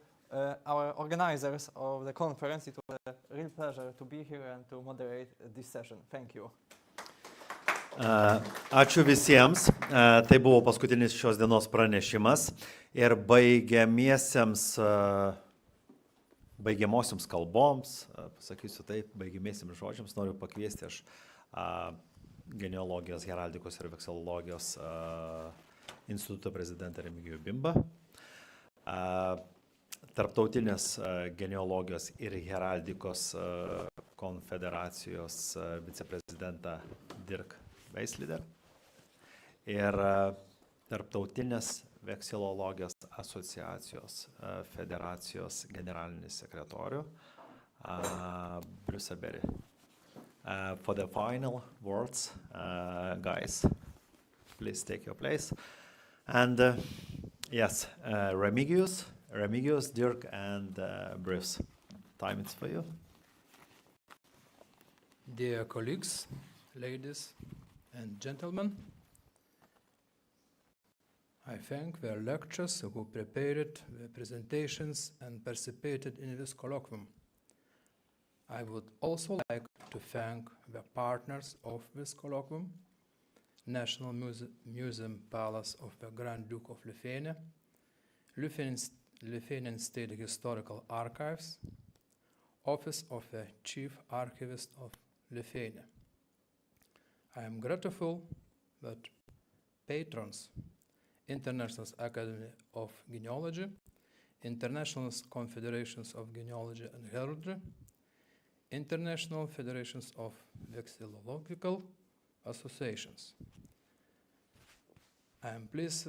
our organizers of the conference. It was a real pleasure to be here and to moderate this session. Thank you. Ačiū visiems. Tai buvo paskutinis šios dienos pranešimas. Ir baigiamosioms kalboms, pasakysiu taip, baigiamiesiams žodžiams, noriu pakviesti aš genealogijos, heraldikos ir veksilologijos instituto prezidentą Remigijų Bimbą, Tarptautinės genealogijos ir heraldikos konfederacijos viceprezidentą Dirk Weislider ir Tarptautinės veksilologijos asociacijos federacijos generalinį sekretorių Bruce Berry. For the final words, guys, please take your place. And yes, Remigius, Dirk, and Bruce, time is for you. Dear colleagues, ladies and gentlemen, I thank the lecturers who prepared the presentations and participated in this colloquium. I would also like to thank the partners of this colloquium, National Museum Palace of the Grand Duke of Lithuania, Lithuanian State Historical Archives, Office of the Chief Archivist of Lithuania. I am grateful that patrons, International Academy of Genealogy, International Confederations of Genealogy and Heraldry, International Federations of Vexillological Associations. I am pleased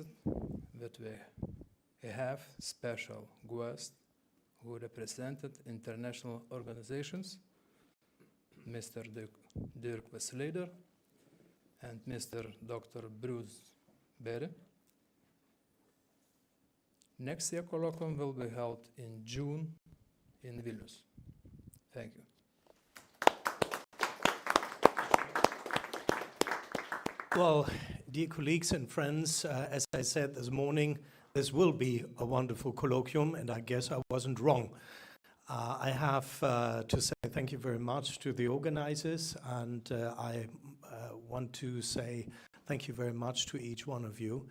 that we have special guests who represented international organizations, Mr. Dirk Weislider and Mr. Dr. Bruce Berry. Next year colloquium will be held in June in Vilnius. Thank you. Well, dear colleagues and friends, as I said this morning, this will be a wonderful colloquium, and I guess I wasn't wrong. I have to say thank you very much to the organizers, and I want to say thank you very much to each one of you.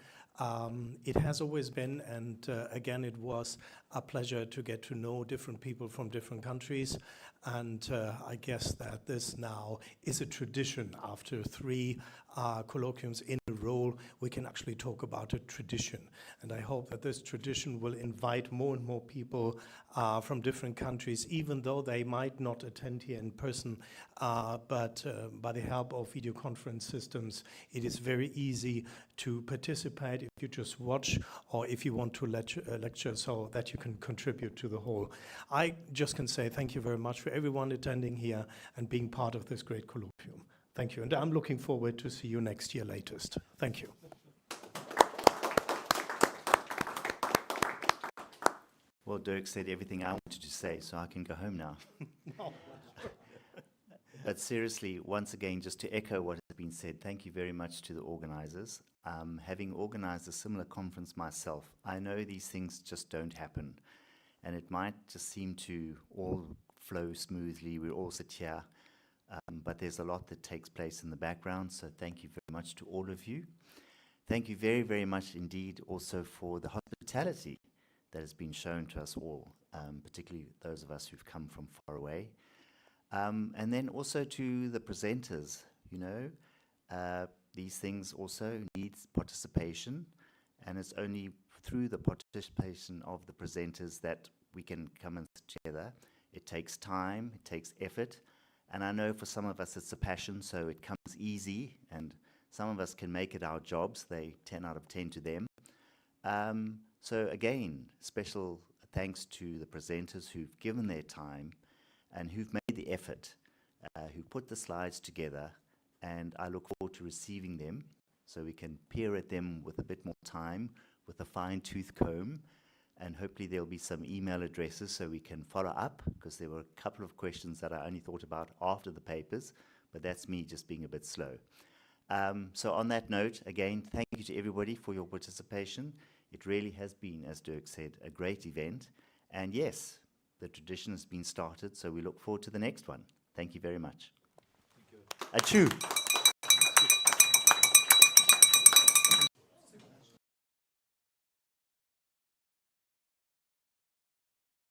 It has always been, and again, it was a pleasure to get to know different people from different countries, and I guess that this now is a tradition. After 3 colloquiums in a row, we can actually talk about a tradition, and I hope that this tradition will invite more and more people from different countries, even though they might not attend here in person, but by the help of video conference systems, it is very easy to participate if you just watch or if you want to lecture so that you can contribute to the whole. I just can say thank you very much for everyone attending here and being part of this great colloquium. Thank you, and I'm looking forward to see you next year latest. Thank you. Well, Dirk said everything I wanted to say, so I can go home now. No. But seriously, once again, just to echo what has been said, thank you very much to the organizers. Having organized a similar conference myself, I know these things just don't happen. And it might just seem to all flow smoothly. We all sit here. But there's a lot that takes place in the background, so thank you very much to all of you. Thank you very, very much indeed also for the hospitality that has been shown to us all, particularly those of us who've come from far away. And then also to the presenters, you know, these things also need participation, and it's only through the participation of the presenters that we can come and sit together. It takes time, it takes effort, and I know for some of us it's a passion, so it comes easy, and some of us can make it our jobs. They 10 out of 10 to them. So again, special thanks to the presenters who've given their time and who've made the effort, who put the slides together, and I look forward to receiving them so we can peer at them with a bit more time, with a fine-tooth comb, and hopefully there'll be some email addresses so we can follow up, because there were a couple of questions that I only thought about after the papers, but that's me just being a bit slow. So on that note, again, thank you to everybody for your participation. It really has been, as Dirk said, a great event. And yes, the tradition has been started, so we look forward to the next one. Thank you very much. Thank you. Achoo.